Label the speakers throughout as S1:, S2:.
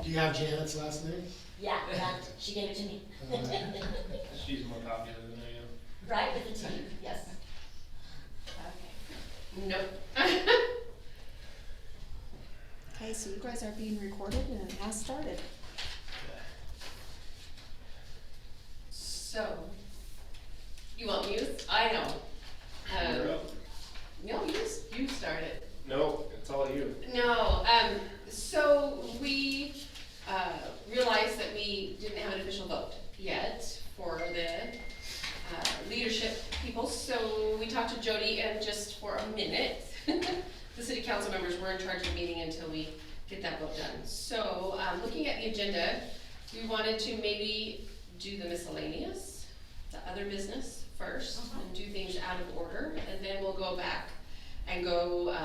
S1: Do you have Janet's last name?
S2: Yeah, she gave it to me.
S3: She's more popular than I am.
S2: Right, with the T, yes. Okay.
S4: Nope.
S5: Okay, so you guys are being recorded and it has started.
S4: So, you want me to? I know.
S3: You're up.
S4: No, you start it.
S3: No, it's all you.
S4: No, so we, realized that we didn't have an official vote yet for the, leadership people, so we talked to Jody, and just for a minute, the city council members were in charge of the meeting until we get that vote done. So, looking at the agenda, we wanted to maybe do the miscellaneous, the other business first, and do things out of order, and then we'll go back and go,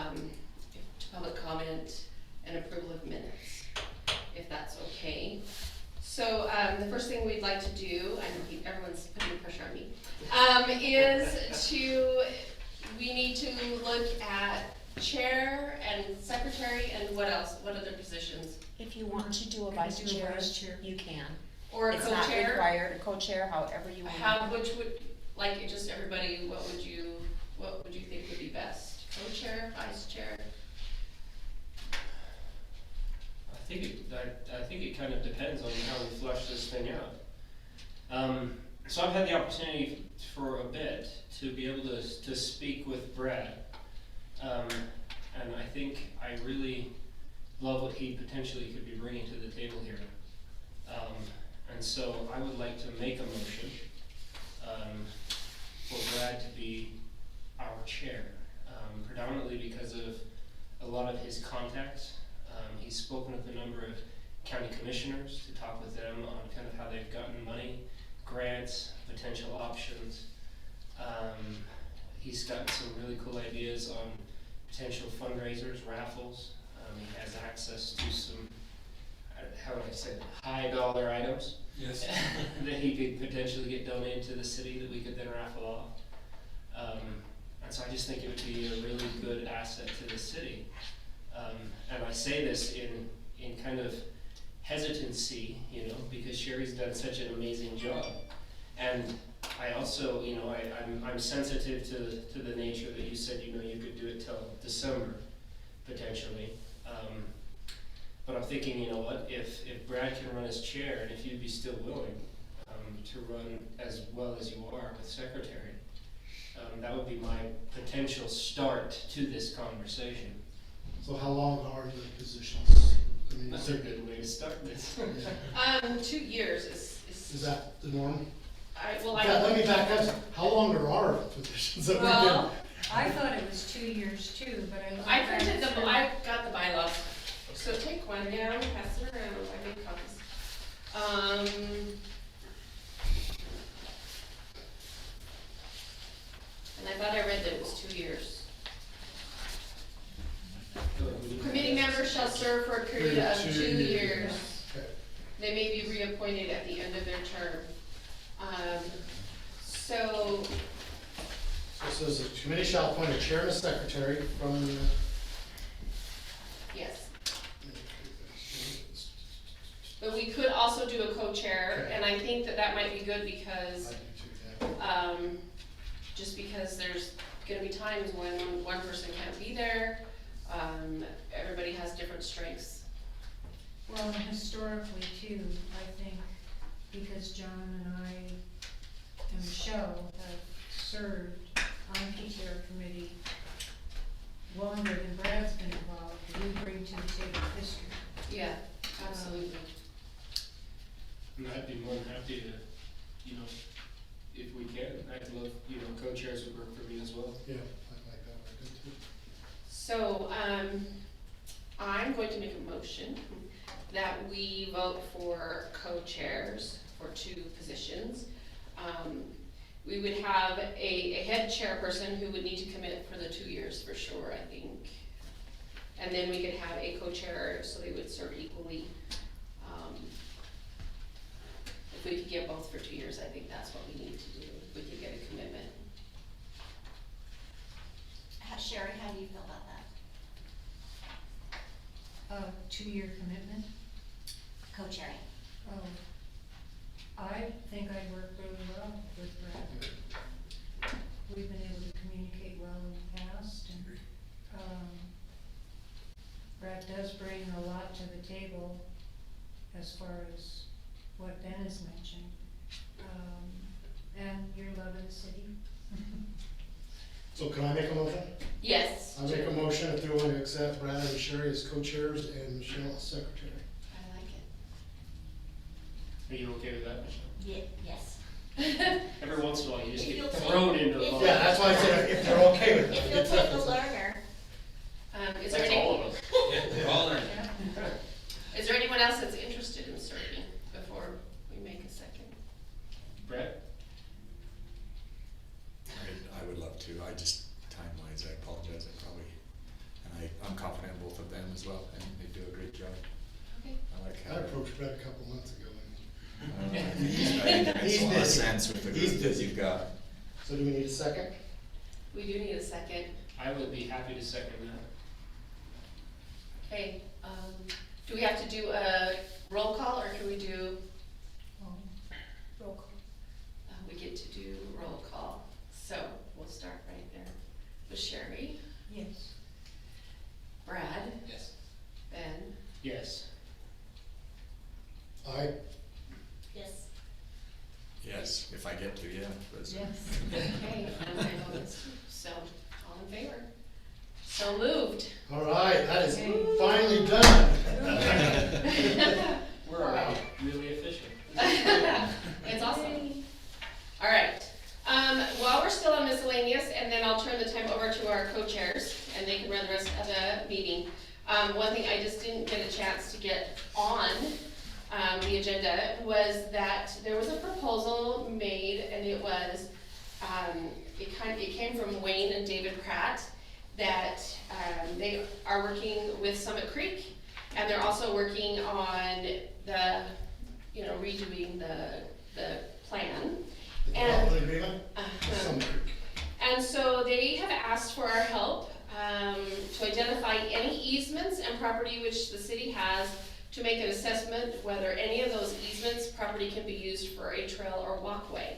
S4: to public comment and approval of minutes, if that's okay. So, the first thing we'd like to do, I know everyone's putting pressure on me, is we need to look at chair and secretary and what else, what other positions?
S5: If you want to do a vice
S2: do a
S5: chair,
S2: vice chair.
S5: you can.
S4: Or a
S5: It's not
S4: co-chair?
S5: required, a co-chair, however you want.
S4: Which would, like, just everybody, what would you think would be best? Co-chair, vice chair?
S3: I think it kind of depends on how we flush this thing out. So I've had the opportunity for a bit to be able to speak with Brad. And I think I really love what he potentially could be bringing to the table here. And so I would like to make a motion for Brad to be our chair, predominantly because of a lot of his contacts. He's spoken with a number of county commissioners to talk with them on kind of how they've gotten money, grants, potential options. He's gotten some really cool ideas on potential fundraisers, raffles. He has access to some, how would I say, high dollar items.
S6: Yes.
S3: That he could potentially get donated to the city that we could then raffle off. And so I just think it would be a really good asset to the city. And I say this in kind of hesitancy, because Sherry's done such an amazing job. And I also, I'm sensitive to the nature that you said, you could do it till December, potentially. But I'm thinking, if Brad can run as chair, and if you'd be still willing to run as well as you are with secretary, that would be my potential start to this conversation.
S1: So how long are the positions? I mean,
S3: That's a good way to start this.
S4: 2 years
S1: Is that the norm? Let me back up. How long are our positions that we
S4: Well,
S7: I thought it was 2 years too, but
S4: I printed I got the bylaws, so take one down, pass it around, I made copies. And I thought I read that it was 2 years. Committee members shall serve for a period of 2 years.
S1: Okay.
S4: They may be reappointed at the end of their term. So,
S1: So it says the committee shall appoint a chair and a secretary from the.
S4: yes. But we could also do a co-chair,
S1: Okay.
S4: and I think that might be good because,
S1: I do too, yeah.
S4: just because there's gonna be times when one person can't be there. Everybody has different strengths.
S7: well, and historically too, I think, because John and I and Michelle have served on the PTR committee longer than Brad's been involved, we bring to the table history.
S4: Yeah, absolutely.
S3: And I'd be more than happy to, if we can, I'd love, co-chairs would work for me as well.
S1: Yeah, I like that, I do too.
S4: So, I'm going to make a motion that we vote for co-chairs for 2 positions. We would have a head chairperson who would need to commit for the 2 years for sure, I think. And then we could have a co-chair, so they would serve equally. If we could get both for 2 years, I think that's what we need to do, if we could get a commitment.
S2: Sherry, how do you feel about that?
S7: 2-year commitment?
S2: co-chairing.
S7: Oh, I think I'd work really well with Brad. We've been able to communicate well in the past, and, Brad does bring a lot to the table as far as what Ben has mentioned. And your love of the city.
S1: So can I make a motion?
S4: Yes.
S1: I make a motion if they want to accept Brad and Sherry as co-chairs and Michelle as secretary.
S2: I like it.
S3: Are you okay with that, Michelle?
S2: Yes.
S3: Every once in a while, you just
S2: If
S3: get
S2: you'll take-
S3: thrown into the
S2: if-
S3: ball.
S1: Yeah, that's why I said if they're okay with it.
S2: If you'll take the learner.
S4: Is there
S3: That's all
S4: any,
S3: of us.
S6: We're all learning.
S4: is there anyone else that's interested in serving before we make a second?
S3: Brett?
S8: I would love to, I just, time-wise, I apologize, and I'm confident in both of them as well, and they do a great job.
S4: Okay.
S8: I like
S1: I
S8: how.
S1: approached Brad a couple months ago.
S8: I think it makes a lot of sense with the group that you've got.
S1: So do we need a second?
S4: We do need a second.
S3: I would be happy to second that.
S4: Okay, do we have to do a roll call, or can we do,
S7: Roll call.
S4: we get to do roll call? So, we'll start right there with Sherry,
S7: Yes.
S4: Brad,
S6: Yes.
S4: Ben,
S3: Yes.
S1: Aye.
S2: Yes.
S8: Yes, if I get to, yeah. but-
S7: Yes.
S4: okay, and I vote yes, so, all in favor? So moved.
S1: All right, that is
S7: Okay.
S1: finally done.
S3: We're really efficient.
S4: It's awesome. All right, while we're still on miscellaneous, and then I'll turn the time over to our co-chairs, and they can run the rest of the meeting. One thing I just didn't get a chance to get on, the agenda was that there was a proposal made, and it was, it came from Wayne and David Pratt, that, they are working with Summit Creek, and they're also working on the, redoing the plan.
S1: The
S4: And-
S1: development agreement? Some-
S4: And so they have asked for our help to identify any easements and property which the city has, to make an assessment whether any of those easements, property can be used for a trail or walkway.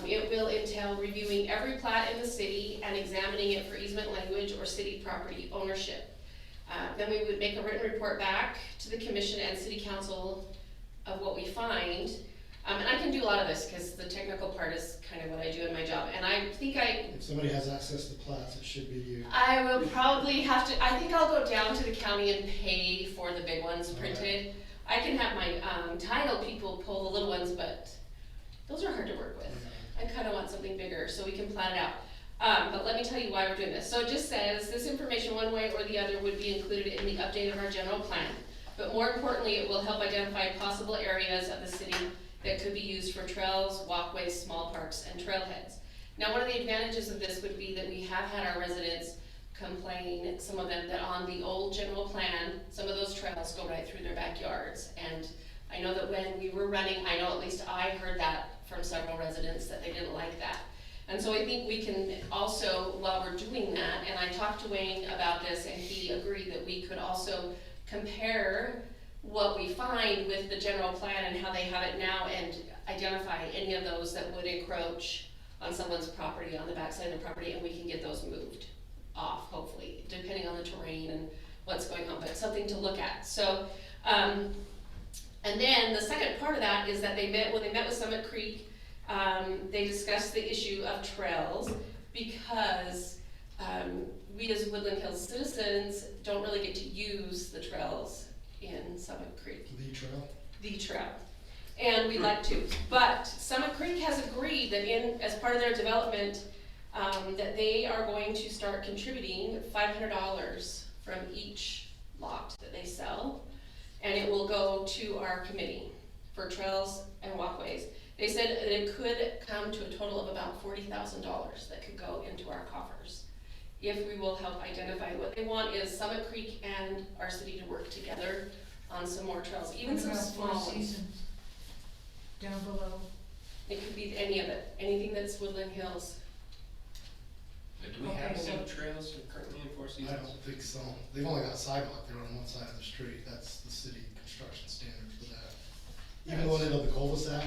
S4: It will entail reviewing every plat in the city and examining it for easement language or city property ownership. Then we would make a written report back to the commission and city council of what we find. And I can do a lot of this, because the technical part is kind of what I do in my job, and I think
S1: If somebody has access to plats, it should be you.
S4: I will probably have to, I think I'll go down to the county and pay for the big ones printed. I can have my, title people pull the little ones, but those are hard to work with. I kinda want something bigger, so we can plan it out. But let me tell you why we're doing this. So it just says, this information one way or the other would be included in the update of our general plan. But more importantly, it will help identify possible areas of the city that could be used for trails, walkways, small parks, and trailheads. Now, one of the advantages of this would be that we have had our residents complain, some of them, that on the old general plan, some of those trails go right through their backyards. And I know that when we were running, I know at least I heard that from several residents, that they didn't like that. And so I think we can also, while we're doing that, and I talked to Wayne about this, and he agreed that we could also compare what we find with the general plan and how they have it now, and identify any of those that would encroach on someone's property, on the backside of the property, and we can get those moved off, hopefully, depending on the terrain and what's going on, but something to look at. So, and then the second part of that is that when they met with Summit Creek, they discussed the issue of trails, because we as Woodland Hills citizens don't really get to use the trails in Summit Creek,
S1: The trail?
S4: the trail. And we'd like to, but Summit Creek has agreed that as part of their development, that they are going to start contributing $500 from each lot that they sell, and it will go to our committee for trails and walkways. They said that it could come to a total of about $40,000 that could go into our coffers, if we will help identify. What they want is Summit Creek and our city to work together on some more trails, even
S7: What
S4: some
S7: about
S4: small
S7: Four
S4: ones.
S7: Seasons? Down below.
S4: It could be any of it, anything that's Woodland Hills.
S3: Do we have
S7: Okay,
S3: any
S7: so-
S3: trails currently in Four
S1: I
S3: Seasons?
S1: don't think so. They've only got sidewalk there on one side of the street. That's the city construction standards for Even the one into the cul-de-sac,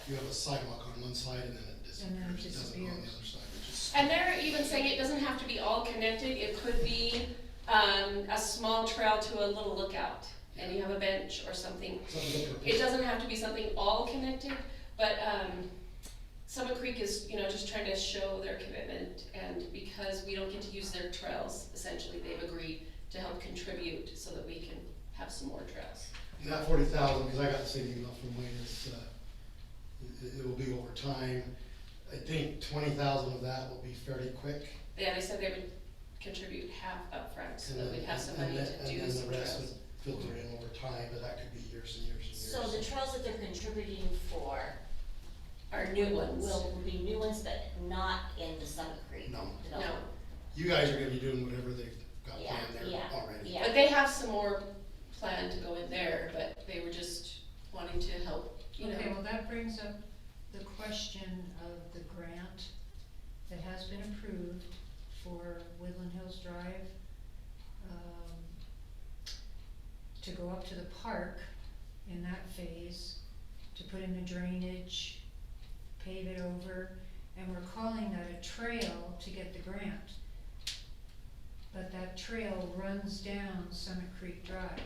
S1: you have a sidewalk on one side and then it disappears.
S7: And then it
S1: doesn't go on the
S7: disappears.
S1: other side, which is.
S4: And they're even saying it doesn't have to be all connected, it could be, a small trail to a little lookout, and you have a bench or something.
S1: Something to
S4: It doesn't have to be something all connected, but, Summit Creek is, just trying to show their commitment, and because we don't get to use their trails, essentially, they've agreed to help contribute so that we can have some more trails.
S1: And that 40,000, because I got the same email from Wayne, is, it will be over time. I think 20,000 of that will be fairly quick.
S4: Yeah, they said they would contribute half upfront, so that we'd have some money
S1: and
S4: to
S1: then-
S4: do
S1: And
S4: some
S1: then the rest
S4: trails.
S1: would filter in over time, but that could be years and years and years.
S2: So the trails that they're contributing for
S4: Our new ones.
S2: will be new ones, but not in the Summit Creek
S1: No.
S2: development.
S1: You guys are gonna be doing whatever they've got
S2: Yeah,
S1: planned there
S2: yeah,
S1: already.
S2: yeah.
S4: But they have some more planned to go in there, but they were just wanting to help,
S7: Okay, well, that brings up the question of the grant that has been approved for Woodland Hills Drive, to go up to the park in that phase, to put in the drainage, pave it over, and we're calling that a trail to get the grant. But that trail runs down Summit Creek Drive,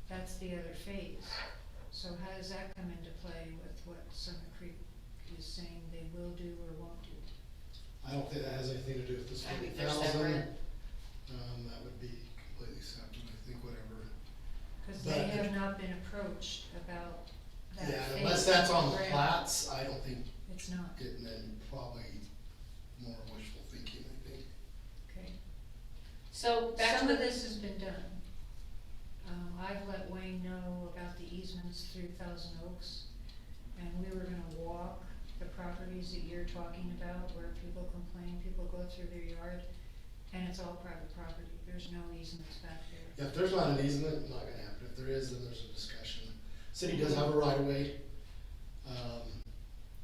S7: that's the other phase. So how does that come into play with what Summit Creek is saying they will do or won't do?
S1: I don't think that has anything to do with this
S4: I think
S1: 40,000.
S4: they're separate.
S1: That would be completely separate, I think, whatever.
S7: Cause
S1: But-
S7: they have not been approached about that phase.
S1: Yeah, unless that's on the
S7: grant.
S1: plats, I don't think
S7: It's not,
S1: getting in probably more wishful thinking, I think.
S7: okay.
S4: So back to
S7: Some of
S4: the,
S7: this has been done. I've let Wayne know about the easements through Thousand Oaks, and we were gonna walk the properties that you're talking about, where people complain, people go through their yard, and it's all private property, there's no easements back there.
S1: Yeah, if there's not an easement, not gonna happen. If there is, then there's a discussion. City does have a right of way,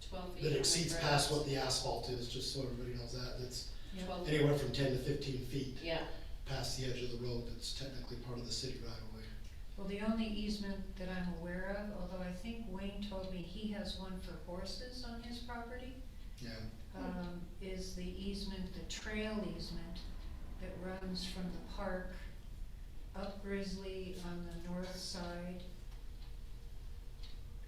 S4: 12 feet.
S1: that
S4: on the
S1: exceeds
S4: grass.
S1: past what the asphalt is, just so everybody knows that. That's
S4: 12
S1: anywhere from 10 to 15 feet
S4: Yeah,
S1: past the edge of the road that's technically part of the city right of way.
S7: Well, the only easement that I'm aware of, although I think Wayne told me he has one for horses on his property,
S1: Yeah,
S7: is the easement, the trail easement that runs from the park up Grizzly on the north side,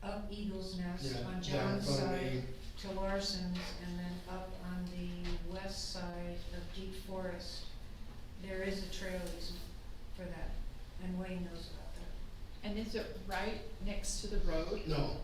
S7: up Eagle's Nest
S1: yeah,
S7: on
S1: down in
S7: John's
S1: front of
S7: side
S1: me.
S7: to Larson's, and then up on the west side of Deep Forest. There is a trail easement for that, and Wayne knows about that.
S5: And is it right next to the road?
S1: No,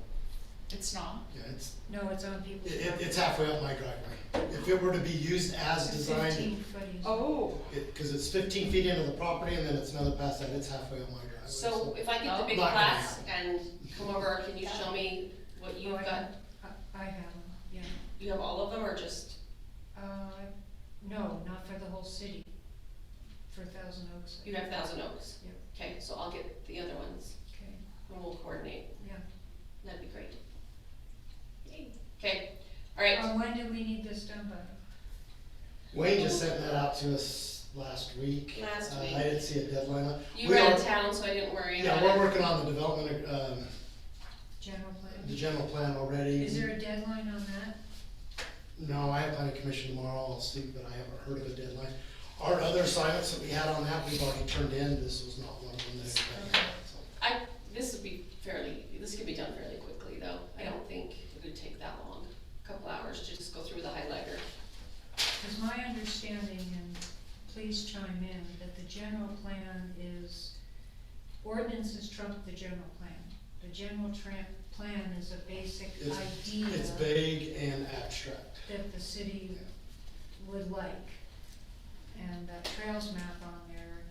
S5: It's not?
S1: yeah,
S7: No, it's on people's property.
S1: it's halfway up my driveway. If it were to be used as
S7: It's a
S1: designed,
S7: 15-foot easement.
S5: Oh,
S1: cause it's 15 feet into the property and then it's another past that, it's halfway up my driveway.
S4: so if I get the
S5: Oh.
S4: big
S1: Not gonna
S4: class and come over, can you show me what you've
S7: Oh, I
S4: got?
S7: have- I have them, yeah.
S4: You have all of them, or just,
S7: No, not for the whole city, for Thousand Oaks.
S4: you have Thousand Oaks?
S7: Yep.
S4: Okay, so I'll get the other ones,
S7: Okay,
S4: and we'll coordinate,
S7: yeah.
S4: that'd be great. Okay, alright,
S7: When do we need this done by?
S1: Wayne just sent that out to us last week.
S4: Last week.
S1: I didn't see a deadline on.
S4: you
S1: We
S4: were out
S1: are-
S4: of town, so I didn't worry
S1: Yeah,
S4: about
S1: we're
S4: it.
S1: working on the development,
S7: General plan?
S1: the general plan already.
S7: Is there a deadline on that?
S1: No, I have planning commission tomorrow, I'll see, but I haven't heard of a deadline. Our other assignments that we had on that, we've already turned in, this was not one of them that anybody had, so.
S4: This could be done fairly quickly, though, I don't think it would take that long, a couple hours to just go through the highlighter.
S7: It's my understanding, and please chime in, that the general plan is, ordinances trump the general plan. The general plan is a basic
S1: It's-
S7: idea
S1: It's vague and abstract.
S7: that the city would like. And that trails map on there,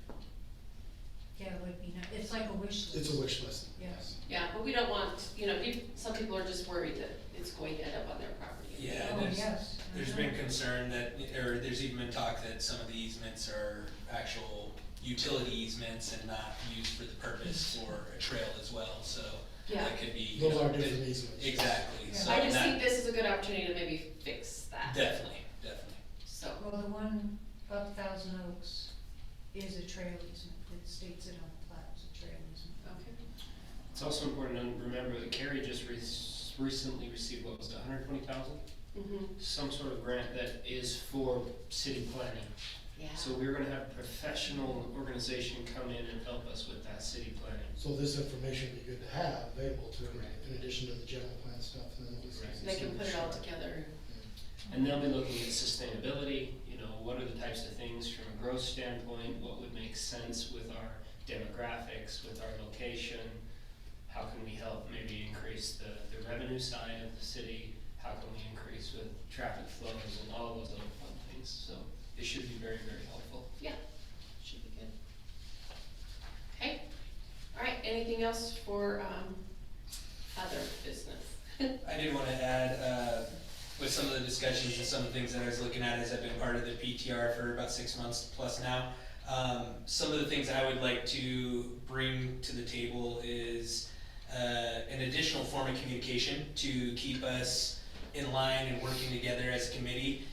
S7: yeah, would be nice, it's like a wish list.
S1: It's a wish list.
S7: Yes.
S4: Yeah, but we don't want, some people are just worried that it's going to end up on their property.
S6: Yeah,
S7: Oh, yes.
S6: there's been concern that, or there's even been talk that some of the easements are actual utility easements and not used for the purpose for a trail as well, so
S4: Yeah.
S6: that could be.
S1: Those are different easements.
S6: Exactly,
S7: Yeah.
S6: so
S4: I just
S6: that-
S4: think this is a good opportunity to maybe fix that.
S6: Definitely.
S4: So,
S7: Well, the one up Thousand Oaks is a trail easement, it states it on the plat, it's a trail easement.
S4: okay.
S3: It's also important to remember that Kerry just recently received, what was it, $120,000?
S4: Mm-hmm,
S3: Some sort of grant that is for city planning.
S4: yeah.
S3: So we're gonna have a professional organization come in and help us with that city planning.
S1: So this information would be good to have available to them in addition to the general plan stuff, and then we
S3: Right.
S4: They can put it all together.
S3: And they'll be looking at sustainability, you know, what are the types of things from a growth standpoint, what would make sense with our demographics, with our location? How can we help maybe increase the revenue side of the city? How can we increase with traffic flows and all of those other fun things? So it should be very, very helpful.
S4: Yeah, should be good. Okay, all right, anything else for, other business?
S6: I did wanna add, with some of the discussions and some of the things that I was looking at as I've been part of the PTR for about 6 months plus now. Some of the things I would like to bring to the table is an additional form of communication to keep us in line and working together as a committee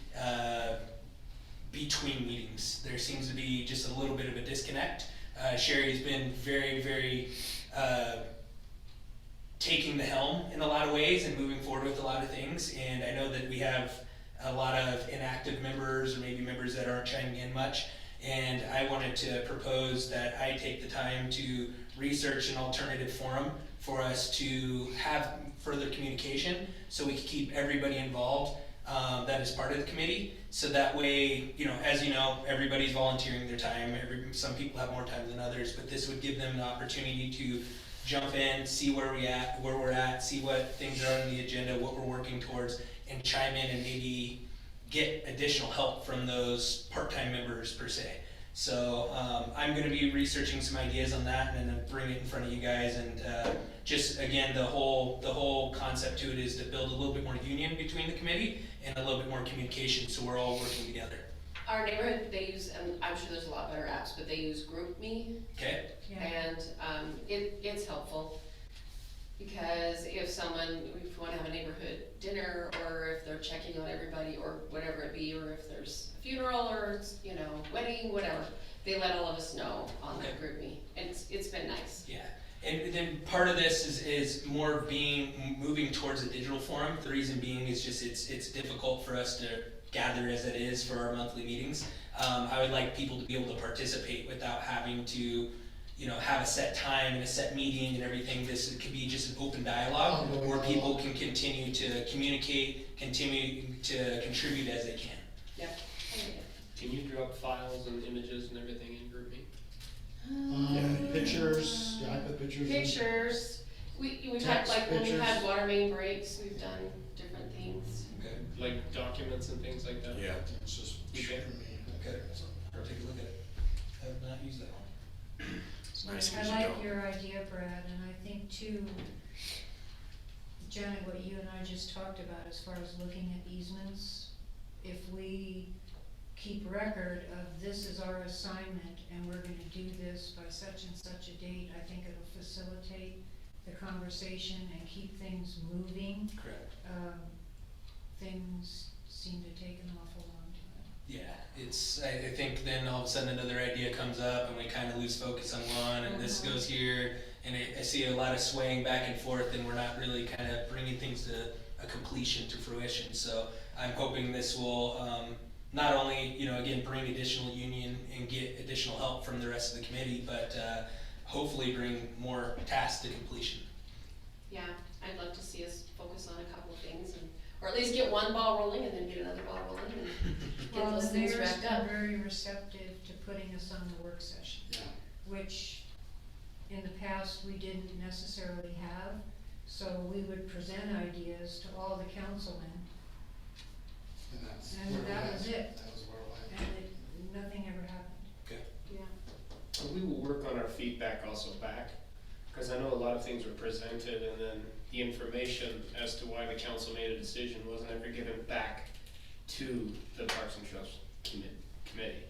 S6: between meetings. There seems to be just a little bit of a disconnect. Sherry's been very, very taking the helm in a lot of ways and moving forward with a lot of things, and I know that we have a lot of inactive members or maybe members that aren't chiming in much, and I wanted to propose that I take the time to research an alternative forum for us to have further communication so we can keep everybody involved that is part of the committee, so that way, you know, as you know, everybody's volunteering their time. Some people have more time than others, but this would give them the opportunity to jump in, see where we're at, see what things are on the agenda, what we're working towards, and chime in and maybe get additional help from those part-time members per se. So I'm gonna be researching some ideas on that and then bring it in front of you guys, and just again, the whole concept to it is to build a little bit more union between the committee and a little bit more communication, so we're all working together.
S4: Our neighborhood, they use, and I'm sure there's a lot better apps, but they use GroupMe,
S6: Okay?
S7: Yeah,
S4: and it's helpful. Because if you wanna have a neighborhood dinner, or if they're checking on everybody, or whatever it be, or if there's a funeral, or, you know, wedding, whatever, they let all of us know on that GroupMe, and it's been nice.
S6: Yeah, and then part of this is more moving towards a digital forum. The reason being is just it's difficult for us to gather as it is for our monthly meetings. I would like people to be able to participate without having to, you know, have a set time and a set meeting and everything. This could be just an open dialogue where people can continue to communicate, continue to contribute as they can.
S4: Yeah.
S3: Can you drop files and images and everything in GroupMe?
S1: Pictures, yeah, I put pictures in.
S4: Pictures, we've had,
S1: Text
S4: like, when we
S1: pictures.
S4: had water main breaks, we've done different things.
S6: Okay.
S3: Like documents and things like that?
S8: Yeah.
S1: It's just
S3: Okay.
S1: for me.
S6: Okay. I'll take a look at it. I have not used that one.
S8: It's nice
S7: I
S8: because you
S7: like
S8: don't.
S7: your idea, Brad, and I think too, Janet, what you and I just talked about as far as looking at easements, if we keep record of this is our assignment and we're gonna do this by such and such a date, I think it'll facilitate the conversation and keep things moving.
S6: Correct.
S7: Things seem to take an awful long time.
S6: Yeah, I think then all of a sudden another idea comes up and we kind of lose focus on one, and this goes here, and I see a lot of swaying back and forth, and we're not really kind of bringing things to a completion, to fruition. So I'm hoping this will not only, you know, again, bring additional union and get additional help from the rest of the committee, but hopefully bring more tasks to completion.
S4: Yeah, I'd love to see us focus on a couple of things, or at least get one ball rolling and then get another ball rolling and get
S7: Well,
S4: those
S7: the
S4: things
S7: mayor's
S4: wrapped
S7: been
S4: up.
S7: very receptive to putting us on the work session,
S1: Yeah,
S7: which in the past we didn't necessarily have. So we would present ideas to all the councilmen,
S1: and that's
S7: And
S1: where
S7: that
S1: we're
S7: was
S1: at.
S7: it.
S1: That was where we're
S7: and
S1: at.
S7: nothing ever happened.
S6: Okay.
S4: Yeah,
S3: And we will work on our feedback also back, because I know a lot of things were presented and then the information as to why the council made a decision wasn't ever given back to the Parks and Trails committee,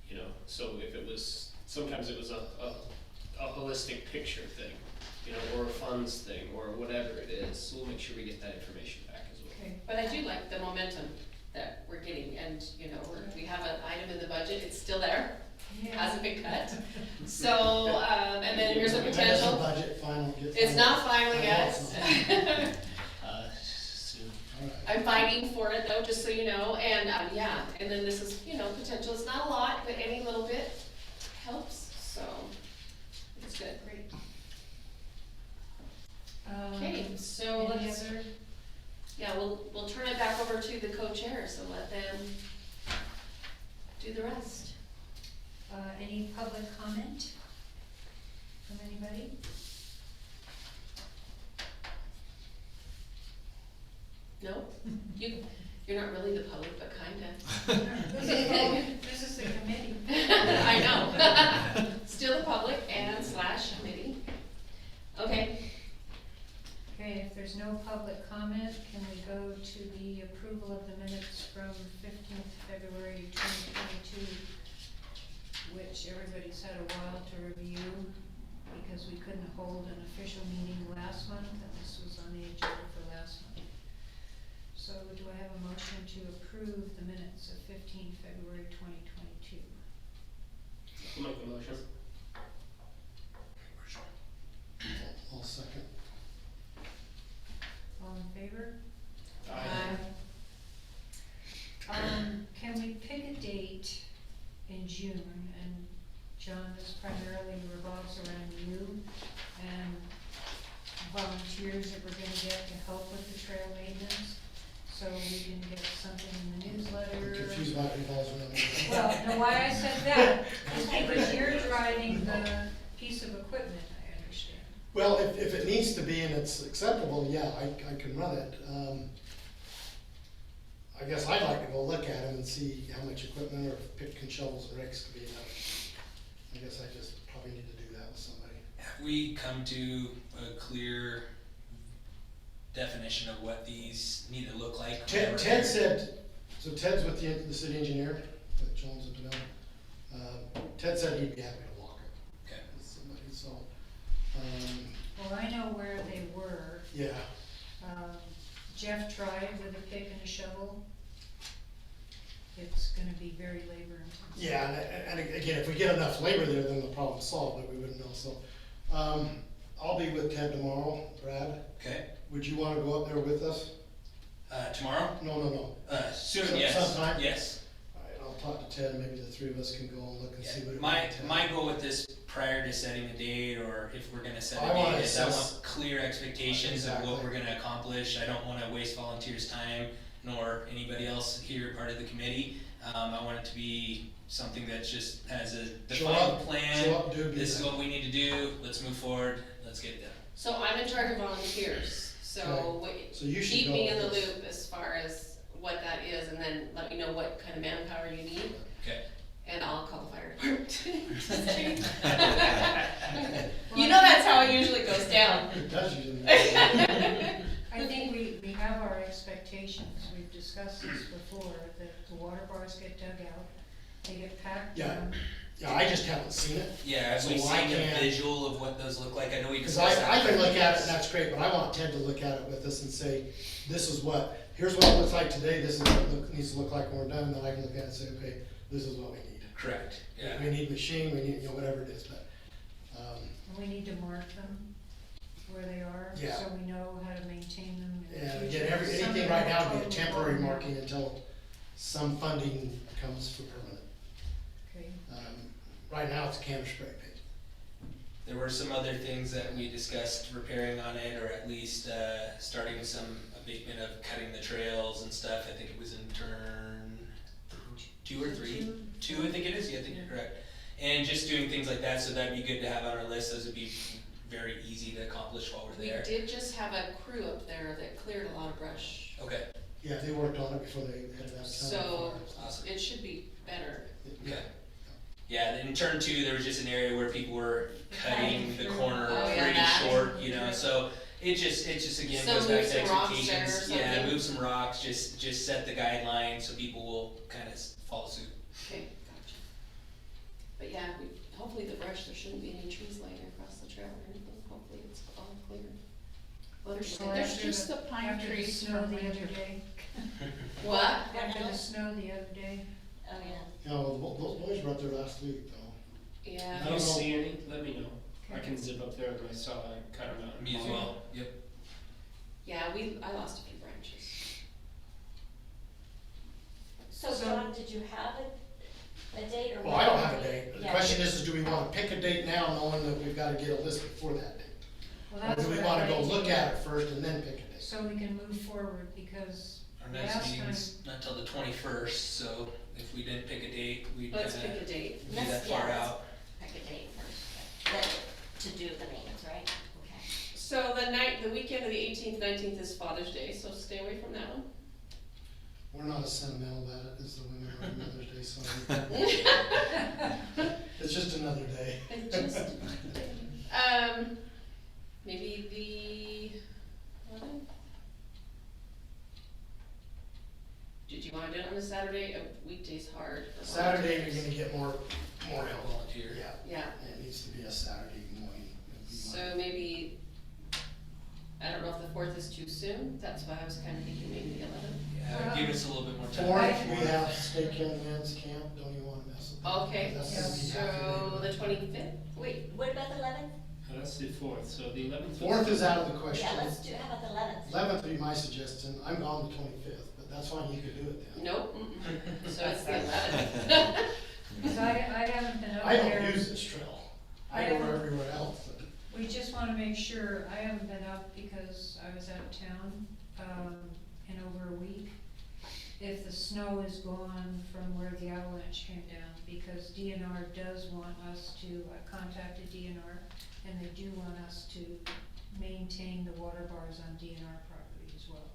S3: you know, so if it was, sometimes it was a holistic picture thing, you know, or a funds thing, or whatever it is, so we'll make sure we get that information back as well.
S7: Okay,
S4: but I do like the momentum that we're getting, and, you know, we have an item in the budget, it's still there, hasn't been cut. So, and then here's a
S1: When does the
S4: potential,
S1: budget final get?
S4: it's not final
S1: I know
S4: yet.
S1: it's not.
S3: Soon.
S1: All right.
S4: I'm fighting for it though, just so you know, and, yeah, and then this is, you know, potential, it's not a lot, but any little bit helps, so, it's good.
S7: Great.
S4: Okay, so
S7: Any
S4: let's,
S7: other,
S4: yeah, we'll turn it back over to the co-chairs and let them do the rest.
S7: any public comment from anybody?
S4: No? You're not really the public, but kinda.
S7: This is the committee.
S4: I know. Still the public and slash committee. Okay,
S7: Okay, if there's no public comment, can we go to the approval of the minutes from 15th February 2022, which everybody's had a while to review because we couldn't hold an official meeting last month, and this was on the agenda for last month. So do I have a motion to approve the minutes of 15 February 2022?
S3: I'll make a motion.
S1: I'll second.
S7: All in favor?
S3: Aye.
S7: Can we pick a date in June, and John, this primarily revolves around you and volunteers that we're gonna get to help with the trail maintenance, so we can get something in the
S1: I'm
S7: newsletter.
S1: confused about it involves around.
S7: Well, no, why I said that is because you're driving the piece of equipment, I understand.
S1: Well, if it needs to be and it's acceptable, yeah, I can run it. I guess I'd like to go look at them and see how much equipment or picking shovels and rakes could be enough. I guess I just probably need to do that with somebody.
S6: Have we come to a clear definition of what these need to look like?
S1: Ted said, so Ted's with the city engineer, that Jones had to know. Ted said he'd be happy to walk it
S6: Okay.
S1: with somebody, so,
S7: Well, I know where they were.
S1: yeah.
S7: Jeff tried with a pick and a shovel. It's gonna be very labor intensive.
S1: Yeah, and again, if we get enough labor there, then the problem's solved, but we wouldn't know, so. I'll be with Ted tomorrow, Brad.
S6: Okay,
S1: Would you wanna go up there with us?
S6: tomorrow?
S1: No.
S6: Soon,
S1: Some-
S6: yes,
S1: sometime?
S6: yes.
S1: All right, I'll talk to Ted, maybe the three of us can go and look and see what it
S6: My,
S1: might take.
S6: my goal with this prior to setting a date, or if we're gonna set
S1: I
S6: a
S1: wanna
S6: date, is I
S1: assess-
S6: want clear expectations of what
S1: Exactly.
S6: we're gonna accomplish. I don't wanna waste volunteers' time, nor anybody else here, part of the committee. I want it to be something that just has a
S1: Show
S6: defined
S1: up,
S6: plan.
S1: show up, do it, be
S6: This is
S1: done.
S6: what we need to do, let's move forward, let's get it done.
S4: so I'm in charge of volunteers, so
S1: So you should
S4: keep
S1: go
S4: me in the
S1: with us.
S4: loop as far as what that is, and then let me know what kind of manpower you need,
S6: Okay.
S4: and I'll call the fire department. Just kidding. You know that's how it usually goes down.
S1: It does usually.
S7: I think we have our expectations, we've discussed this before, that the water bars get dug out, they get packed
S1: Yeah.
S7: down.
S1: Yeah, I just haven't seen it,
S6: Yeah, have we
S1: So I
S6: seen a
S1: can't-
S6: visual of what those look like? I know we
S1: cause
S6: discussed that.
S1: I can look at it, and that's great, but I want Ted to look at it with us and say, this is what, here's what it looks like today, this is what it needs to look like when we're done, and then I can look at it and say, okay, this is what we need.
S6: Correct, yeah.
S1: We need machine, we need, whatever it is, but,
S7: And we need to mark them where they are,
S1: Yeah.
S7: so we know how to maintain them in the
S1: and
S7: future.
S1: again, anything
S7: Something
S1: right now would be a
S7: totally
S1: temporary
S7: wrong.
S1: marking until some funding comes for permanent.
S7: Okay,
S1: Right now, it's a canvas spray paint.
S6: There were some other things that we discussed repairing on it, or at least, starting some abatement of cutting the trails and stuff. I think it was in turn 2 or 3. 2, I think it is, yeah, I think you're correct. And just doing things like that, so that'd be good to have on our list. Those would be very easy to accomplish while we're
S4: We
S6: there.
S4: did just have a crew up there that cleared a lot of brush,
S6: Okay,
S1: Yeah, they worked on it before they headed out of town.
S4: so
S6: awesome.
S4: it should be better.
S6: Okay. Yeah, in turn 2, there was just an area where people were cutting the corner
S4: Oh, yeah,
S6: pretty
S4: that.
S6: short, you know, so it just again
S4: So
S6: goes back
S4: move
S6: to
S4: some rocks there or
S6: expectations. Yeah,
S4: something.
S6: move some rocks, just set the guidelines so people will kinda follow suit.
S4: Okay, gotcha. But yeah, hopefully the brush, there shouldn't be any trees laying across the trail or anything, hopefully it's all clear. Well,
S7: So
S4: there's
S7: after
S4: just
S7: the-
S4: the pine
S7: after the
S4: trees
S7: snow
S4: from
S7: the other
S4: winter.
S7: day,
S4: What?
S7: after the snow the other day,
S2: Oh, yeah.
S1: You know, those boys were up there last week, though.
S4: Yeah.
S3: If
S1: I don't
S3: you
S1: know.
S3: see any, let me know. I
S7: Okay.
S3: can zip up there with my saw and cut them out.
S6: Me as well, yep.
S4: Yeah, I lost a few branches.
S2: So
S7: So-
S2: John, did you have a date or?
S1: Well, I don't have a date. The
S2: Yeah.
S1: question is do we wanna pick a date now, knowing that we've gotta get a list before that date?
S7: Well,
S1: Or
S7: that's
S1: do we
S7: what
S1: wanna
S7: I'd
S1: go
S7: like to
S1: look
S7: do,
S1: at it first and then pick a date?
S7: so we can move forward, because
S6: Our next
S7: last time,
S6: meeting's not till the 21st, so if we didn't pick a date, we'd
S4: Let's
S6: kinda
S4: pick a date.
S6: be that far out.
S2: Pick a date first, then to do the maintenance, right? Okay.
S4: So the weekend of the 18th, 19th is Father's Day, so stay away from that one.
S1: We're not as sentimental about it as the women are on Mother's Day, so it's just another day.
S4: It just, maybe the 11th? Did you wanna do it on a Saturday? A weekday's hard for
S1: Saturday,
S4: volunteers.
S1: you're gonna get more help.
S6: Volunteer.
S1: Yeah,
S4: Yeah,
S1: it needs to be a Saturday morning. It'd be
S4: so maybe, I don't know if the 4th is too soon, that's why I was kinda thinking maybe the 11th.
S6: Yeah, give us a little bit more time.
S1: Fourth, we have State County Men's Camp, don't even wanna mess with that.
S4: Okay,
S1: That's gonna be half
S4: so
S1: day.
S4: the 25th?
S2: Wait, what about the 11th?
S3: That's the 4th, so the 11th.
S1: Fourth is out of the question.
S2: Yeah, let's do, how about the 11th?
S1: 11th would be my suggestion, I'm gone the 25th, but that's fine, you could do it then.
S4: Nope, so it's the 11th.
S7: because I haven't been up
S1: I
S7: there.
S1: don't use this trail, I
S7: I
S1: go
S7: haven't-
S1: everywhere else, but
S7: We just wanna make sure, I haven't been up because I was out of town, in over a week. If the snow is gone from where the avalanche came down, because DNR does want us to, I contacted DNR, and they do want us to maintain the water bars on DNR property as well.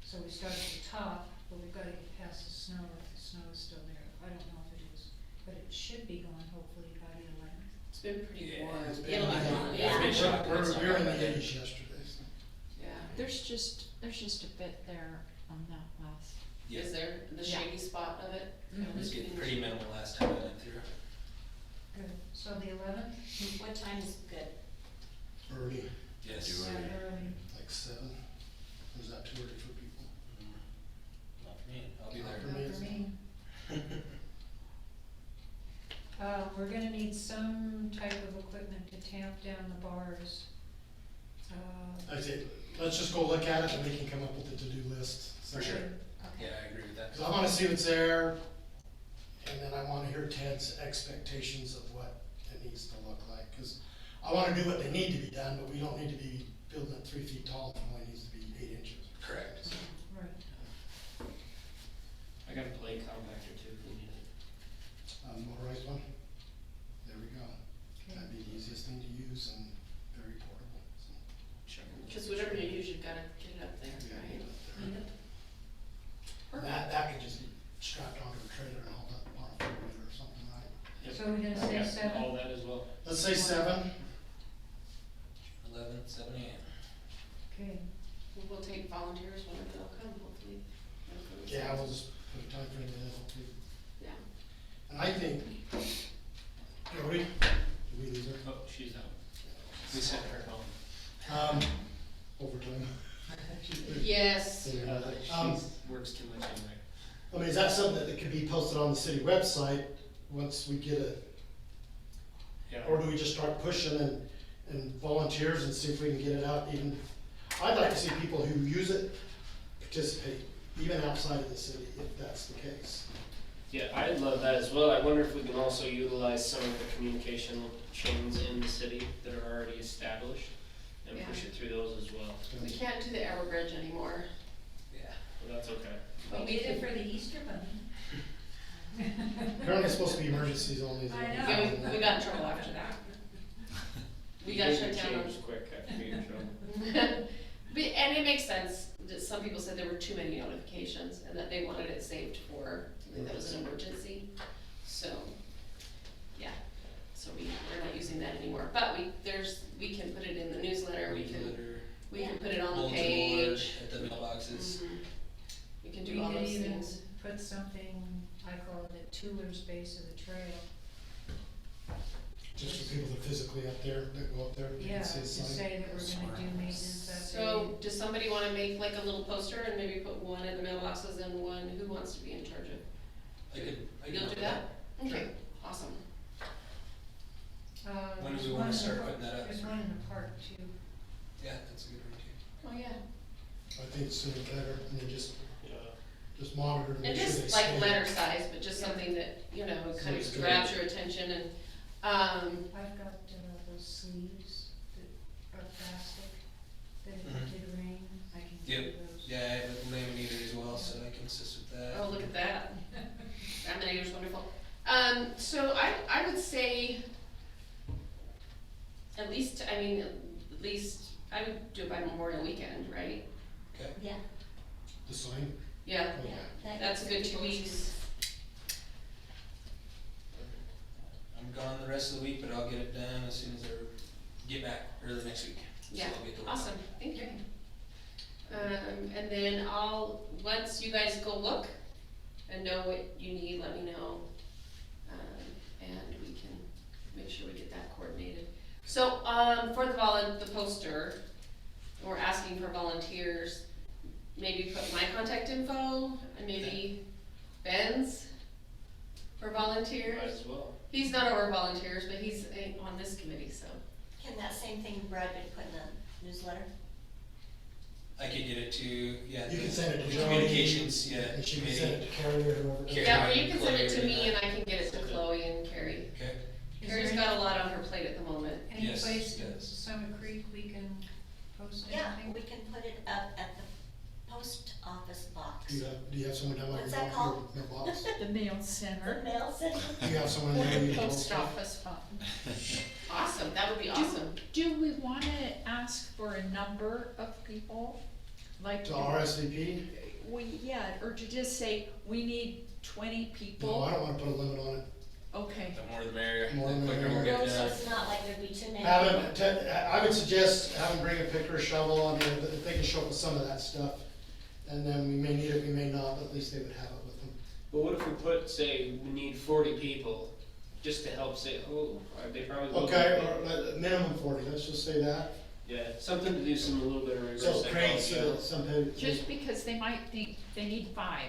S7: So we start at the top, but we've gotta get past the snow, if the snow is still there, I don't know if it is, but it should be gone hopefully by the 11th.
S4: It's been pretty
S6: Yeah,
S4: warm.
S1: it's been,
S4: It'll be gone,
S2: yeah.
S6: It's been shocking.
S1: we were in the 80s yesterday, so.
S4: Yeah.
S5: There's just a bit there on that last.
S6: Yeah,
S4: Is there the
S5: Yeah.
S4: shady spot of it?
S6: it was getting pretty minimal last time I went through.
S7: Good, so the 11th,
S2: What time is good?
S1: Early,
S6: Yes.
S8: Do
S7: yeah,
S8: it.
S7: early.
S1: like 7, or is that too early for people?
S6: Not for me, I'll be
S1: Not
S6: there.
S1: for
S7: Not
S1: me,
S7: for
S1: it's
S7: me. We're gonna need some type of equipment to tamp down the bars.
S1: I say, let's just go look at it and we can come up with a to-do list.
S6: For sure.
S2: Okay.
S6: Yeah, I agree with that.
S1: Cause I wanna see what's there, and then I wanna hear Ted's expectations of what it needs to look like, cause I wanna do what they need to be done, but we don't need to be building it 3 feet tall, it only needs to be 8 inches.
S6: Correct.
S7: Right,
S3: I got a blade compactor too, if we need it.
S1: Motorized one, there we go,
S7: okay.
S1: that'd be the easiest thing to use and very portable, so.
S3: Check it.
S4: Cause whatever you use, you've gotta get it up there,
S1: Yeah,
S4: right?
S1: get up there.
S4: Yep.
S1: That could just be strapped onto a trailer and hauled up on a four-wheeler or something, right?
S3: Yep.
S7: So we're gonna say
S3: Yeah,
S7: 7?
S3: all that as well.
S1: Let's say 7,
S6: 11, 7 a.m.
S7: Okay,
S4: We'll take volunteers whenever they'll come, hopefully.
S1: yeah, we'll just put a time frame in it, hopefully.
S4: Yeah.
S1: And I think, Jody, did we lose her?
S3: Oh, she's out. We sent her home.
S1: Overtime.
S4: Yes.
S1: Yeah.
S3: She works too much anyway.
S1: I mean, is that something that could be posted on the city website once we get it?
S3: Yeah.
S1: Or do we just start pushing and volunteers and see if we can get it out even? I'd like to see people who use it participate, even outside of the city, if that's the case.
S3: Yeah, I'd love that as well. I wonder if we can also utilize some of the communication chains in the city that are already established and
S4: Yeah.
S3: push it through those as well.
S4: We can't do the Everbridge anymore.
S6: Yeah.
S3: Well, that's okay.
S7: we did it for the Easter bunny.
S1: Apparently it's supposed to be emergencies only.
S7: I know.
S4: Yeah, we got in trouble after that. We got
S3: You
S4: shut
S3: get
S4: down on.
S3: changed quick after your trouble.
S4: And it makes sense, that some people said there were too many notifications and that they wanted it saved for something that was an emergency, so, yeah. So we're not using that anymore, but we can put it in the newsletter, we can put it on the
S6: Bulletin board,
S4: page.
S6: at the mailboxes.
S4: Mhm. We can
S7: We
S4: do all
S7: could
S4: those
S7: even
S4: things.
S7: put something, I call it the Tuler's base of the trail.
S1: Just for people that are physically up there, that go up there. they can
S7: Yeah,
S1: see
S7: to
S1: a sign.
S7: say that we're gonna do maintenance that day.
S4: So, does somebody wanna make like a little poster and maybe put one at the mailboxes and one, who wants to be in charge of?
S6: I could
S4: You'll
S6: help
S4: do
S6: with
S4: that?
S6: Sure.
S4: Okay, awesome.
S6: we wanna start putting that up.
S7: There's one in the park too.
S6: Yeah, that's a good idea.
S4: Oh, yeah.
S1: I think sooner the better, and then just
S3: Yeah.
S1: monitor to
S4: And
S1: make sure they
S4: just like
S1: stay.
S4: letter size, but just something that, you know, kind
S1: Sounds
S4: of
S1: good.
S4: grabs your attention and,
S7: I've got those sleeves that are plastic, that if
S6: Mhm.
S7: it did rain, I can
S6: Yep.
S7: do those.
S6: Yeah, I have a laminator as well, so I can assist with that.
S4: oh, look at that. Laminator's wonderful. So I would say, at least, I mean, at least, I would do it by Memorial Weekend, right?
S6: Okay.
S2: Yeah,
S1: The sign,
S4: Yeah,
S1: oh,
S2: yeah.
S1: yeah.
S2: that
S4: that's a
S2: gives
S4: good 2
S2: people
S4: weeks.
S6: I'm gone the rest of the week, but I'll get it done as soon as I get back early next week.
S4: Yeah,
S6: So I'll get to work.
S4: awesome, thank you. And then once you guys go look and know what you need, let me know. And we can make sure we get that coordinated. So, for the poster, we're asking for volunteers, maybe put my contact info and maybe Ben's for
S3: Might
S4: volunteers.
S3: as well.
S4: He's not our volunteers, but he's on this committee, so.
S2: Can that same thing Brad would put in the newsletter?
S6: I could get it to, yeah.
S1: You
S6: the
S1: can send it to Jody.
S6: Communications, yeah,
S1: And she can
S6: committee.
S1: send it to Carrie or whoever.
S6: Carrie.
S4: Yeah, or you can send it
S6: Chloe
S4: to me
S6: and
S4: and I can get it to Chloe and Carrie.
S6: Okay,
S7: Is
S4: Carrie's
S7: there
S4: got a lot on her plate at the moment.
S7: any
S6: Yes,
S7: place in
S6: yes.
S7: Summit Creek we can post
S2: Yeah,
S7: anything?
S2: we can put it up at the post office box.
S1: Do you have someone down by your
S2: What's that
S1: box,
S2: called?
S1: your box?
S5: The mail
S2: The
S5: center
S2: mail center.
S1: Do you have someone
S5: or
S1: there you
S5: the
S1: can
S5: post
S1: post it?
S5: office box.
S4: Awesome, that would be awesome.
S5: Do we wanna ask for a number of people? Like,
S1: To RSVP?
S5: or to just say, we need 20 people?
S1: No, I don't wanna put a limit on it.
S5: Okay,
S6: the more the merrier,
S1: More
S6: the
S1: the
S6: quicker we'll
S1: merrier.
S6: get it
S2: So
S6: done.
S2: it's not like there'd be too many.
S1: I would suggest have them bring a picker, shovel, I mean, if they can show up with some of that stuff. And then we may need it, we may not, but at least they would have it with them.
S3: But what if we put, say, we need 40 people, just to help say, oh, they probably will.
S1: Okay, or minimum 40, let's just say that.
S3: Yeah, something to do some, a little bit of reverse
S1: So it creates
S3: psychology.
S1: some people.
S5: just because they might think they need 5,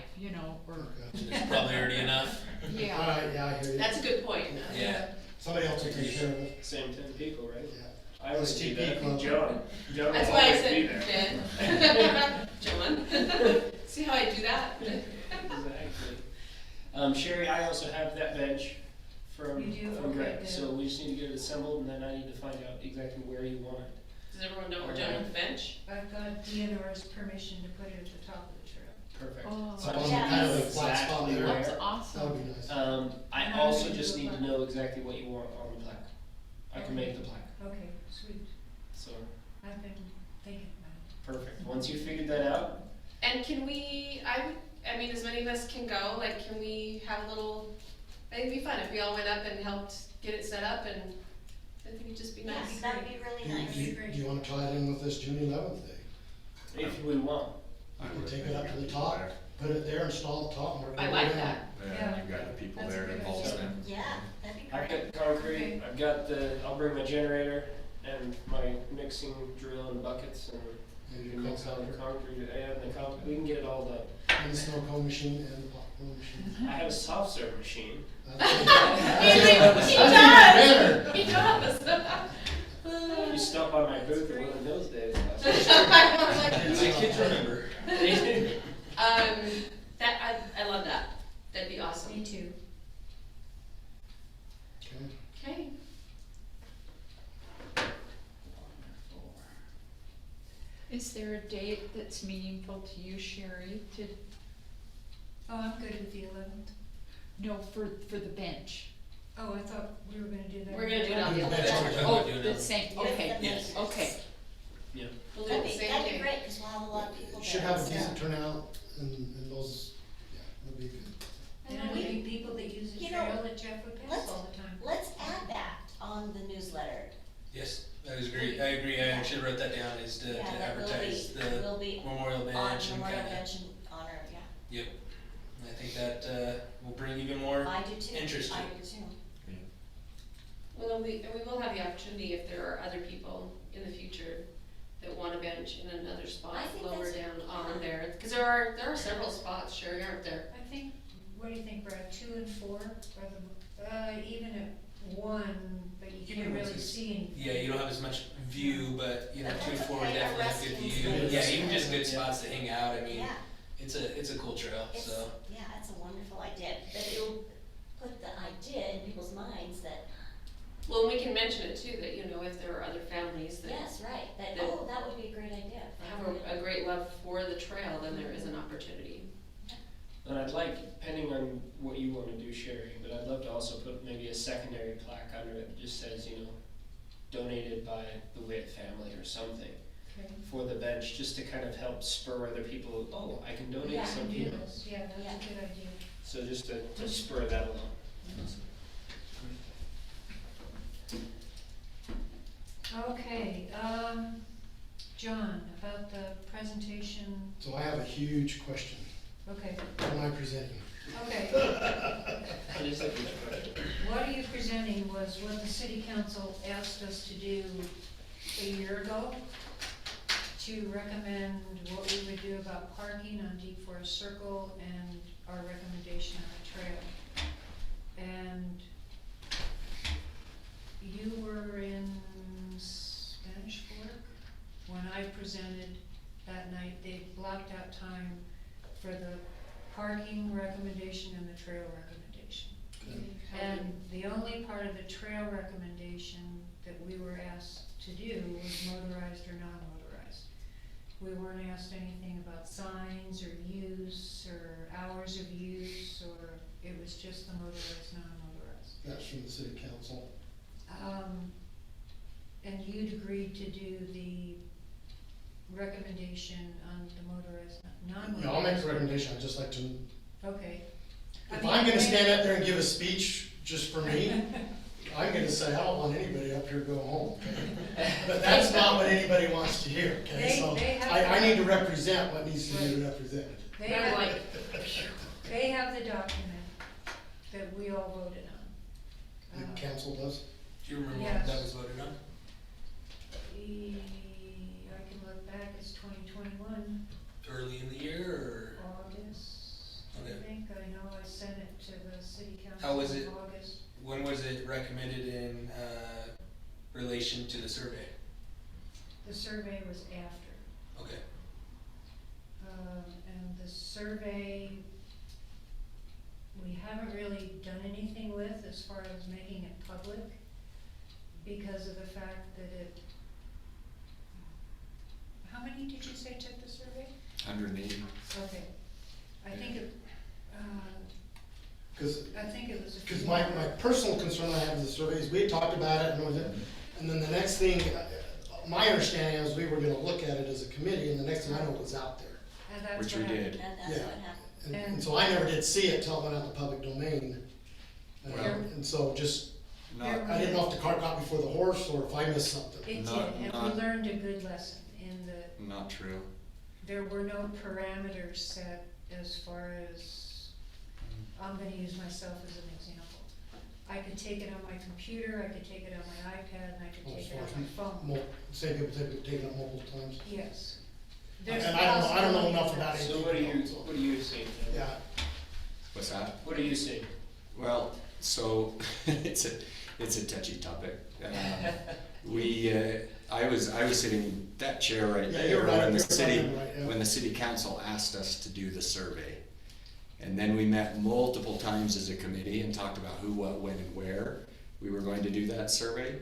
S5: or,
S1: Okay.
S6: It's probably already enough.
S5: yeah.
S1: Alright, yeah, I hear you.
S4: That's a good point.
S6: Yeah.
S1: Somebody else will take care of it,
S3: Same 10 people, right?
S1: yeah.
S3: I always do
S1: STP
S3: that.
S1: club.
S3: John will
S4: That's why I
S3: always be
S4: said
S3: there.
S4: Ben. John. See how I do that?
S3: Exactly. Sherry, I also have that bench from,
S7: You do?
S3: from
S7: Okay,
S3: Greg,
S7: good.
S3: so we just need to get it assembled, and then I need to find out exactly where you want it.
S4: Does everyone know we're done with the bench?
S7: I've got DNR's permission to put it at the top of the trail.
S3: Perfect.
S5: Oh,
S1: So
S3: So
S1: on
S2: Yeah.
S1: kind of a flat spot
S3: Exactly
S1: there,
S3: where.
S5: that's
S1: that
S5: awesome.
S1: would be nice.
S3: I
S7: How
S3: also
S7: do you
S3: just
S7: do a
S3: need to
S7: plaque?
S3: know exactly what you want on the plaque. I can make the plaque,
S7: Okay, sweet.
S3: so,
S7: I've been thinking about
S3: perfect. Once you figured that out,
S4: And can we, I mean, as many of us can go, like, can we have a little, I think it'd be fun if we all went up and helped get it set up, and I think it'd just be nice.
S2: Yes, that'd be really
S1: Do
S2: nice.
S1: you wanna tie it in with this June 11th day?
S3: if we want.
S8: I
S1: You
S8: would
S1: can take it up to the top, put it there, install the top, and work
S4: I
S1: it
S4: like
S1: down.
S4: that.
S8: Yeah, you've got the people
S7: That's a
S8: there
S7: good
S8: involved
S3: idea.
S8: in.
S2: Yeah, that'd be
S3: I've
S2: great.
S3: got concrete,
S4: Okay.
S3: I've got I'll bring my generator and my mixing drill and buckets, and we can mix all the concrete, and the concrete, we can get it all done.
S1: And the snow cone machine and the popcorn machine.
S3: I have a soft serve machine.
S4: He
S1: That's
S4: does! He does!
S3: You stop by my booth one of those days.
S6: The kids remember.
S4: I love that, that'd be
S7: it.
S4: awesome.
S7: Me too.
S1: Okay.
S4: Okay,
S5: Is there a date that's meaningful to you, Sherry, to,
S7: Oh, I'm good with the 11th.
S5: no, for the bench?
S7: Oh, I thought we were gonna do that.
S4: We're gonna do it on
S1: Do
S4: the
S1: the bench
S4: 11th.
S1: on the
S5: Oh,
S6: doing
S5: the
S6: it.
S5: same,
S2: Yes,
S5: okay,
S2: the
S6: Yes.
S2: bench.
S5: okay.
S3: Yeah.
S4: We'll do it
S2: That'd
S4: the
S2: be,
S4: same
S2: that'd be
S4: day.
S2: great, cause we'll have a lot of people there.
S1: Should have a
S2: so-
S1: decent turnout, and those, yeah, that'd be good.
S7: And there'll be people that use the
S2: You know,
S7: trail that Jeff would pass
S2: let's-
S7: all the time.
S2: Let's add that on the newsletter.
S6: Yes, I agree, I should have wrote that down, is to
S2: Yeah, that will
S6: advertise
S2: be,
S6: the
S2: will be
S6: memorial
S2: on
S6: bench and
S2: Memorial
S6: kinda,
S2: Bench and honor, yeah.
S6: I think that, will bring even more
S2: I do too.
S6: interest to
S2: I
S6: it.
S2: do too.
S4: Well, we will have the opportunity if there are other people in the future that want a bench in another spot
S2: I think
S4: lower
S2: that's-
S4: down on there, cause there are several spots, Sherry, aren't there?
S7: I think, what do you think, Brad, 2 and 4, or even at 1, but you didn't really see anything.
S6: Yeah, you don't have as much view, but, you know,
S2: But that's
S6: 2-4
S2: okay,
S6: definitely have
S2: resting
S6: good view.
S2: space.
S6: Yeah, even just good spots to hang out, I mean,
S2: Yeah,
S6: it's a cool trail,
S2: it's,
S6: so.
S2: yeah, it's a wonderful idea, but it'll put the idea in people's minds that,
S4: Well, we can mention it too, that, you know, if there are other families that
S2: yes, right, that,
S4: That-
S2: oh, that would be a great idea.
S4: have a great love for the trail, then there is an opportunity.
S3: And I'd like, depending on what you wanna do, Sherry, but I'd love to also put maybe a secondary plaque under it that just says, you know, donated by the Witt family or something
S7: Okay.
S3: for the bench, just to kind of help spur other people, oh, I can donate
S2: Yeah,
S3: some,
S7: Do
S3: you know.
S7: this, yeah, that's a good idea.
S3: So just to spur that along.
S7: Okay, John, about the presentation,
S1: So I have a huge question.
S7: okay,
S1: What am I presenting?
S7: okay.
S3: Just a good question.
S7: What are you presenting was what the city council asked us to do a year ago, to recommend what we would do about parking on Deep Forest Circle and our recommendation on the trail. And you were in Spanish Fork when I presented that night. They blocked out time for the parking recommendation and the trail recommendation. And the only part of the trail recommendation that we were asked to do was motorized or non-motorized. We weren't asked anything about signs or use or hours of use, or it was just the motorized, non-motorized.
S1: That's from the city council.
S7: And you'd agreed to do the recommendation on the motorized, non-motorized.
S1: Yeah, I'll make a recommendation, I'd just like to,
S7: Okay.
S1: if I'm gonna stand up there and give a speech just for me, I'm gonna say, I don't want anybody up here to go home, okay? But that's not what anybody wants to hear, okay?
S7: They-
S1: So
S7: they have
S1: I
S7: to-
S1: need to represent what needs to be represented.
S7: They
S4: Kind of
S7: have,
S4: like,
S7: they have the document that we all voted on.
S1: The council does.
S6: Do you remember
S7: Yes.
S6: what that was voted on?
S7: I can look back, it's 2021,
S6: Early in the year,
S7: August, I
S6: Okay.
S7: think, I know I sent it to the city council
S6: How was it?
S7: in August.
S6: or when was it recommended in, relation to the survey?
S7: The survey was after.
S6: Okay,
S7: And the survey, we haven't really done anything with as far as making it public because of the fact that it, how many did you say took the survey?
S8: 180.
S7: Okay, I think it,
S1: Cause,
S7: I think it was a few.
S1: 'cause my personal concern I have with the surveys, we had talked about it, and then the next thing, my understanding is we were gonna look at it as a committee, and the next thing I know, it was out there.
S7: And that's
S8: Which
S7: what
S8: we
S7: happened.
S8: did.
S2: And that's
S1: Yeah.
S2: what happened.
S1: And so I never did see it till it went out in the public domain.
S8: Well-
S1: And so just,
S8: Not,
S1: I didn't know if the cart got before the horse, or if I missed something.
S7: It did,
S8: Not-
S7: and we
S8: not-
S7: learned a good lesson in that
S8: not true.
S7: there were no parameters set as far as, I'm gonna use myself as an example. I could take it on my computer, I could take it on my iPad, and I could take it on my phone.
S1: Same people taking it multiple times.
S7: Yes.
S1: And
S7: There's
S1: I don't know
S7: possibility
S1: enough
S7: of
S1: about
S7: that.
S1: it.
S3: So what do you see?
S1: Yeah,
S8: What's that?
S3: What do you see?
S8: Well, so it's a touchy topic. I was sitting in that chair right
S1: Yeah,
S8: there
S1: you're right,
S8: when the
S1: you're
S8: city
S1: right, yeah.
S8: when the city council asked us to do the survey, and then we met multiple times as a committee and talked about who, what, when, and where we were going to do that survey.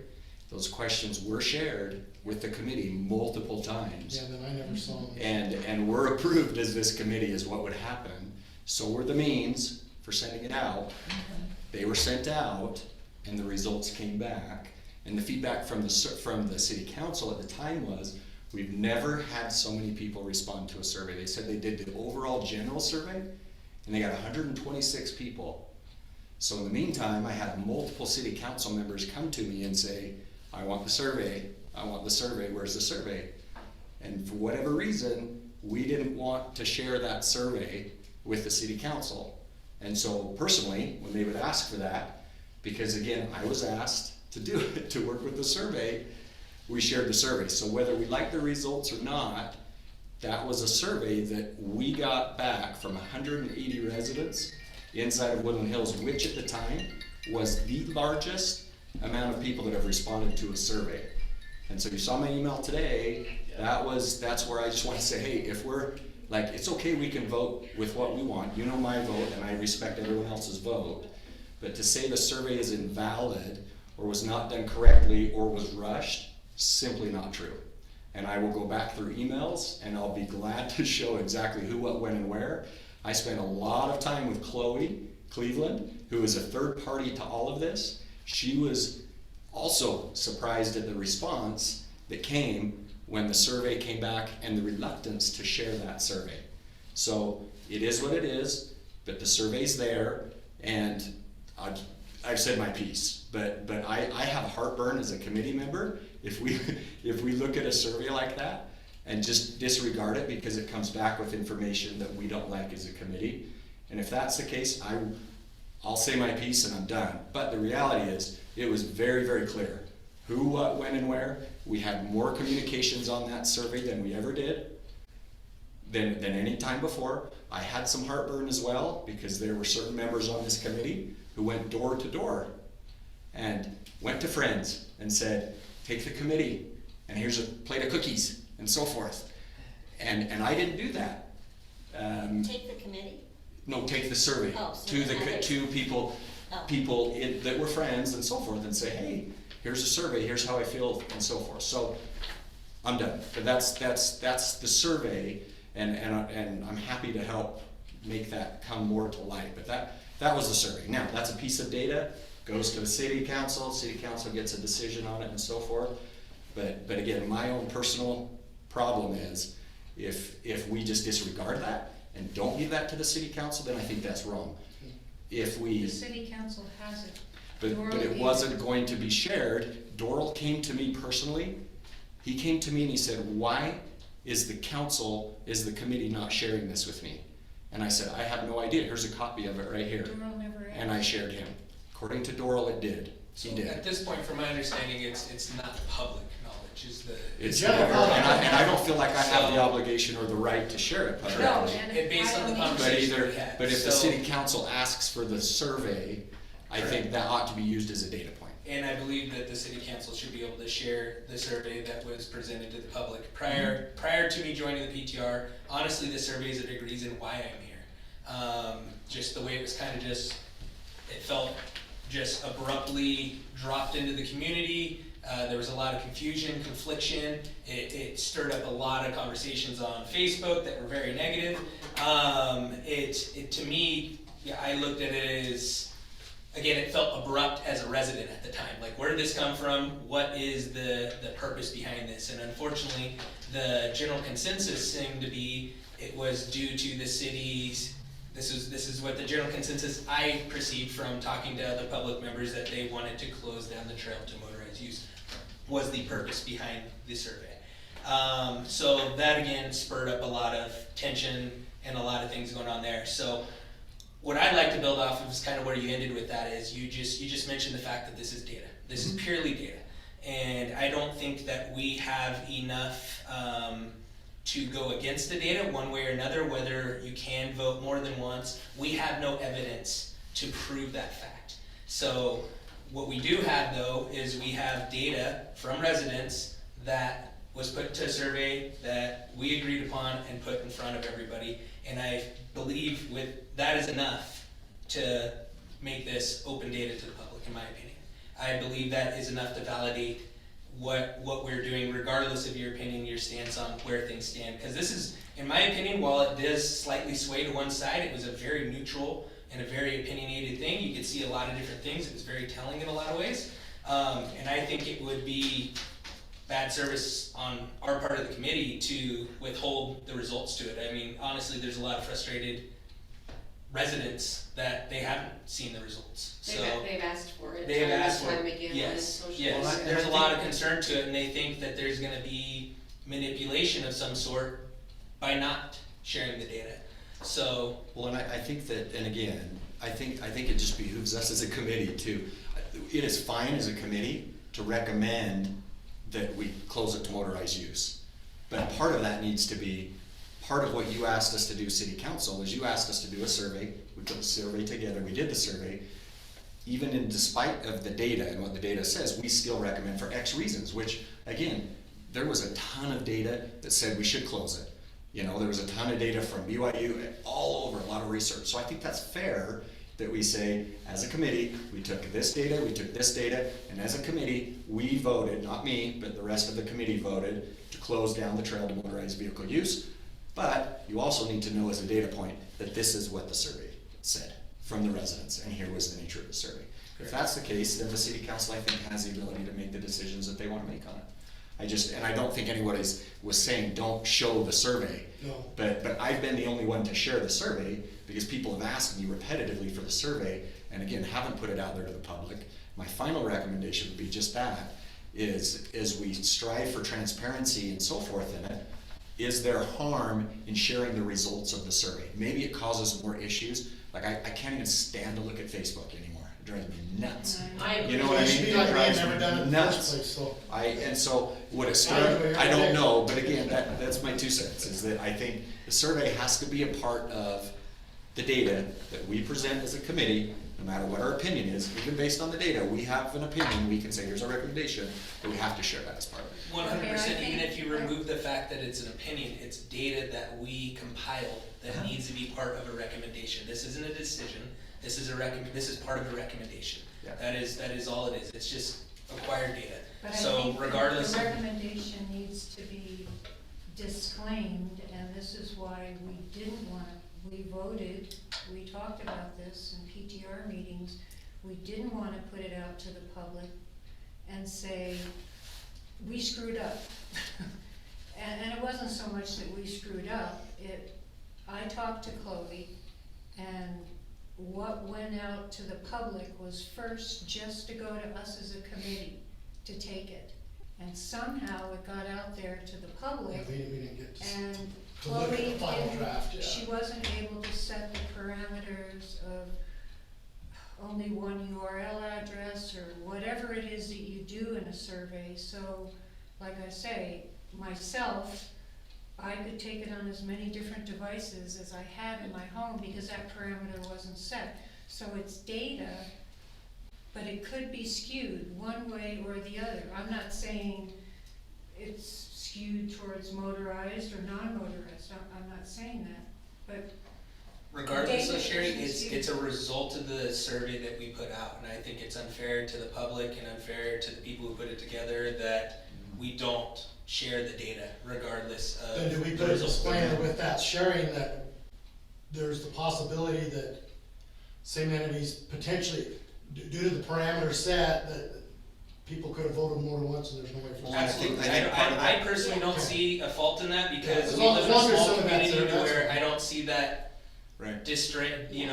S8: Those questions were shared with the committee multiple times.
S1: yeah, then I never saw them.
S8: And were approved as this committee is what would happen. So were the means for sending it out. They were sent out, and the results came back. And the feedback from the city council at the time was, we've never had so many people respond to a survey. They said they did the overall general survey, and they got 126 people. So in the meantime, I had multiple city council members come to me and say, I want the survey, where's the survey? And for whatever reason, we didn't want to share that survey with the city council. And so personally, when they would ask for that, because again, I was asked to do it, to work with the survey, we shared the survey. So whether we like the results or not, that was a survey that we got back from 180 residents inside of Woodland Hills, which at the time was the largest amount of people that have responded to a survey. And so you saw my email today, that's where I just want to say, hey, if we're, like, it's okay, we can vote with what we want, you know my vote, and I respect everyone else's vote, but to say the survey is invalid, or was not done correctly, or was rushed, simply not true. And I will go back through emails, and I'll be glad to show exactly who, what, when, and where. I spent a lot of time with Chloe Cleveland, who is a third party to all of this. She was also surprised at the response that came when the survey came back and the reluctance to share that survey. So it is what it is, but the survey's there, and I've said my piece. But I have heartburn as a committee member if we look at a survey like that and just disregard it because it comes back with information that we don't like as a committee. And if that's the case, I'll say my piece and I'm done. But the reality is, it was very, very clear who, what, when, and where. We had more communications on that survey than we ever did, than any time before. I had some heartburn as well because there were certain members on this committee who went door to door and went to friends and said, take the committee and here's a plate of cookies and so forth. And I didn't do that.
S2: Take the committee?
S8: No, take the survey
S2: Oh, so
S8: to the
S2: others.
S8: to people
S2: Oh.
S8: that were friends and so forth, and say, hey, here's a survey, here's how I feel, and so forth. So I'm done. But that's the survey, and I'm happy to help make that come more to light. But that was the survey. Now that's a piece of data, goes to the city council gets a decision on it, and so forth. But again, my own personal problem is if we just disregard that and don't give that to the city council, then I think that's wrong. If
S7: The
S8: we,
S7: city council has it.
S8: but it wasn't going to be shared. Doral came to me personally. He came to me and he said, why is the committee not sharing this with me? And I said, I have no idea. Here's a copy of it right here.
S7: Doral never asked.
S8: And I shared him. According to Doral, it did. He
S6: So
S8: did.
S6: at this point, from my understanding, it's not public knowledge, is the.
S8: It's
S1: Yeah,
S8: never,
S1: well,
S8: and I don't feel like I have the
S6: So-
S8: obligation or the right to share it publicly.
S7: No,
S6: Correct.
S7: and
S6: And based on the
S7: I don't
S8: But
S6: conversation
S8: either,
S6: we had.
S8: but if the
S6: So-
S8: city council asks for the survey, I think that ought to be used as a data point.
S6: And I believe that the city council should be able to share the survey that was presented to the public. Prior to me joining the PTR, honestly, this survey is a big reason why I'm here. Just the way it was kind of it felt just abruptly dropped into the community. There was a lot of confusion, confliction. It stirred up a lot of conversations on Facebook that were very negative. To me, yeah, I looked at it as, again, it felt abrupt as a resident at the time. Like, where did this come from? What is the purpose behind this? And unfortunately, the general consensus seemed to be it was due to the city's. This is what the general consensus I perceived from talking to other public members, that they wanted to close down the trail to motorized use was the purpose behind the survey. So that again spurred up a lot of tension and a lot of things going on there. So what I'd like to build off of is kind of where you ended with that, is you just mentioned the fact that this is data. This is purely data. And I don't think that we have enough to go against the data one way or another, whether you can vote more than once. We have no evidence to prove that fact. So what we do have, though, is we have data from residents that was put to a survey that we agreed upon and put in front of everybody. And I believe that is enough to make this open data to the public, in my opinion. I believe that is enough to validate what we're doing, regardless of your opinion, your stance on where things stand. Because this is, in my opinion, while it does slightly sway to one side, it was a very neutral and a very opinionated thing. You could see a lot of different things. It was very telling in a lot of ways. And I think it would be bad service on our part of the committee to withhold the results to it. I mean, honestly, there's a lot of frustrated residents that they haven't seen the results. So
S4: They've asked for it.
S6: they've asked for
S4: time
S6: it.
S4: again on
S6: Yes,
S4: social
S6: yes.
S1: Well, I-
S6: There's a
S1: I
S6: lot
S1: think-
S6: of concern to it, and they think that there's gonna be manipulation of some sort by not sharing the data. So,
S8: Well, and I think that, and again, I think it just behooves us as a committee to, it is fine as a committee to recommend that we close it to motorized use. But part of that needs to be, part of what you asked us to do, city council, is you asked us to do a survey. We put the survey together, we did the survey. even in despite of the data and what the data says, we still recommend for X reasons, which, again, there was a ton of data that said we should close it. You know, there was a ton of data from BYU, all over, a lot of research. So I think that's fair that we say, as a committee, we took this data, and as a committee, we voted, not me, but the rest of the committee voted to close down the trail to motorized vehicle use. But you also need to know as a data point that this is what the survey said from the residents, and here was the nature of the survey. If that's the case, then the city council, I think, has the ability to make the decisions that they wanna make on it. And I don't think anybody was saying, don't show the survey.
S1: No.
S8: But I've been the only one to share the survey, because people have asked me repetitively for the survey, and again, haven't put it out there to the public. My final recommendation would be just that, is we strive for transparency and so forth in it, is there harm in sharing the results of the survey? Maybe it causes more issues, like I can't even stand to look at Facebook anymore, it drives me nuts.
S2: I agree.
S8: You know what I
S1: It should
S8: mean?
S1: be like
S8: It
S1: we had
S8: drives
S1: never
S8: me
S1: done it in the
S8: nuts.
S1: first place, so.
S8: And so, would it
S1: I
S8: start,
S1: agree.
S8: I don't know, but again, that's my 2 cents, is that I think the survey has to be a part of the data that we present as a committee, no matter what our opinion is, even based on the data, we have an opinion, we can say, here's our recommendation, but we have to share that as part of it.
S6: 100%,
S7: Okay, I
S6: even
S7: think-
S6: if you remove the fact that it's an opinion, it's data that we compiled that needs to be part of a recommendation. This isn't a decision, this is part of a recommendation.
S8: Yeah.
S6: That is all it is, it's just acquired data.
S7: But I
S6: So
S7: think that
S6: regardless
S7: the
S6: of,
S7: recommendation needs to be disclaimed, and this is why we didn't wanna, we voted, we talked about this in PTR meetings, we didn't wanna put it out to the public and say, we screwed up. And it wasn't so much that we screwed up, I talked to Chloe, and what went out to the public was first just to go to us as a committee to take it. And somehow it got out there to the public,
S1: We didn't get to.
S7: and
S1: To look at the
S7: Chloe
S1: final
S7: didn't,
S1: draft, yeah.
S7: she wasn't able to set the parameters of only one URL address or whatever it is that you do in a survey. So, like I say, myself, I could take it on as many different devices as I had in my home because that parameter wasn't set. So it's data, but it could be skewed one way or the other. I'm not saying it's skewed towards motorized or non-motorized, I'm not saying that, but
S6: regardless of
S7: data
S6: Sherry,
S7: is
S6: it's a result of the survey that we put out. And I think it's unfair to the public and unfair to the people who put it together that we don't share the data regardless of
S1: Then do we
S6: the
S1: put a
S6: results.
S1: disclaimer with that sharing that there's the possibility that same entities potentially, due to the parameters set, that people could have voted more than once and there's no way for.
S6: Absolutely,
S8: I think part of
S6: I
S8: that-
S6: personally don't see a fault in that because
S1: As
S6: we
S1: long-
S6: live
S1: as
S6: in a
S1: long as
S6: small
S1: some of that's
S6: community
S1: there, that's
S6: where
S1: fine.
S6: I don't see that
S8: Right.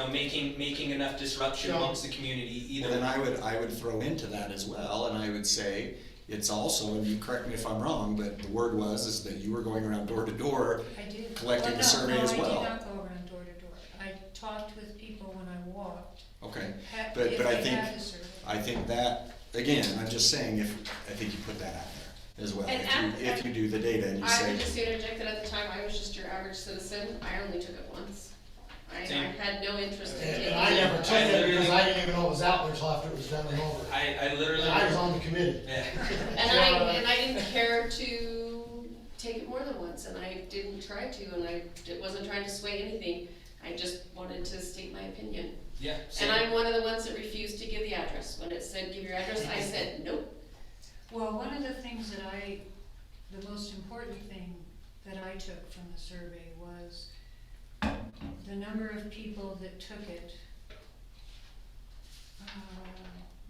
S6: making enough disruption
S1: No.
S6: amongst the community
S8: Well,
S6: either.
S8: then I would throw into that as well, and I would say, it's also, and you correct me if I'm wrong, but the word is that you were going around door to door.
S7: I did.
S8: Collecting the
S7: Well,
S8: survey as well.
S7: No, I did not go around door to door. I talked with people when I walked,
S8: Okay,
S7: if
S8: but I
S7: they
S8: think,
S7: had the survey.
S8: I think that, again, I'm just saying, I think you put that out there as well.
S4: And
S8: If you do the data and you
S4: I
S8: say,
S4: would just interject that at the time, I was just your average citizen, I only took it once. I
S6: Same.
S4: had no interest in taking it.
S1: And I never took it because I didn't even know it was out there until after it was done and over.
S6: I literally.
S1: And I was on the committee.
S6: Yeah.
S4: And I didn't care to take it more than once, and I didn't try to, and I wasn't trying to sway anything. I just wanted to state my opinion.
S6: Yeah.
S4: And
S6: same.
S4: I'm one of the ones that refused to give the address. When it said give your address, I said nope.
S7: Well, one of the things that the most important thing that I took from the survey was the number of people that took it.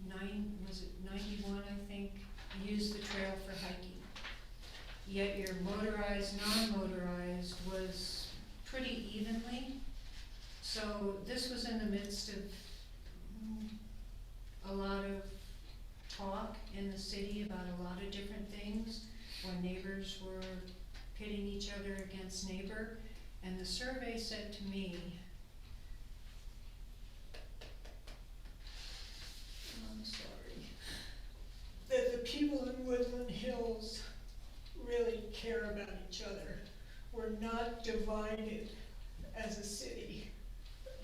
S7: 91, I think, used the trail for hiking. Yet your motorized, non-motorized was pretty evenly. So this was in the midst of a lot of talk in the city about a lot of different things, when neighbors were pitting each other against neighbor, and the survey said to me, I'm sorry, that the people in Woodland Hills really care about each other. We're not divided as a city.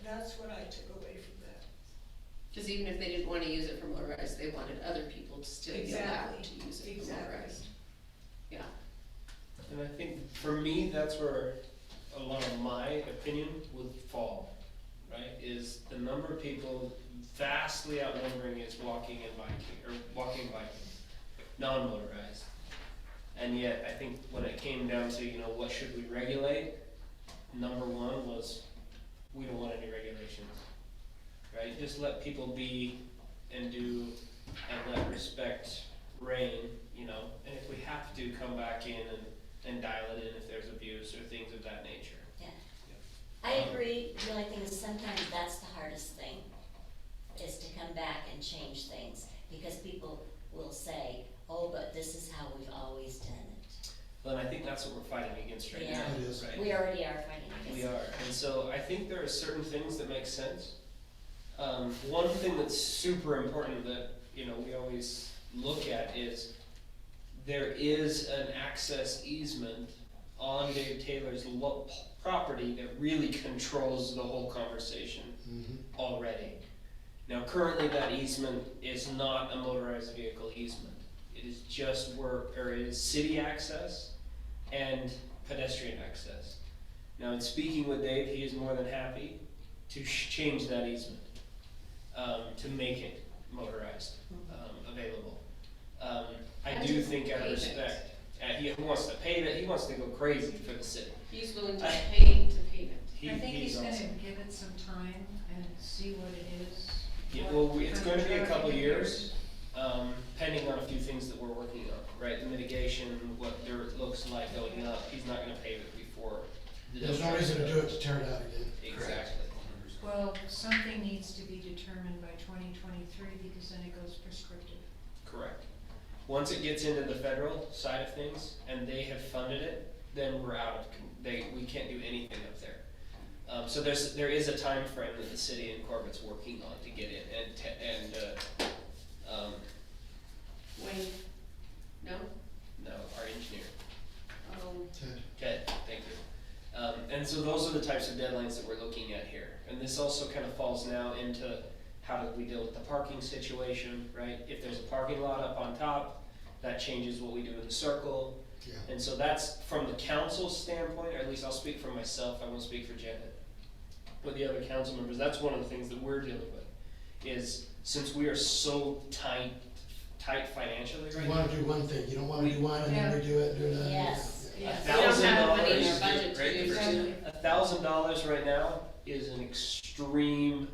S7: That's what I took away from that.
S4: Cause even if they didn't wanna use it for motorized, they wanted other people to still be allowed to use it for
S7: Exactly.
S4: motorized. Yeah,
S3: And I think for me, that's where a lot of my opinion would fall, right? Is the number of people vastly outnumbering is walking and biking, or walking and biking, non-motorized. And yet, I think when it came down to, you know, what should we regulate, number one was, we don't want any regulations, right? Just let people be and do, and let respect reign, you know? And if we have to, come back in and dial it in if there's abuse or things of that nature.
S2: I agree, the only thing is sometimes that's the hardest thing, is to come back and change things, because people will say, oh, but this is how we've always done it.
S3: Well, and I think that's what we're fighting against right now,
S1: It is.
S3: right?
S2: We already are fighting against
S3: We
S2: it.
S3: are, and so I think there are certain things that make sense. One thing that's super important that, you know, we always look at is there is an access easement on Dave Taylor's property that really controls the whole conversation already. Now, currently that easement is not a motorized vehicle easement. It is just it is city access and pedestrian access. Now, in speaking with Dave, he is more than happy to change that easement, to make it motorized, available. I
S4: And
S3: do
S4: to
S3: think out of
S4: pave it.
S3: respect, he wants to pave it, he wants to go crazy for the city.
S4: he's willing to pay to pave it.
S7: I think he's gonna
S3: awesome.
S7: give it some time and see what it is.
S3: Yeah,
S7: what
S3: well, it's
S7: kind
S3: gonna
S7: of
S3: be a
S7: traffic
S3: couple
S7: it
S3: years, pending on a few things that we're working on, right? The mitigation, what dirt looks like going up, he's not gonna pave it before. the
S1: There's no
S3: dirt
S1: reason to
S3: goes
S1: do
S3: up.
S1: it to tear it out again.
S3: Exactly.
S7: Well, something needs to be determined by 2023 because then it goes prescriptive.
S3: Correct. Once it gets into the federal side of things and they have funded it, then we're out of, we can't do anything up there. So there is a time frame that the city and Corbett's working on to get in
S4: Wayne, no?
S3: no, our engineer.
S1: Ted.
S3: Ted, thank you. And so those are the types of deadlines that we're looking at here. And this also kind of falls now into how do we deal with the parking situation, right? If there's a parking lot up on top, that changes what we do in the circle.
S1: Yeah.
S3: And so that's from the council's standpoint, or at least I'll speak for myself, I won't speak for Janet. With the other council members, that's one of the things that we're dealing with, is since we are so tight financially
S1: You
S3: right
S1: wanna
S3: now.
S1: do one thing, you don't wanna do one and then redo it and do another.
S2: Yes.
S4: Yeah,
S3: $1,000
S4: we don't have money in our
S3: is
S4: budget to
S6: great
S4: do
S6: diversity.
S4: that.
S3: $1,000 right now is an extremely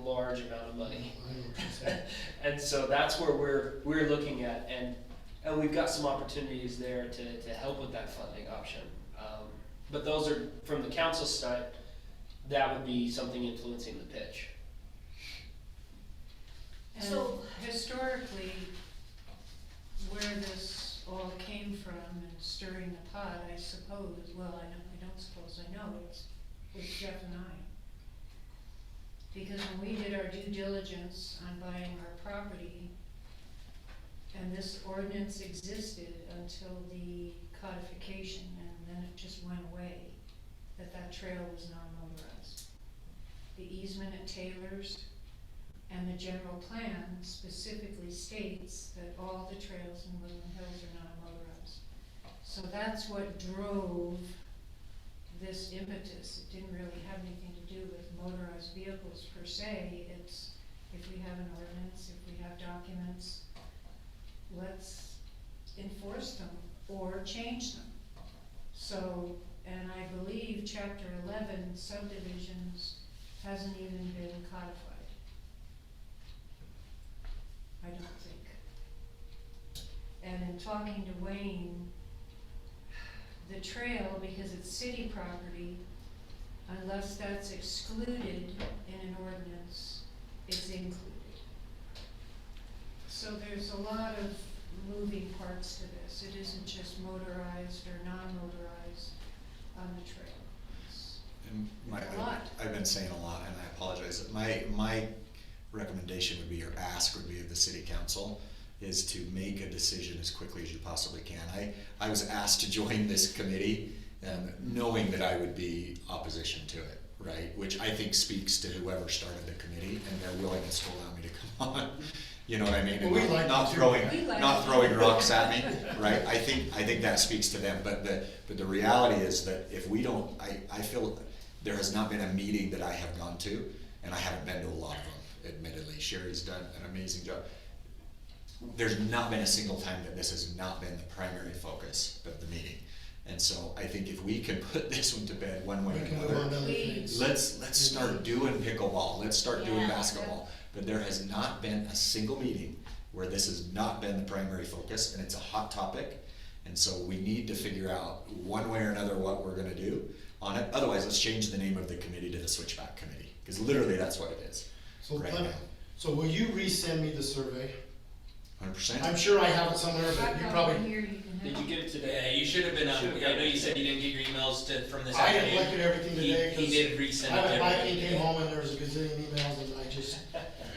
S3: large amount of money.
S1: I know what you're saying.
S3: And so that's where we're looking at, and we've got some opportunities there to help with that funding option. But those are, from the council side, that would be something influencing the pitch.
S7: And
S2: So-
S7: historically, where this all came from and stirring the pot, I suppose, well, I don't suppose, I know, it's with Jeff and I. Because when we did our due diligence on buying our property, and this ordinance existed until the codification, and then it just went away, that trail was non-motorized. The easement at Taylor's and the general plan specifically states that all the trails in Woodland Hills are non-motorized. So that's what drove this impetus. It didn't really have anything to do with motorized vehicles per se. It's, if we have an ordinance, if we have documents, let's enforce them or change them. So, and I believe chapter 11 subdivisions hasn't even been codified. I don't think. And in talking to Wayne, the trail, because it's city property, unless that's excluded in an ordinance, it's included. So there's a lot of moving parts to this. It isn't just motorized or non-motorized on the trail. It's
S8: And
S7: a lot.
S8: I've been saying a lot, and I apologize. My recommendation would be, or ask would be of the city council, is to make a decision as quickly as you possibly can. I was asked to join this committee, knowing that I would be opposition to it, right? Which I think speaks to whoever started the committee and their willingness to allow me to come on. You know what I mean? And
S1: Well, we like
S8: not
S1: you too.
S8: throwing,
S7: We like
S8: not
S7: you.
S8: throwing rocks at me, right? I think that speaks to them, but the reality is that if we don't, I feel there has not been a meeting that I have gone to, and I haven't been to a lot of them, admittedly. Sherry's done an amazing job. There's not been a single time that this has not been the primary focus of the meeting. And so I think if we can put this one to bed one way
S1: We
S8: or
S1: can move on to
S8: another,
S1: other
S7: We-
S1: things.
S8: let's start doing pickleball, let's start doing
S2: Yeah.
S8: basketball. But there has not been a single meeting where this has not been the primary focus, and it's a hot topic. And so we need to figure out one way or another what we're gonna do on it. Otherwise, let's change the name of the committee to the Switchback Committee, because literally that's what it is,
S1: So
S8: right
S1: let-
S8: now.
S1: So will you resend me the survey?
S8: 100%?
S1: I'm sure I have it somewhere, but
S7: I've
S1: you
S7: got
S1: probably,
S7: one here, you can have.
S3: Did you get it
S6: Yeah,
S3: today?
S6: you should have been on,
S3: Should've
S6: I know you
S3: got it.
S6: said you didn't get your emails from this
S1: I
S6: afternoon.
S1: didn't look at everything today,
S6: He did resend
S1: cause
S6: it
S1: I
S6: to
S1: went back and
S6: everybody.
S1: came home and there was a gazillion emails and I just,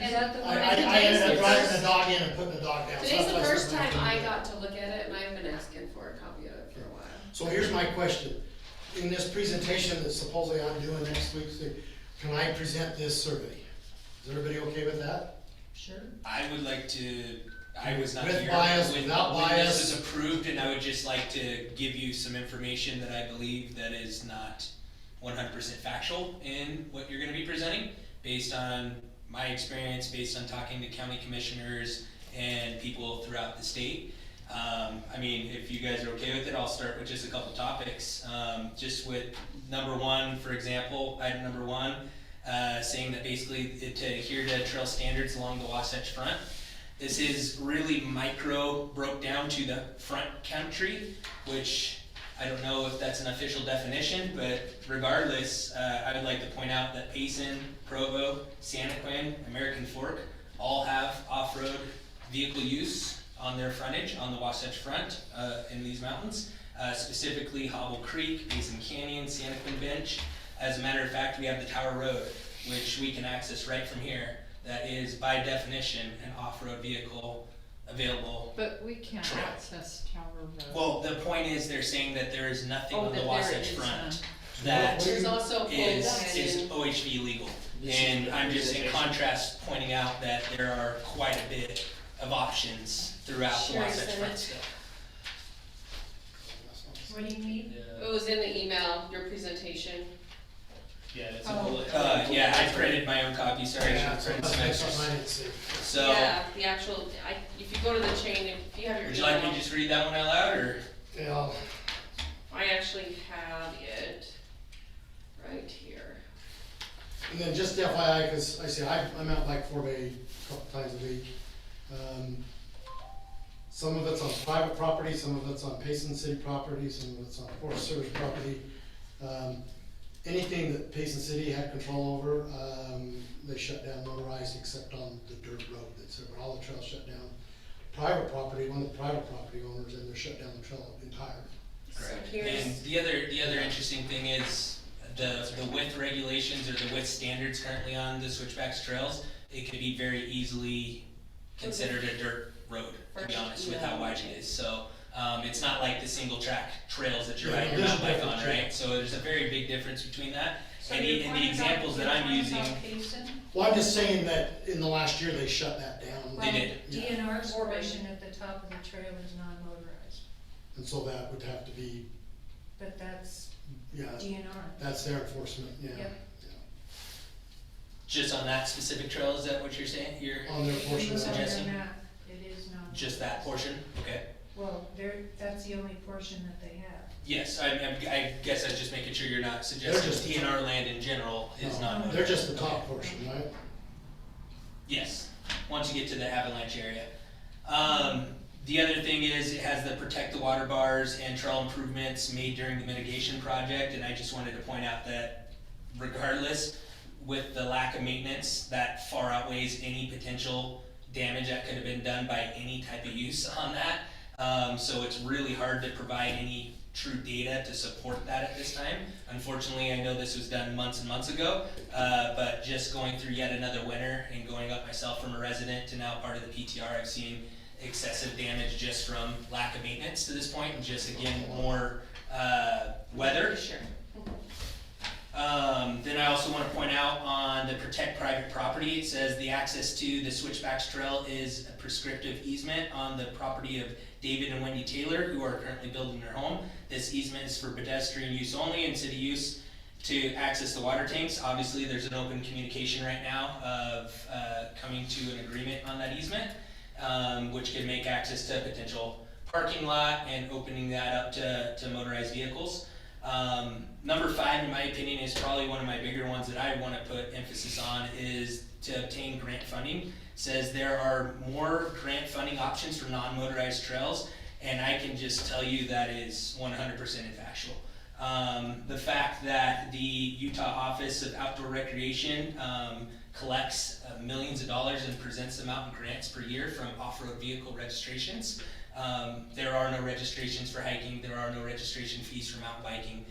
S7: Is that the one?
S1: I ended up driving the dog in and putting the dog down. So
S4: Today's
S1: that's
S4: the
S1: why I
S4: first
S1: said
S4: time I
S1: can-
S4: got to look at it, and I've been asking for a copy of it for a while.
S1: So here's my question. In this presentation that supposedly I'm doing next week, can I present this survey? Is everybody okay with that?
S7: Sure.
S6: I would like to, I was not
S1: With
S6: here
S1: bias,
S6: when
S1: without
S6: this
S1: bias.
S6: was approved, and I would just like to give you some information that I believe that is not 100% factual in what you're gonna be presenting, based on my experience, based on talking to county commissioners and people throughout the state. I mean, if you guys are okay with it, I'll start with just a couple topics. Just with number one, for example, item number one, saying that basically to adhere to trail standards along the Wasatch Front. This is really micro broke down to the front country, which I don't know if that's an official definition, but regardless, I would like to point out that Payson, Provo, Santaquin, American Fork all have off-road vehicle use on their frontage on the Wasatch Front in these mountains. Specifically Hobble Creek, Payson Canyon, Santaquin Bench. As a matter of fact, we have the Tower Road, which we can access right from here. That is by definition an off-road vehicle available.
S5: But we can't
S6: Trail.
S5: access Tower Road.
S6: Well, the point is they're saying that there is nothing
S5: Oh,
S6: on
S5: that
S6: the
S5: there
S6: Wasatch
S5: is
S6: Front
S5: none.
S6: that
S4: There's also Cold
S6: is
S4: Canyon.
S6: OHV legal.
S3: This is
S6: And
S3: the
S6: I'm just in
S3: presentation.
S6: contrast pointing out that there are quite a bit of options throughout the
S4: Sure,
S6: Wasatch
S4: send
S6: Front
S4: it.
S6: still.
S7: What do you need?
S4: It was in the email, your presentation.
S3: Yeah, it's a
S7: Oh.
S3: bullet.
S6: Yeah, I printed my own copy, sorry, I should
S1: Yeah,
S6: have
S1: so
S6: printed
S1: that's
S6: some
S1: something
S6: extras.
S1: I didn't see.
S6: So,
S4: Yeah, the actual, if you go to the chain, if you have your
S6: would you like me
S4: email,
S6: to just read that one out loud, or?
S1: Yeah,
S4: I actually have it right here.
S1: and then just FYI, cause I say I'm out like 4 Bay a couple times a week. Some of it's on private property, some of it's on Payson City property, some of it's on Forest Service property. Anything that Payson City had control over, they shut down motorized except on the dirt road that's there, but all the trails shut down. Private property, one of the private property owners, and they're shut down the trail entirely.
S4: So
S6: And
S4: here's,
S6: the other interesting thing is the width regulations or the width standards currently on the Switchbacks trails, it could be very easily considered a dirt road, to be honest, with how wide it is. So, it's not like the single track trails that you're
S1: Yeah,
S6: riding your
S1: there's
S6: mountain
S1: a
S6: bike on,
S1: difference,
S6: right? So there's a very big difference between that.
S7: So
S6: And
S7: you're
S6: the
S7: talking
S6: examples
S7: about-
S6: that I'm
S7: you're
S6: using,
S7: talking about Payson?
S1: Well, I'm just saying that in the last year, they shut that down.
S6: They did.
S1: Yeah.
S7: DNR's
S4: Or maybe-
S7: portion at the top of the trail is non-motorized,
S1: And so that would have to be,
S7: but that's
S1: yeah,
S7: DNR.
S1: that's their enforcement, yeah.
S7: Yep.
S6: just on that specific trail, is that what you're saying? You're,
S1: On their
S7: If you
S1: portion
S7: look
S1: of
S7: on
S1: it.
S7: their
S6: suggesting?
S7: map, it is not.
S6: just that portion? Okay.
S7: Well, that's the only portion that they have.
S6: Yes, I guess I was just making sure you're not suggesting
S1: just-
S6: TNR land in general is not.
S1: They're just the top portion, right?
S6: Yes, once you get to the avalanche area. The other thing is, it has the protect the water bars and trail improvements made during the mitigation project, and I just wanted to point out that regardless, with the lack of maintenance, that far outweighs any potential damage that could have been done by any type of use on that. So it's really hard to provide any true data to support that at this time. Unfortunately, I know this was done months and months ago, but just going through yet another winter and going up myself from a resident to now part of the PTR, I've seen excessive damage just from lack of maintenance to this point, and just again, more weather.
S4: Sure.
S6: Then I also want to point out on the protect private property, it says the access to the Switchbacks Trail is a prescriptive easement on the property of David and Wendy Taylor, who are currently building their home. This easement is for pedestrian use only and city use to access the water tanks. Obviously, there's an open communication right now of coming to an agreement on that easement, which could make access to a potential parking lot and opening that up to motorized vehicles. Number 5, in my opinion, is probably one of my bigger ones that I want to put emphasis on, is to obtain grant funding. Says there are more grant funding options for non-motorized trails, and I can just tell you that is 100% factual. The fact that the Utah Office of Outdoor Recreation collects millions of dollars and presents them out in grants per year from off-road vehicle registrations. There are no registrations for hiking, there are no registration fees for mountain biking.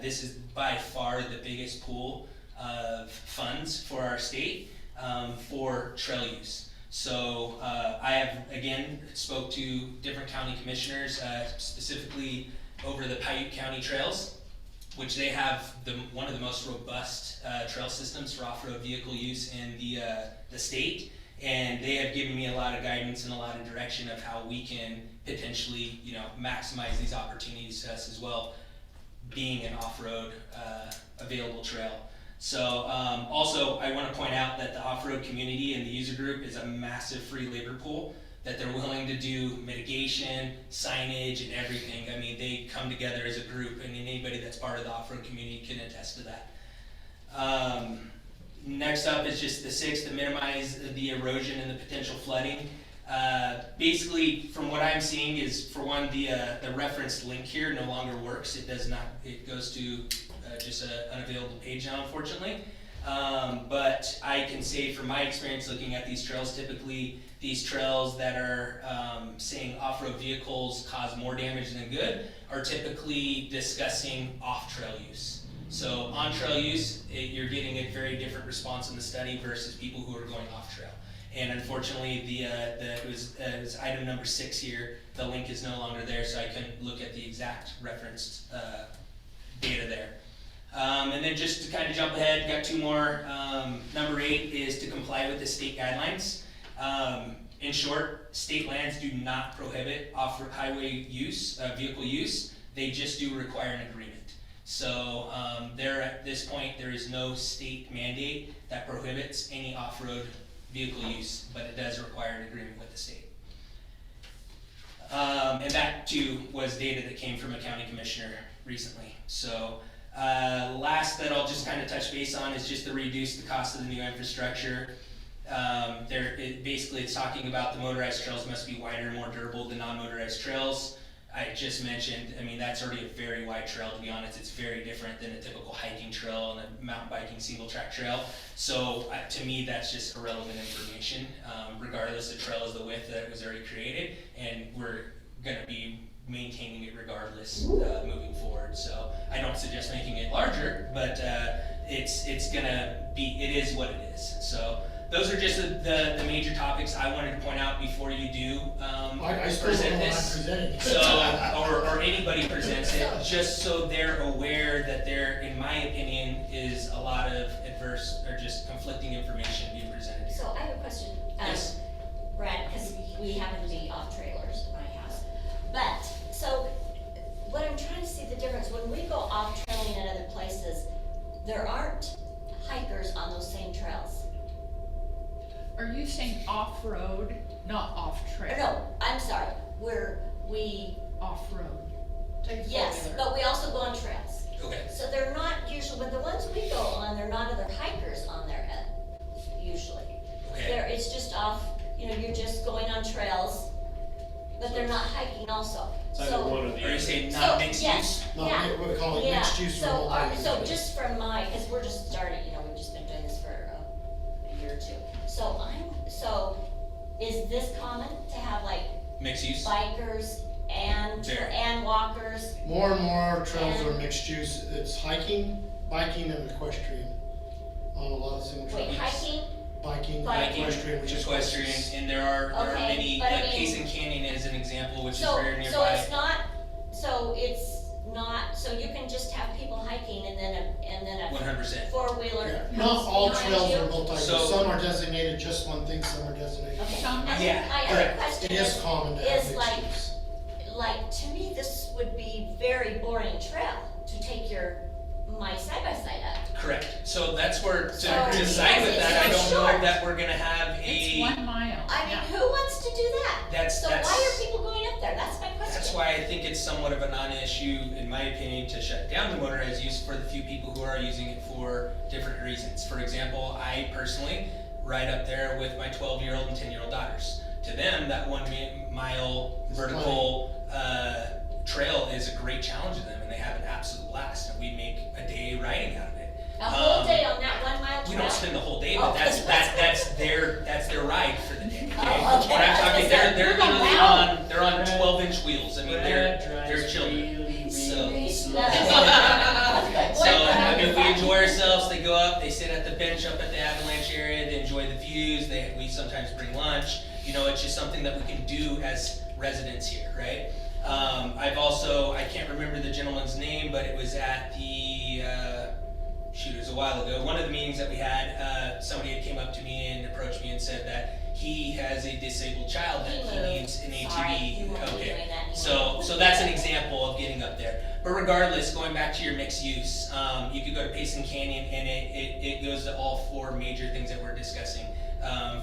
S6: This is by far the biggest pool of funds for our state for trail use. So I have, again, spoke to different county commissioners, specifically over the Paiute County trails, which they have one of the most robust trail systems for off-road vehicle use in the state. And they have given me a lot of guidance and a lot of direction of how we can potentially, maximize these opportunities to us as well, being an off-road available trail. So also I want to point out that the off-road community and the user group is a massive free labor pool, that they're willing to do mitigation, signage, and everything. I mean, they come together as a group, and anybody that's part of the off-road community can attest to that. Next up is just the 6th, to minimize the erosion and the potential flooding. Basically, from what I'm seeing is, for one, the referenced link here no longer works. It does not, it goes to just an unavailable page now, unfortunately. But I can say from my experience looking at these trails, typically these trails that are saying off-road vehicles cause more damage than good are typically discussing off-trail use. So on-trail use, you're getting a very different response in the study versus people who are going off-trail. And unfortunately, it was item number 6 here. The link is no longer there, so I couldn't look at the exact referenced data there. And then just to kind of jump ahead, got 2 more. Number 8 is to comply with the state guidelines. In short, state lands do not prohibit off-highway use, vehicle use. They just do require an agreement. So there, at this point, there is no state mandate that prohibits any off-road vehicle use, but it does require an agreement with the state. And that too was data that came from a county commissioner recently. So last that I'll just kind of touch base on is just to reduce the cost of the new infrastructure. Basically it's talking about the motorized trails must be wider and more durable than non-motorized trails. I just mentioned, I mean, that's already a very wide trail, to be honest. It's very different than a typical hiking trail and a mountain biking single track trail. So to me, that's just irrelevant information. Regardless, the trail is the width that was already created, and we're gonna be maintaining it regardless moving forward. So I don't suggest making it larger, but it's gonna be, it is what it is. So those are just the major topics I wanted to point out before you do
S1: I still don't
S6: present
S1: know what I'm
S6: this.
S1: presenting.
S6: So, or anybody presents it, just so they're aware that there, in my opinion, is a lot of adverse or just conflicting information being presented here.
S2: So I have a question.
S6: Yes.
S2: Brad, because we happen to be off trailers at my house. But, so, what I'm trying to see the difference, when we go off trailing at other places, there aren't hikers on those same trails.
S5: Are you saying off-road, not
S2: Or
S5: off-trail?
S2: no, I'm sorry, we,
S5: Off-road.
S2: yes, but we also go on trails.
S6: Okay.
S2: So they're not usually, but the ones we go on, they're not other hikers on there usually.
S6: Okay.
S2: It's just off, you're just going on trails, but they're not hiking also.
S3: It's either
S2: So,
S3: one or the
S6: Are you
S3: other.
S6: saying not
S2: so,
S6: mixed
S2: yes,
S6: use?
S1: No,
S2: yeah,
S1: what we call it
S2: yeah.
S1: mixed use. or
S2: So,
S1: multi-use.
S2: so just from because we're just starting, we've just been doing this for a year or 2. So is this common to have like
S6: Mixed use?
S2: bikers and
S6: Very.
S2: and walkers?
S1: More and more trails are mixed use. It's hiking, biking, and equestrian on a lot of single trails.
S2: Wait, hiking?
S1: Biking,
S2: Biking.
S1: equestrian, which is
S6: Equestrian, and there are
S2: Okay,
S6: many,
S2: but I
S6: like
S2: mean-
S6: Payson Canyon is an example, which is
S2: So,
S6: very
S2: so
S6: nearby.
S2: it's not, so it's not, so you can just have people hiking and then a
S6: 100%.
S2: four-wheeler.
S1: Yeah, not all
S2: behind
S1: trails
S2: you?
S1: are multi-use,
S6: So-
S1: some are designated just one thing, some are designated.
S2: Okay,
S5: Some-
S2: and
S6: Yeah,
S2: then my other
S6: correct.
S2: question
S1: It is
S2: is,
S1: common to have
S2: is
S1: mixed
S2: like,
S1: use.
S2: like, to me, this would be very boring trail to take my side-by-side up.
S6: Correct. So that's where,
S2: So,
S6: to side with
S2: because
S6: that, I
S2: it's
S6: don't
S2: so
S6: know
S2: short.
S6: that we're gonna have
S5: It's
S6: a,
S5: 1 mile.
S2: I mean,
S5: Yeah.
S2: who wants to do that?
S6: That's-
S2: So why
S6: that's-
S2: are people going up there? That's my question.
S6: that's why I think it's somewhat of a non-issue, in my opinion, to shut down the motorized use for the few people who are using it for different reasons. For example, I personally ride up there with my 12-year-old and 10-year-old daughters. To them, that 1 mile
S1: It's
S6: vertical trail is a great challenge to them, and they have an absolute blast, and we make a day riding out of it.
S2: A whole day on that 1 mile trail?
S6: We don't spend the whole day,
S2: Oh,
S6: but that's their ride for the day. Okay?
S2: Oh, okay.
S6: When I'm talking, they're
S2: You're going
S6: literally
S2: loud.
S6: they're on 12-inch wheels. I mean, they're children.
S3: Really,
S6: So-
S3: really slow.
S6: So I mean, we enjoy ourselves. They go up, they sit at the bench up at the avalanche area. They enjoy the views. We sometimes bring lunch. You know, it's just something that we can do as residents here, right? I can't remember the gentleman's name, but it was at the, it was a while ago. One of the meetings that we had, somebody had came up to me and approached me and said that he has a disabled child that he needs an
S2: Sorry,
S6: ATV.
S2: you won't be
S6: Okay.
S2: doing that
S6: So
S2: anymore.
S6: that's an example of getting up there. But regardless, going back to your mixed use, you could go to Payson Canyon and it goes to all 4 major things that we're discussing.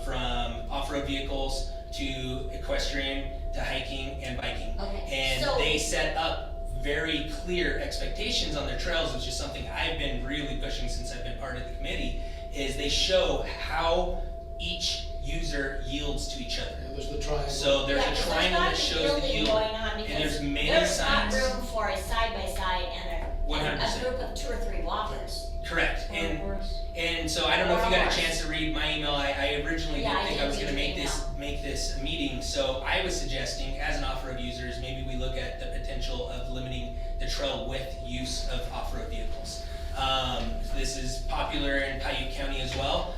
S6: From off-road vehicles to equestrian to hiking and biking.
S2: Okay,
S6: And
S2: so-
S6: they set up very clear expectations on their trails, which is something I've been really pushing since I've been part of the committee, is they show how each user yields to each other.
S1: Yeah, there's the triangle.
S6: So there's
S2: Yeah,
S6: a
S2: 'cause
S6: triangle that
S2: there's
S6: shows the
S2: gotta be
S6: yield.
S2: building going on
S6: And
S2: because
S6: there's many
S2: there's
S6: signs.
S2: not room for a side-by-side and a
S6: 100%.
S2: group of 2 or 3 walkers.
S6: Correct.
S7: Or
S6: And
S7: worse.
S6: And so I don't know if you got a
S2: Or
S6: chance to read my email. I originally
S2: Yeah,
S6: didn't
S2: I
S6: think
S2: did
S6: I was
S2: read
S6: gonna
S2: your
S6: make this a meeting. So I was suggesting, as an off-road user, is maybe we look at the potential of limiting the trail width use of off-road vehicles. This is popular in Paiute County as well.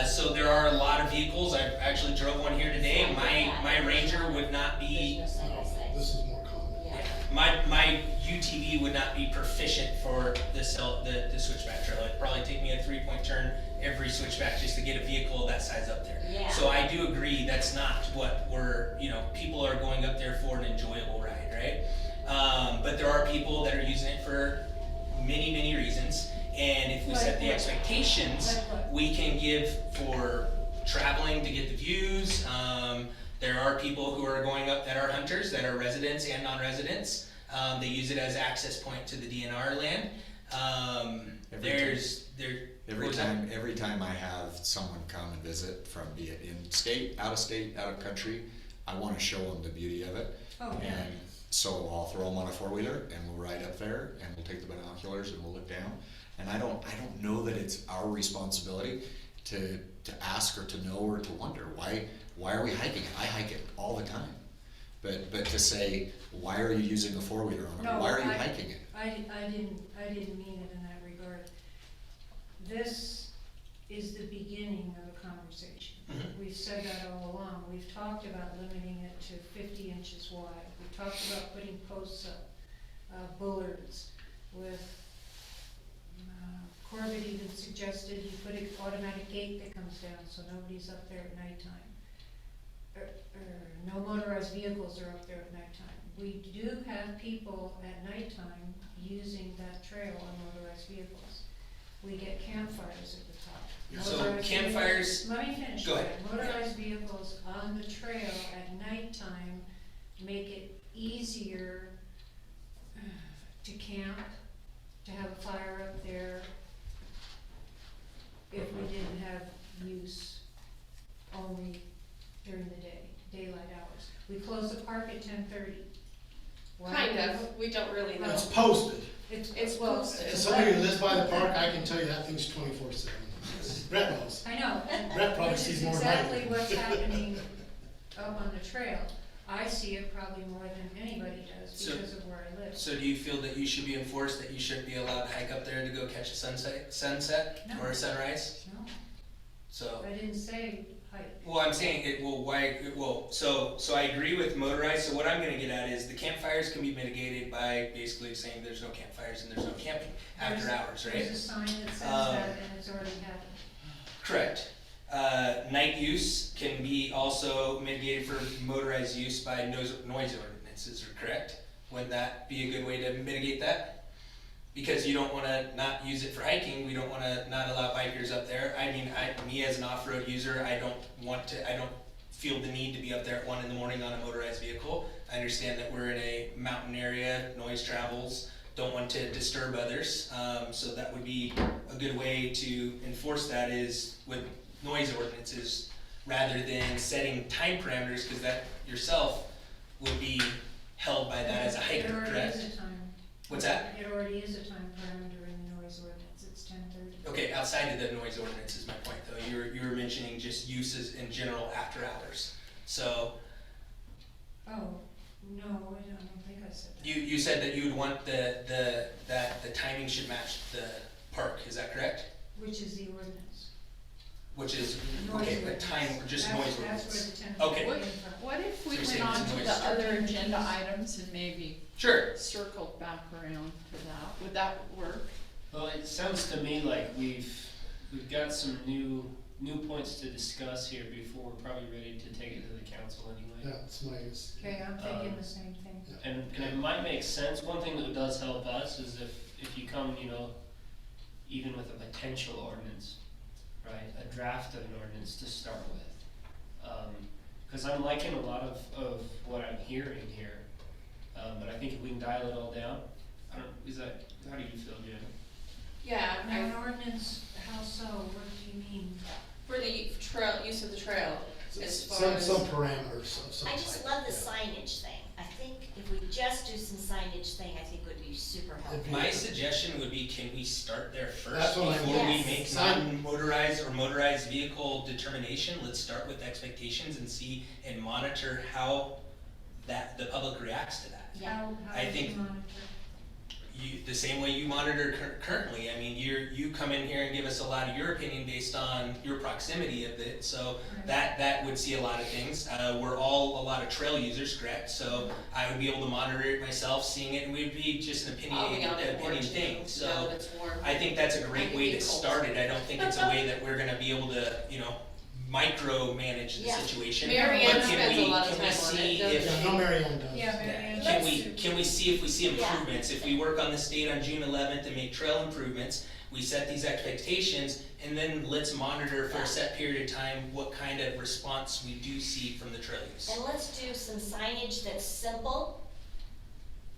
S6: So there are a lot of vehicles. I actually drove one here today. My Ranger would not be,
S2: There's no
S1: No,
S2: side-by-side.
S1: this is more common.
S2: Yeah.
S6: my UTV would not be proficient for the switchback trail. It'd probably take me a 3-point turn every switchback just to get a vehicle of that size up there.
S2: Yeah.
S6: So I do agree, that's not what people are going up there for an enjoyable ride, right? But there are people that are using it for many, many reasons. And if we set the
S7: Like what?
S6: expectations,
S7: Like what?
S6: we can give for traveling to get the views. There are people who are going up that are hunters, that are residents and non-residents. They use it as access point to the DNR land.
S8: Every time I have someone come and visit from, be it in state, out of country, I wanna show them the beauty of it.
S7: Oh,
S8: And so I'll throw them on a 4-wheeler and we'll ride up there and we'll take the binoculars and we'll look down. And I don't know that it's our responsibility to ask or to know or to wonder, why are we hiking it? I hike it all the time. But to say, why are you using a 4-wheeler on it?
S7: No,
S8: Why are you hiking it?
S7: I didn't mean it in that regard. This is the beginning of a conversation.
S6: Mhm.
S7: We've said that all along. We've talked about limiting it to 50 inches wide. We've talked about putting posts up, bullards with, Corbett even suggested you put an automatic gate that comes down so nobody's up there at nighttime. No motorized vehicles are up there at nighttime. We do have people at nighttime using that trail on motorized vehicles. We get campfires at the top.
S6: So
S7: Motorized
S6: campfires-
S7: vehicles- Let me finish.
S6: Go ahead.
S7: Motorized vehicles on the trail at nighttime make it easier to camp, to have a fire up there, if we didn't have use only during the day, daylight hours. We close the park at 10:30.
S4: Kind of, we don't really know.
S1: It's posted.
S4: It's
S7: well,
S4: posted.
S1: As somebody who lives by the park, I can tell you that thing's 24/7. Brett knows.
S7: I know,
S1: Brett probably
S7: which is
S1: sees more than I do.
S7: exactly what's happening up on the trail. I see it probably more than anybody does
S6: So-
S7: because of where I live.
S6: So do you feel that you should be enforced that you shouldn't be allowed to hike up there to go catch a sunset
S7: No.
S6: or a sunrise?
S7: No,
S6: So,
S7: I didn't say hike.
S6: Well, I'm saying so I agree with motorized, so what I'm gonna get at is the campfires can be mitigated by basically saying there's no campfires and there's no camping after hours, right?
S7: There's a sign that says that, and it's already happened.
S6: Correct. Night use can be also mitigated for motorized use by noise ordinances, correct? Wouldn't that be a good way to mitigate that? Because you don't wanna not use it for hiking, we don't wanna not allow bikers up there. I mean, me as an off-road user, I don't feel the need to be up there at 1 a.m. on a motorized vehicle. I understand that we're in a mountain area, noise travels, don't want to disturb others. So that would be a good way to enforce that is with noise ordinances rather than setting time parameters, because that yourself would be held by that as a hiker,
S7: It already
S6: correct?
S7: is a time.
S6: What's that?
S7: It already is a time parameter in the noise ordinance, it's 10:30.
S6: Okay, outside of the noise ordinance is my point though. You were mentioning just uses in general after hours. So
S7: Oh, no, I don't think I said that.
S6: you said that you would want that the timing should match the park, is that correct?
S7: Which is the ordinance.
S6: Which is,
S7: Noise
S6: okay, but
S7: ordinance.
S6: time, just
S7: That's-
S6: noise ordinance.
S7: That's where the 10:30
S6: Okay.
S7: came from.
S5: What if we
S6: So you're
S5: went
S6: saying
S5: on
S6: it's
S5: to
S6: noise.
S5: the other agenda items and maybe
S6: Sure.
S5: circled back around to that? Would that work?
S3: Well, it sounds to me like we've got some new points to discuss here before we're probably ready to take it to the council anyway.
S1: Yeah, it's my,
S7: Okay, I'm thinking the same thing.
S3: And it might make sense, one thing that does help us is if you come, even with a potential ordinance, right, a draft of an ordinance to start with. Cause I'm liking a lot of what I'm hearing here, but I think if we can dial it all down, how do you feel, Jen?
S4: Yeah,
S7: Now, an ordinance, how so, what do you mean?
S4: for the trail, use of the trail, as far
S1: some,
S4: as.
S1: some parameters of some
S2: I
S1: type.
S2: just love the
S1: yeah.
S2: signage thing. I think if we just do some signage thing, I think would be super helpful.
S6: My suggestion would be, can we start there first
S1: That's what I
S6: before
S2: mean.
S6: we
S2: Yes.
S6: make
S1: Sign-
S6: non-motorized or motorized vehicle determination? Let's start with expectations and see and monitor how the public reacts to that.
S2: Yeah.
S7: How
S6: I
S7: do
S6: think-
S7: you monitor?
S6: The same way you monitor currently. I mean, you come in here and give us a lot of your opinion based on your proximity of it, so
S7: Right.
S6: that would see a lot of things. We're all a lot of trail users, correct? So I would be able to monitor it myself, seeing it, and we'd be just an
S4: I'll be
S6: opinion
S4: on the porch
S6: thing,
S4: now
S6: so.
S4: that it's warm.
S6: I think that's a great
S4: can
S6: way
S4: be
S6: to
S4: cold.
S6: start it. I don't think it's a way that we're gonna be able to, micromanage the
S2: Yeah.
S6: situation.
S4: Mary
S6: But
S4: Ann
S6: can
S4: spends
S6: we-
S4: a lot of
S6: can we
S4: time on
S6: see
S4: it, doesn't
S6: if-
S1: Yeah, no, Mary Ann does.
S7: Yeah, Mary
S6: Yeah,
S7: Ann.
S6: can we see if we see
S2: Yeah.
S6: improvements, if we work on this date on June 11th and make trail improvements, we set these expectations, and then let's monitor for
S2: Yeah.
S6: a set period of time what kind of response we do see from the trail use.
S2: And let's do some signage that's simple,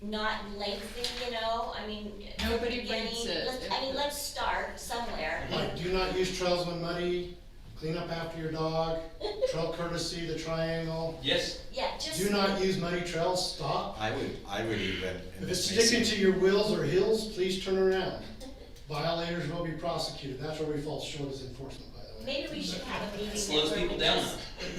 S2: not lengthy, I mean. at the
S5: Nobody
S2: beginning,
S5: reads it.
S2: let's start somewhere.
S1: Like, do not use trails when muddy, clean up after your dog, trail courtesy, the triangle.
S6: Yes,
S2: Yeah, just.
S1: Do not use muddy trails, stop.
S8: I would even, and
S1: If it's
S8: this may
S1: sticking
S8: seem-
S1: to your wheels or hills, please turn around. Violators will be prosecuted, that's where we fall short as enforcement, by the way.
S2: Maybe we should have a meeting.
S6: slows
S2: where we
S6: people down
S2: just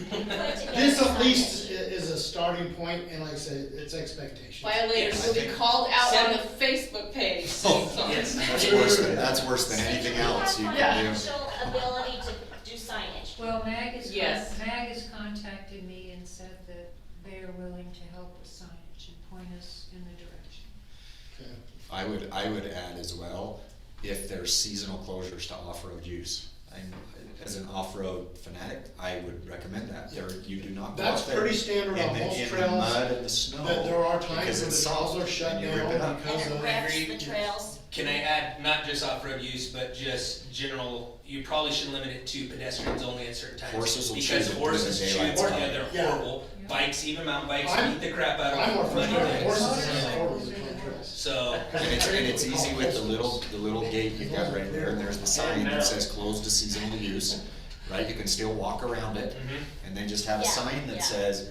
S6: though.
S2: put together
S1: This at least
S2: signage.
S1: is a starting point, and like I said, it's expectations.
S4: Violators
S6: Yes.
S4: will be called out on
S6: Send-
S4: the Facebook page.
S8: Oh,
S6: Yes.
S8: That's worse than anything else you
S2: Do you
S8: can
S2: have
S8: do.
S2: financial ability to do signage?
S7: Well, Mag has contacted me and said that they are willing to help with signage and point us in the direction.
S1: Okay.
S8: I would add as well, if there's seasonal closures to off-road use. As an off-road fanatic, I would recommend that. You do not go
S1: That's
S8: out there
S1: pretty standard on
S8: in
S1: most
S8: the
S1: trails,
S8: mud and the snow.
S1: that there are times
S8: because
S1: when the
S8: it's
S1: trails
S8: soft
S1: are shut
S8: and you rip it
S1: down
S8: up.
S1: because
S2: And it
S1: of.
S2: wrecks the
S6: Agreed.
S2: trails.
S6: Can I add, not just off-road use, but just general, you probably should limit it to pedestrians only at certain times.
S8: Horses will
S6: Because
S8: chew the-
S6: horses
S8: during
S6: chew,
S8: daylight time.
S6: yeah, they're
S1: Yeah.
S6: horrible.
S7: Yeah.
S6: Bikes, even mountain bikes,
S1: I'm-
S6: beat the crap out
S1: I'm more
S6: of muddy
S1: frustrated with
S6: things.
S1: horses than forwards on trails.
S6: So,
S8: And it's easy with the little gate you've got right there, and there's the sign that says closed to seasonal use, right? You can still walk around it,
S6: mhm.
S8: and then just have a
S2: Yeah,
S8: sign
S2: yeah.
S8: that says,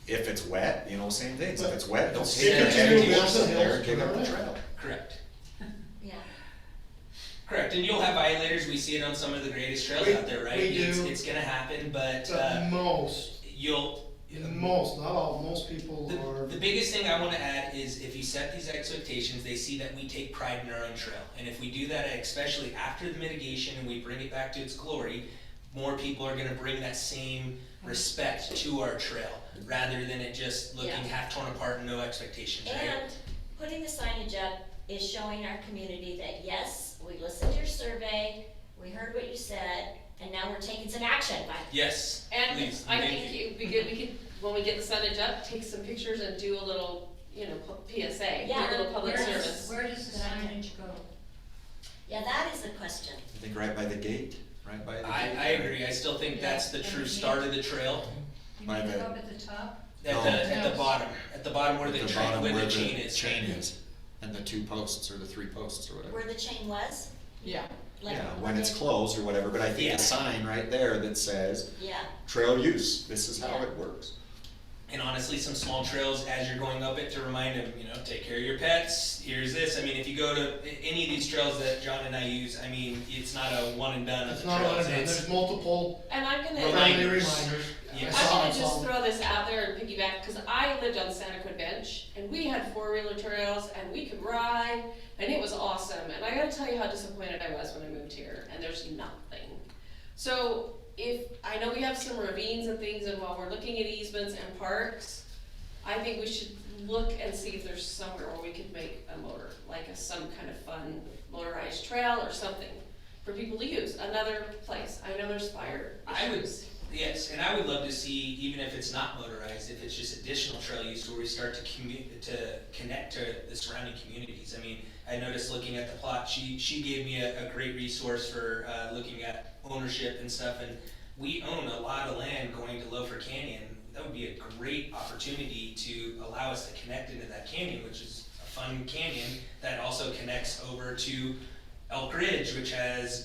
S8: if it's wet, same things, if it's wet, don't
S1: Stick
S8: take
S1: it
S8: it,
S1: to
S8: everything
S1: your
S8: else
S1: wheels
S8: in there,
S1: and
S8: dig up the
S1: hills.
S8: trail.
S6: Correct.
S2: Yeah.
S6: Correct, and you'll have violators, we see it on some of the greatest trails
S1: We-
S6: out there, right?
S1: we
S6: It's,
S1: do.
S6: it's gonna happen, but,
S1: But most,
S6: you'll,
S1: not all, most people are.
S6: the biggest thing I wanna add is if you set these expectations, they see that we take pride in our own trail. And if we do that, especially after the mitigation and we bring it back to its glory, more people are gonna bring that same respect to our trail, rather than it just looking
S2: Yeah.
S6: half torn apart and no expectations, right?
S2: And putting the signage up is showing our community that, yes, we listened to your survey, we heard what you said, and now we're taking some action.
S6: Yes,
S4: And
S6: please,
S4: I
S6: thank
S4: think
S6: you.
S4: it'd be good, we could, when we get the signage up, take some pictures and do a little, PSA, do a
S2: Yeah,
S4: little public
S2: where is-
S4: service.
S7: Where does the signage go?
S2: Yeah, that is a question.
S8: I think right by the gate, right by the gate.
S6: I agree, I still think that's the true start of the trail,
S7: You
S8: My
S7: mean
S8: bad.
S7: up at the top?
S6: at
S8: No.
S6: the bottom where the
S8: At the
S6: train,
S8: bottom
S6: where
S8: where
S6: the chain is.
S8: chain is, and the 2 posts or the 3 posts or whatever.
S2: Where the chain was?
S5: Yeah.
S2: Like
S8: Yeah, when it's
S2: it-
S8: closed or whatever, but I think
S6: Yeah.
S8: a sign right there that says,
S2: Yeah,
S8: trail use, this is how
S2: Yeah.
S8: it works.
S6: And honestly, some small trails as you're going up it to remind them, take care of your pets, here's this, I mean, if you go to any of these trails that John and I use, I mean, it's not a one and done of
S1: It's
S6: the
S1: not
S6: trails,
S1: one and done.
S6: it's,
S1: There's multiple
S4: And I'm gonna.
S1: friendly
S6: Reminders.
S1: reminders.
S6: Yeah.
S1: I
S4: I'm
S1: saw
S4: gonna
S1: it,
S4: just
S1: so-
S4: throw this out there and piggyback, cause I lived on Santa Cruz Bench, and we had 4-wheeler trails, and we could ride, and it was awesome, and I gotta tell you how disappointed I was when I moved here, and there's nothing. So, I know we have some ravines and things, and while we're looking at easements and parks, I think we should look and see if there's somewhere where we could make some kind of fun motorized trail or something for people to use, another place, I know there's fire
S6: I would,
S4: issues.
S6: yes, and I would love to see, even if it's not motorized, if it's just additional trail use where we start to connect to the surrounding communities. I mean, I noticed looking at the plot, she gave me a great resource for, looking at ownership and stuff, and we own a lot of land going to Loafer Canyon. That would be a great opportunity to allow us to connect into that canyon, which is a fun canyon that also connects over to Elk Ridge, which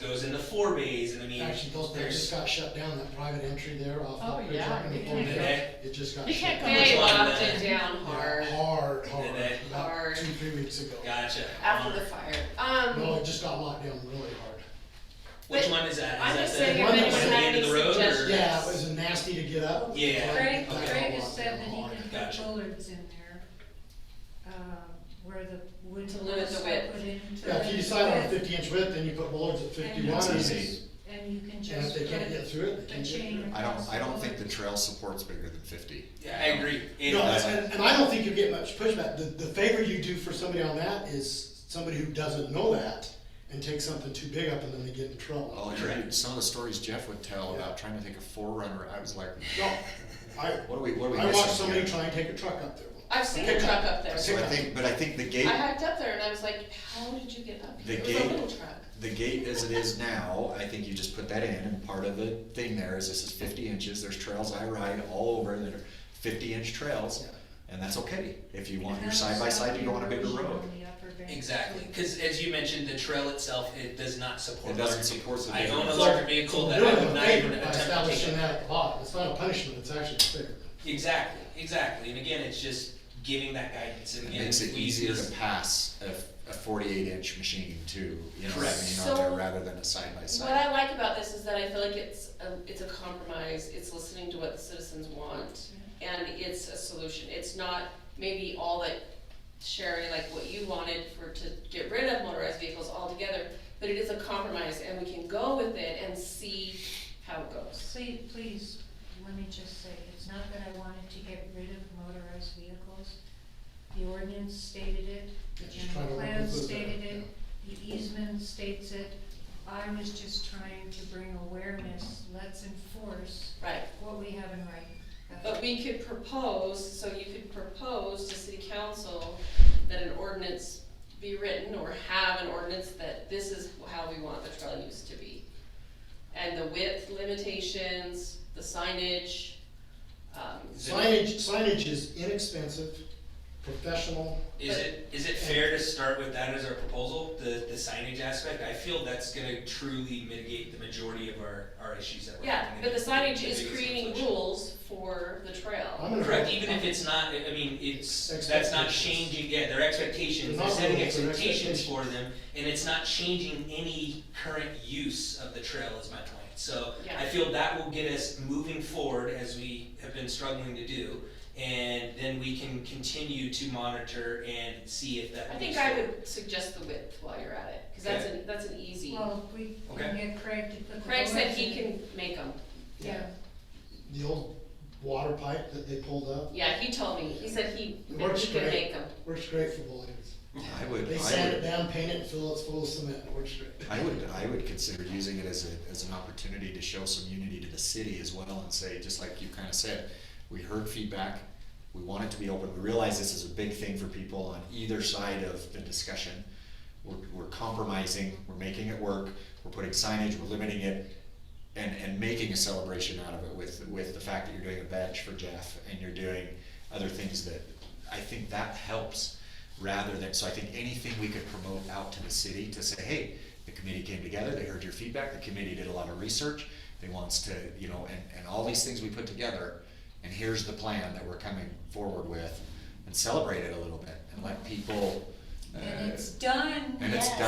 S6: goes into 4 bays, and I mean,
S1: Actually, that
S6: there's.
S1: just got shut down, that private entry there off
S5: Oh,
S1: Elk Ridge,
S5: yeah,
S1: right in the
S5: you
S1: corner
S6: can't
S1: there. It just got
S5: You
S1: shut
S5: can't
S1: down.
S5: go
S4: They
S6: Which one,
S4: locked it down
S1: Yeah,
S4: hard
S1: hard,
S6: Did they?
S1: about
S4: Hard.
S1: 2-3 weeks ago.
S6: Gotcha.
S4: after the fire.
S1: No, it just got locked down really hard.
S6: Which
S4: But
S6: one is that?
S4: I'm
S6: Is
S4: just
S6: that
S4: saying
S6: the
S1: if
S6: one
S1: anyone
S6: at the
S4: had
S6: end of
S4: any
S6: the road, or?
S4: suggestions-
S1: Yeah, it was nasty to get up.
S6: Yeah.
S7: Craig,
S1: That got
S7: Craig has
S1: locked
S7: said
S1: down
S7: that he
S1: hard.
S7: can put
S6: Gotcha.
S7: bollards in there, where the wood
S4: To limit the
S7: posts are
S4: width.
S7: put in to
S1: Yeah, if you
S7: limit
S1: decide on a
S7: width,
S1: 50-inch width, then you put bollards at 51.
S8: It's
S1: and
S8: easy.
S7: and you can
S1: And if
S7: just
S1: they
S7: put
S1: can't get through it, they
S7: a
S1: can't get
S7: chain
S1: through it.
S7: across
S8: I don't think the
S7: bollard.
S8: trail support's bigger than 50.
S6: Yeah, I agree.
S1: No,
S8: does.
S1: and I don't think you get much pushback. The favor you do for somebody on that is somebody who doesn't know that and takes something too big up and then they get in trouble.
S8: Oh,
S6: Correct.
S8: some of the stories Jeff would tell
S1: Yeah.
S8: about trying to take a 4Runner, I was like,
S1: No, I,
S8: what are we
S1: I
S8: missing
S1: watched somebody
S8: here?
S1: try and take a truck up there.
S4: I've seen a
S1: Pickup.
S4: truck up there.
S8: So I think the gate,
S4: I hiked up there and I was like, how did you get up
S8: The
S4: here? It was a
S8: gate-
S4: little truck.
S8: the gate as it is now, I think you just put that in, and part of the thing there is this is 50 inches, there's trails I ride all over that are 50-inch trails, and that's okay, if you want your side-by-side to go on a bigger
S7: Erosion
S8: road.
S7: on the upper bank.
S6: Exactly, because as you mentioned, the trail itself, it does not support
S8: It doesn't
S6: large
S8: support
S6: vehicles.
S8: the
S6: I
S8: bigger
S6: own a
S8: ones.
S6: larger vehicle
S1: So
S6: that
S1: we're
S6: I
S1: doing
S6: would
S1: them a
S6: not even
S1: favor by
S6: attempt to take
S1: establishing
S6: it.
S1: that at the bottom. It's not a punishment, it's actually fair.
S6: Exactly, and again, it's just giving that guidance, and
S8: It
S6: again,
S8: makes it
S6: we
S8: easier
S6: just-
S8: to pass a 48-inch machine too, you know what I
S6: Correct.
S8: mean, on there
S4: So,
S8: rather than a
S4: What
S8: side-by-side.
S4: I like about this is that I feel like it's a compromise, it's listening to what the citizens want, and it's a solution. It's not maybe all that Sherry, like what you wanted to get rid of motorized vehicles altogether, but it is a compromise, and we can go with it and see how it goes.
S7: Please, let me just say, it's not that I wanted to get rid of motorized vehicles. The ordinance stated it, the
S1: Just trying
S7: general
S1: to
S7: plan
S1: work with
S7: stated
S1: that,
S7: it, the easement states it. I was just trying to bring awareness, let's enforce
S4: Right,
S7: what we have in writing.
S4: but we could propose, so you could propose to city council that an ordinance be written, or have an ordinance that this is how we want the trail use to be. And the width limitations, the signage,
S1: Signage is inexpensive, professional.
S6: Is it fair to start with that as our proposal, the signage aspect? I feel that's gonna truly mitigate the majority of our issues that we're
S4: yeah,
S6: having.
S4: but the signage
S6: The
S4: is
S6: biggest
S4: creating
S6: inflection.
S4: rules for the trail.
S1: I'm gonna
S6: Correct,
S1: vote-
S6: even if it's not, I mean, that's not
S1: Expectations.
S6: changing, yeah, their expectations,
S1: They're
S6: they're
S1: not
S6: setting
S1: rules, they're
S6: expectations for them, and it's not changing any current use of the trail is my point. So
S4: Yeah.
S6: I feel that will get us moving forward as we have been struggling to do, and then we can continue to monitor and see if that.
S4: I think I would suggest the width while you're at it, cause that's an easy.
S7: Well, if we can get Craig to put the.
S4: Craig said
S7: doors
S4: he
S7: in.
S4: can make them.
S7: Yeah,
S1: The old water pipe that they pulled up,
S4: Yeah, he told me, he said he
S1: It works
S4: could
S1: great.
S4: make them.
S1: works great for boulders. They
S8: I
S1: sand it
S8: would,
S1: down, paint it, and fill it full of cement, it works great.
S8: I would consider using it as an opportunity to show some unity to the city as well and say, just like you kinda said, we heard feedback, we want it to be open, we realize this is a big thing for people on either side of the discussion. We're compromising, we're making it work, we're putting signage, we're limiting it, and making a celebration out of it with the fact that you're doing a bench for Jeff and you're doing other things that, I think that helps rather than, so I think anything we could promote out to the city to say, hey, the committee came together, they heard your feedback, the committee did a lot of research, they wants to, you know, and all these things we put together, and here's the plan that we're coming forward with, and celebrate it a little bit, and let people,
S7: and it's done.
S8: and it's
S2: Yes.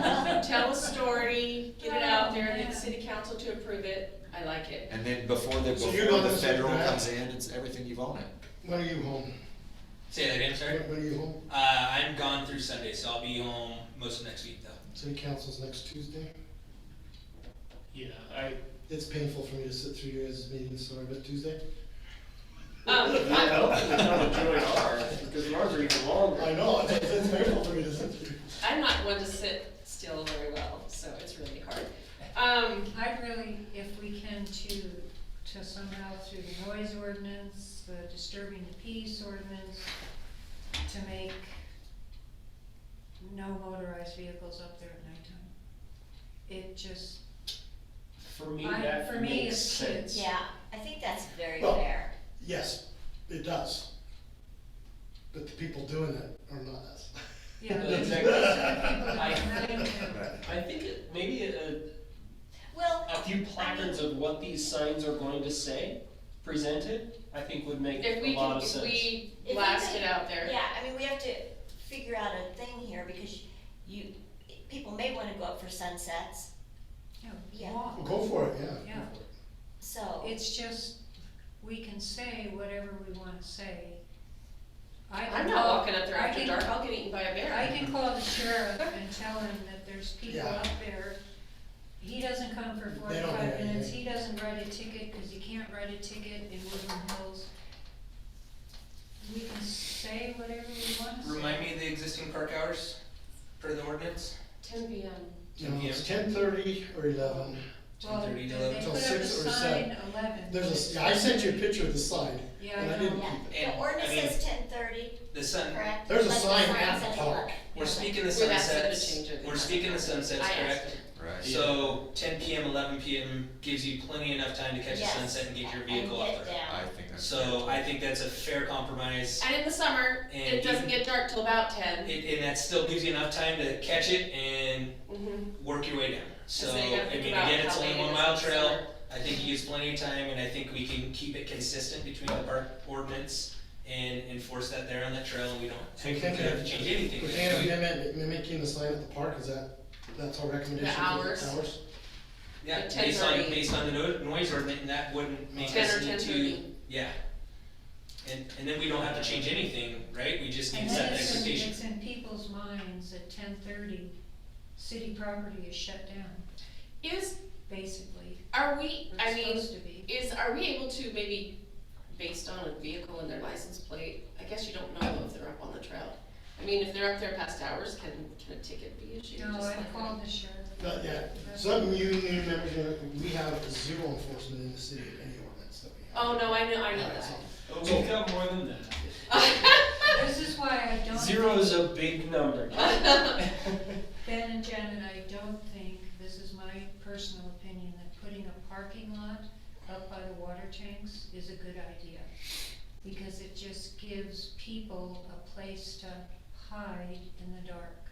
S8: done.
S4: Tell a story, get it out there, get
S7: Yeah.
S4: the city council to approve it, I like it.
S8: And then before the
S1: So you're gonna
S8: federal
S1: sit back?
S8: comes in, it's everything you've owned it.
S1: When are you home?
S6: Say that again, sorry?
S1: When are you home?
S6: I'm gone through Sunday, so I'll be home most of next week though.
S1: City council's next Tuesday.
S3: Yeah,
S1: It's painful for me to sit through your guys' meetings, sorry, but Tuesday?
S4: Um,
S9: It's not a joy ours, because ours are even longer.
S1: I know, it's painful for me to sit through.
S4: I'm not one to sit still very well, so it's really hard.
S7: I'd really, if we can, to somehow through the noise ordinance, the disturbing the peace ordinance, to make no motorized vehicles up there at nighttime. It just,
S3: for me,
S7: I-
S3: that
S7: for me,
S3: makes
S7: it's
S3: sense.
S7: kids.
S2: Yeah, I think that's very
S1: Well-
S2: fair.
S1: Yes, it does. But the people doing it are not us.
S7: yeah.
S3: Exactly.
S7: I
S3: I think maybe
S2: Well,
S3: a few placards of what these signs are going to say presented, I think would make
S4: if
S3: a
S4: we
S3: lot
S4: can,
S3: of
S4: if
S3: sense.
S4: we
S2: If we
S4: blast
S2: could-
S4: it out there.
S2: yeah, I mean, we have to figure out a thing here because people may wanna go up for sunsets, Yeah.
S7: Walk.
S1: Go for it, yeah.
S7: Yeah.
S1: Go for it.
S2: so.
S7: It's just, we can say whatever we wanna say.
S4: I'm not walking up there
S7: I
S4: after
S7: can-
S4: dark, I'll get eaten by a bear.
S7: I can call the sheriff and tell him that there's people
S1: Yeah.
S7: up there. He doesn't come for
S1: They don't
S7: 45
S1: do
S7: minutes,
S1: anything.
S7: he doesn't write a ticket, cause he can't write a ticket in Woodland Hills. We can say whatever we wanna say.
S6: Remind me of the existing park hours for the ordinance?
S4: 10 p.m.
S1: You know, it's 10:30 or 11.
S7: Well,
S6: 10:30 to
S7: they
S6: 11.
S7: put up a
S1: 6 or 7.
S7: sign 11.
S1: There's yeah, I sent you a picture of the sign,
S7: Yeah,
S1: and I
S7: I
S1: didn't
S7: know.
S2: Yeah,
S1: keep it.
S2: the
S6: And,
S2: ordinance
S6: I mean,
S2: says 10:30,
S6: The sun,
S2: correct?
S1: There's a
S2: But the
S1: sign
S2: sign
S1: at the
S2: says
S1: park.
S2: 11.
S6: we're speaking the
S4: We've asked them to
S6: sunsets,
S4: change it.
S6: we're speaking the sunsets,
S4: I asked
S6: correct?
S4: him.
S8: Right.
S6: So 10 p.m., 11 p.m. gives you plenty enough time to catch the
S2: Yes,
S6: sunset and get your
S2: and
S6: vehicle
S2: get
S6: out there.
S2: down.
S8: I think that's.
S6: So I think that's a fair compromise.
S4: And in the summer,
S6: And
S4: it doesn't
S6: even-
S4: get dark till about 10.
S6: And that still gives you enough time to catch it and
S4: Mhm.
S6: work your way down. So,
S4: you gotta
S6: I
S4: think
S6: mean,
S4: about
S6: again, it's
S4: how
S6: only
S4: late it
S6: 1
S4: is
S6: mile
S4: in the
S6: trail.
S4: summer.
S6: I think he gives plenty of time, and I think we can keep it consistent between the park ordinance and enforce that there on that trail, and we don't
S1: So you
S6: have
S1: think
S6: to change anything.
S1: we can't mimicking the sign at the park, that's our recommendation? for
S4: hours.
S6: Yeah,
S4: Like
S6: based on,
S4: 10:30.
S6: based on the noise ordinance, that wouldn't make
S4: 10
S6: us
S4: or
S6: need
S4: 10:30.
S6: to, yeah. And then we don't have to change anything, right? We just need
S7: And
S6: to set
S7: then
S6: the expectation.
S7: it's in people's minds at 10:30, city property is shut down, basically.
S4: Are we, I
S7: It's
S4: mean,
S7: supposed to be.
S4: are we able to maybe, based on a vehicle and their license plate, I guess you don't know if they're up on the trail. I mean, if they're up there past hours, can a ticket be issued?
S7: No,
S4: just
S7: I
S4: like
S7: called the sheriff.
S1: Not yet. Some you members, we have zero enforcement in the city of any ordinance that we have.
S4: Oh, no, I know
S1: Alright,
S4: that.
S1: so-
S3: Oh, we've got more than that.
S7: This is why I don't.
S3: Zero is a big number.
S7: Ben and Janet, I don't think, this is my personal opinion, that putting a parking lot up by the water tanks is a good idea. Because it just gives people a place to hide in the dark.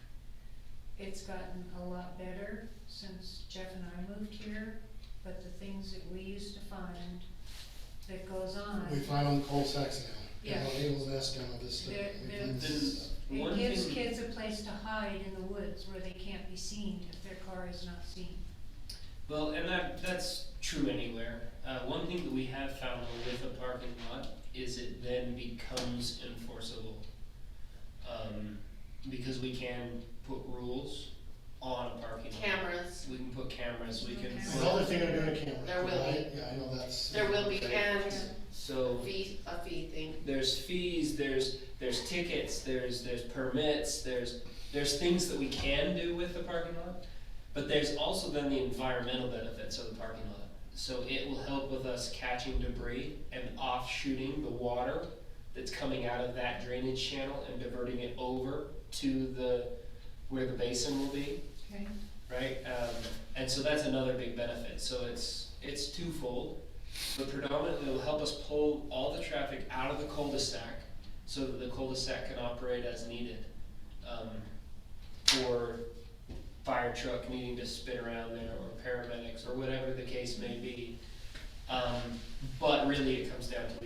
S7: It's gotten a lot better since Jeff and I moved here, but the things that we used to find that goes on.
S1: We find on the cul-de-sacs now.
S7: Yeah.
S1: On Abel's Nest down on this stuff.
S7: There-
S1: We
S7: there-
S1: find this
S3: There's
S1: stuff.
S7: It
S3: one
S7: gives
S3: thing,
S7: kids a place to hide in the woods where they can't be seen if their car is not seen.
S3: well, and that's true anywhere. One thing that we have found with a parking lot is it then becomes enforceable. Because we can put rules on a parking lot.
S4: Cameras,
S3: We can put cameras, we can
S7: Okay.
S3: put.
S1: Another thing they're doing a camera,
S4: There will
S1: right? Yeah, I know that's.
S4: there will be, and
S3: So
S4: a fee thing.
S3: there's fees, there's tickets, there's permits, there's things that we can do with the parking lot. But there's also then the environmental benefits of the parking lot. So it will help with us catching debris and offshooting the water that's coming out of that drainage channel and diverting it over to where the basin will be,
S7: Okay,
S3: right? And so that's another big benefit. So it's twofold, but predominantly it'll help us pull all the traffic out of the cul-de-sac so that the cul-de-sac can operate as needed. For fire truck needing to spin around there, or paramedics, or whatever the case may be. But really it comes down to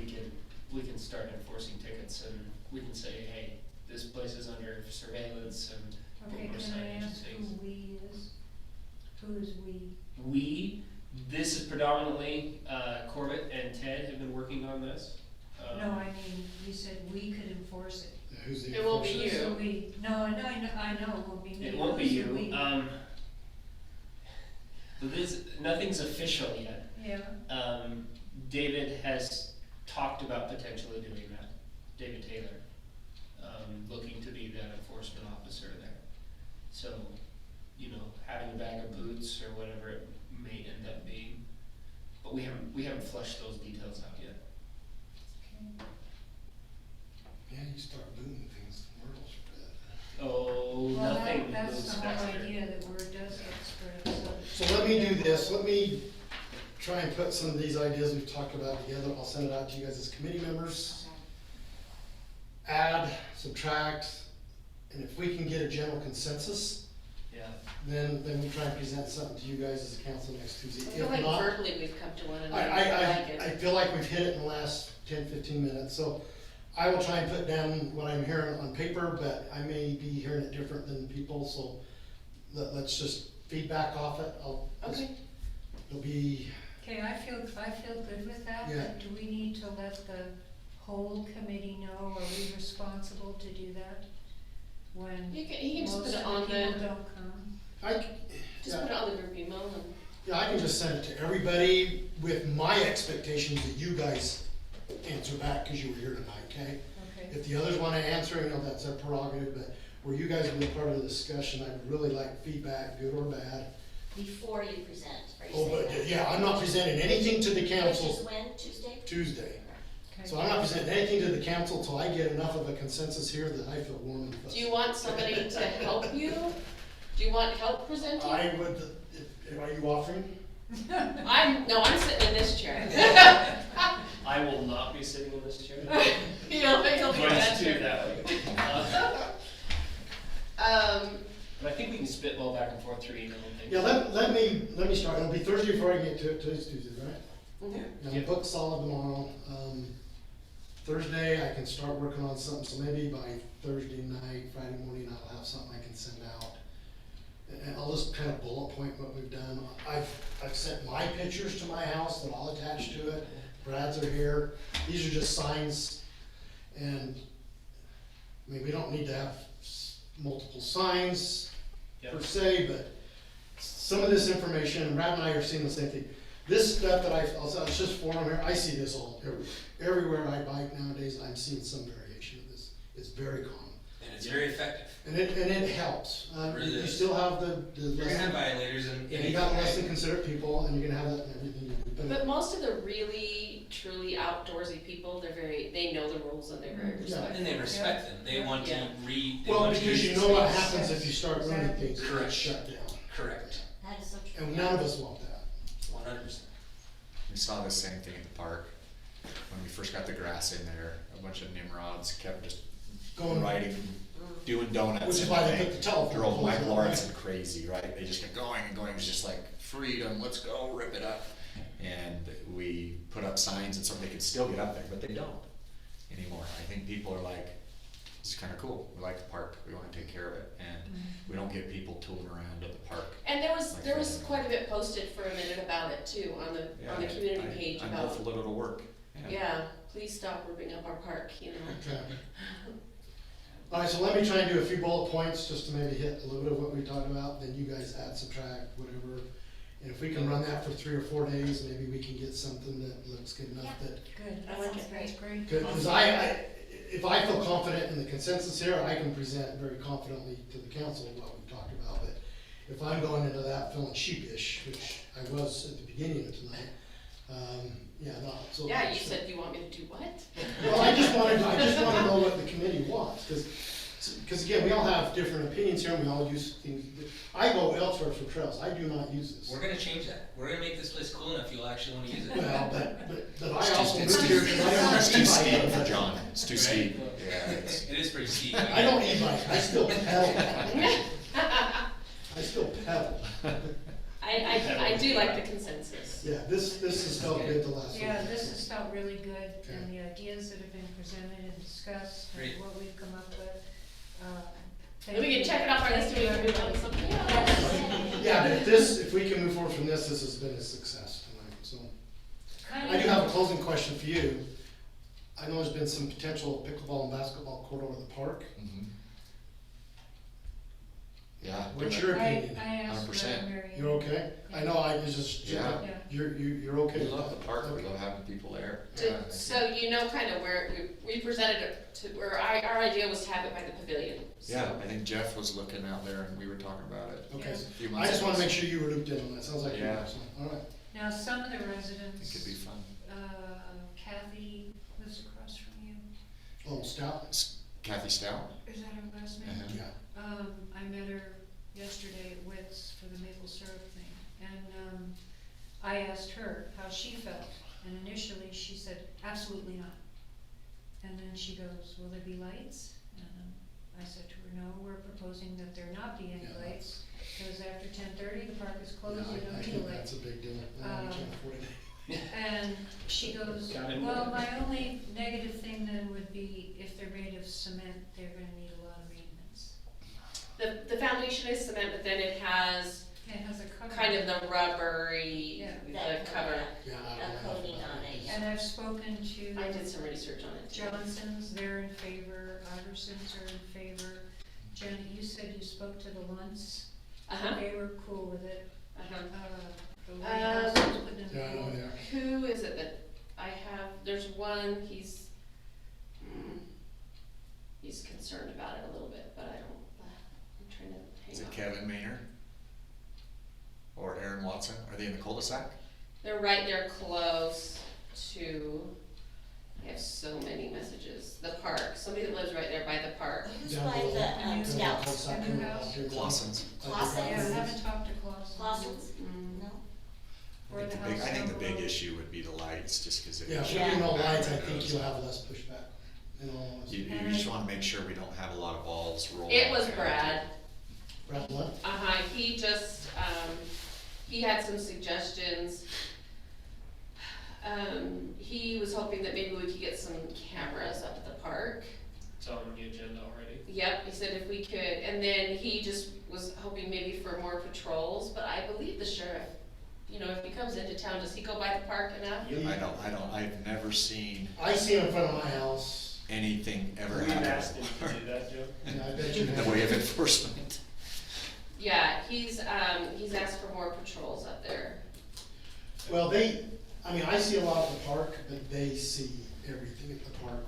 S3: we can start enforcing tickets, and we can say, hey, this place is under surveillance, and
S7: okay,
S3: put more
S7: can I
S3: signage and
S7: ask who
S3: things.
S7: we is? Who is we?
S3: This is predominantly, Corbett and Ted have been working on this.
S7: No, I mean, you said we could enforce it.
S1: Yeah, who's the
S4: It won't be
S1: enforcer?
S4: you.
S7: So we, no, I know, it won't be me.
S3: It won't be
S7: Who's the
S3: you, but nothing's official yet.
S7: Yeah,
S3: David has talked about potentially doing that, David Taylor, looking to be that enforcement officer there. So, having a bag of boots or whatever it may end up being, but we haven't fleshed those details out yet.
S7: okay.
S1: Yeah, you start doing things, the world will spread.
S3: Oh,
S7: Well,
S3: nothing
S7: that's
S3: moves
S7: the whole
S3: faster.
S7: idea, that word does get spread, so.
S1: So let me do this, let me try and put some of these ideas we've talked about together, I'll send it out to you guys as committee members. Add, subtract, and if we can get a general consensus,
S3: Yeah,
S1: then we try and present something to you guys as a council next Tuesday.
S4: I feel
S1: If
S4: like
S1: not,
S4: verbally we've come to one another.
S1: I feel like we've hit it in the last 10-15 minutes, so I will try and put down what I'm hearing on paper, but I may be hearing it different than people, so let's just feedback off it,
S4: Okay,
S1: it'll be,
S7: Okay, I feel good with that,
S1: Yeah.
S7: but do we need to let the whole committee know, are we responsible to do that? When
S4: you can just
S7: most
S4: put
S7: of
S4: it
S7: the
S4: on
S7: people
S4: the,
S7: don't come?
S4: just
S1: yeah.
S4: put it on the group email and.
S1: Yeah, I can just send it to everybody with my expectations that you guys answer back, cause you were here tonight, okay?
S7: Okay,
S1: If the others wanna answer, that's their prerogative, but where you guys have been part of the discussion, I'd really like feedback, good or bad.
S2: Before you present, are you
S1: Oh,
S2: saying
S1: but,
S2: that?
S1: yeah, I'm not presenting anything to the
S2: Which
S1: council
S2: is when, Tuesday?
S1: Tuesday.
S7: okay.
S1: So I'm not presenting anything to the council till I get enough of a consensus here that I feel warm and fuzzy.
S4: Do you want somebody to help you? Do you want help presenting?
S1: I would, are you offering?
S4: I'm sitting in this chair.
S3: I will not be sitting in this chair.
S4: You'll be in that
S3: Let's do
S4: chair.
S3: that way. But I think we can spitball back and forth through email and things.
S1: Yeah, let me start, it'll be Thursday before I get to it, today's Tuesday, right?
S4: Mhm.
S1: Now,
S3: Yeah.
S1: book's solid tomorrow, Thursday I can start working on something, so maybe by Thursday night, Friday morning, I'll have something I can send out. And I'll just kind of bullet point what we've done, I've sent my pictures to my house that I'll attach to it, Brad's are here, these are just signs, and, I mean, we don't need to have multiple signs per
S3: Yep.
S1: se, but some of this information, and Brad and I are seeing the same thing. This stuff that it's just forum here, I see this all everywhere I bike nowadays, I'm seeing some variation of this. It's very common.
S6: And it's very effective.
S1: And it helps.
S6: Really
S1: You
S6: is.
S1: still have the
S6: You're gonna have
S1: less,
S6: violators and.
S1: you got less than considerate people, and you're gonna have that in everything you do.
S4: But most of the really, truly outdoorsy people, they know the rules and they're very
S1: Yeah.
S4: respectful.
S6: And they respect them, they want to
S4: Yeah.
S6: read. they
S1: Well,
S6: want to
S1: because
S6: use
S1: you
S6: the
S1: know what
S6: space.
S1: happens if you start running
S7: Exactly.
S1: things, it's
S6: Correct.
S1: shut down.
S6: Correct,
S2: That is so true.
S1: And none of us want that.
S6: 100%.
S8: We saw the same thing at the park. When we first got the grass in there, a bunch of Nimrods kept just
S1: Going
S8: riding, doing donuts.
S1: Which is
S8: and
S1: why they
S8: everything.
S1: put the telephone
S8: Drove my
S1: poles up,
S8: Lawrence
S1: right?
S8: crazy, right? They just kept going and going. It was just like, freedom, let's go, rip it up. And we put up signs and so they could still get up there, but they don't anymore. I think people are like, this is kinda cool. We like the park. We wanna take care of it. And we don't get people tooling around at the park.
S4: And there was
S8: Like
S4: quite a bit posted for a minute about it too, on the
S8: Yeah,
S4: community
S8: I-
S4: page
S8: I'm all
S4: about,
S8: for little work.
S4: yeah, please stop ripping up our park, you know?
S1: Okay. Alright, so let me try and do a few bullet points, just to maybe hit a little bit of what we talked about, then you guys add, subtract, whatever. And if we can run that for 3 or 4 days, maybe we can get something that looks good enough
S2: Yeah.
S1: that,
S7: Good,
S2: That sounds great.
S7: that's great.
S1: good, cause if I feel confident in the consensus here, I can present very confidently to the council what we talked about, but if I'm going into that feeling sheepish, which I was at the beginning of tonight, yeah, not so.
S4: Yeah, you said you want me to do what?
S1: Well, I just wanna know what the committee wants, cause again, we all have different opinions here, and we all use things, I go elsewhere for trails, I do not use this.
S6: We're gonna change that. We're gonna make this place cool enough you'll actually wanna use it.
S1: Well, but I
S8: It's
S1: also
S8: too-
S1: moved here, cause I don't
S8: It's too
S1: e-bike
S8: steep
S1: all the
S8: for
S1: time.
S8: John, it's too steep, yeah, it's.
S6: It is pretty steep.
S1: I don't e-bike, I still pedal. I still pedal.
S4: I do like the consensus.
S1: Yeah, this has felt good the last week.
S7: Yeah, this has felt really good, and
S1: Okay.
S7: the ideas that have been presented and discussed,
S6: Great.
S7: and what we've come up with.
S4: Then we can check it off our list and we can move on to something else.
S1: Yeah, but if we can move forward from this has been a success tonight, so.
S7: Kind
S1: I do
S7: of-
S1: have a closing question for you. I know there's been some potential pickleball and basketball court over the park.
S8: Mhm. Yeah.
S1: What's your opinion?
S7: I asked
S8: 100%.
S7: Mary.
S1: You're okay? I know, I was just,
S8: Yeah.
S7: Yeah.
S1: you're okay
S8: We
S1: with
S8: love
S1: that?
S8: the park, we
S1: Okay.
S8: love having people there.
S4: To-
S8: Yeah.
S4: So you know kind of where, we presented it to, where our idea was to have it by the pavilion. So-
S8: Yeah, I think Jeff was looking out there and we were talking about it.
S1: Okay,
S8: a few
S1: I
S8: months
S1: just wanna
S8: ago.
S1: make sure you were looped in on that, sounds like you
S8: Yeah.
S1: were, so, alright.
S7: Now, some of the
S8: It
S7: residents,
S8: could be fun.
S7: Kathy lives across from you,
S1: Oh, Stout?
S8: Kathy Stout?
S7: is that her last name?
S8: Uh-huh.
S1: Yeah.
S7: I met her yesterday at Witt's for the maple syrup thing, and, I asked her how she felt, and initially she said, absolutely not. And then she goes, will there be lights? And I said to her, no, we're proposing that there not be any
S1: Yeah.
S7: lights, because after 10:30, the park is closed,
S1: Yeah,
S7: we don't
S1: I
S7: need a
S1: think
S7: light.
S1: that's a big deal, I know we
S7: Um,
S1: can't afford it.
S7: And she goes,
S3: Got it.
S7: well, my only negative thing then would be if they're made of cement, they're gonna need a lot of maintenance.
S4: The foundation is cement, but then it has
S7: It has a cover.
S4: kind of the rubbery,
S7: Yeah.
S2: That
S4: the cover.
S1: Yeah, I
S2: A
S1: don't know.
S2: coating on it, yeah.
S7: And I've spoken to
S4: I did some research on it.
S7: Johnson's, they're in favor, Iverson's are in favor. Janet, you said you spoke to the Lunds,
S4: Uh-huh,
S7: they were cool with it.
S4: uh-huh.
S7: The White House was putting in
S1: Yeah, I know
S7: the
S1: they are.
S4: Who is it that I have, there's one, he's concerned about it a little bit, but I'm trying to
S8: Is
S4: hang
S8: it
S4: on.
S8: Kevin Maynard? Or Aaron Watson? Are they in the cul-de-sac?
S4: They're right there close to, I have so many messages, the park, somebody that lives right there by the park.
S2: Who's
S1: Down
S2: by
S1: below.
S2: the
S1: Down
S2: Scouts?
S1: cul-de-sac
S7: New
S1: coming
S7: house?
S1: out here.
S8: Clausen's.
S2: Clausen?
S7: Yeah, I haven't talked to Clausen.
S2: Clausen's?
S4: Mm.
S2: No?
S7: Or the
S8: I
S7: house
S8: think the
S7: down
S8: big
S7: below.
S8: issue would be the lights, just cause it.
S1: Yeah, if
S2: Yeah.
S1: we do no lights, I think you'll have less pushback, in all honesty.
S8: You just wanna make sure we don't have a lot of balls rolling.
S4: It was
S8: there.
S4: Brad,
S1: Brad what?
S4: he just, he had some suggestions. He was hoping that maybe we could get some cameras up at the park.
S3: It's on the agenda already.
S4: Yep, he said if we could, and then he just was hoping maybe for more patrols, but I believe the sheriff, you know, if he comes into town, does he go by the park enough?
S8: I've never seen
S1: I see him in front of my house,
S8: anything ever
S3: We've
S8: happen.
S3: asked him to do that, Joe.
S1: and I bet you.
S8: In the way of enforcement.
S4: Yeah, he's asked for more patrols up there.
S1: Well, I see a lot at the park, but they see everything at the park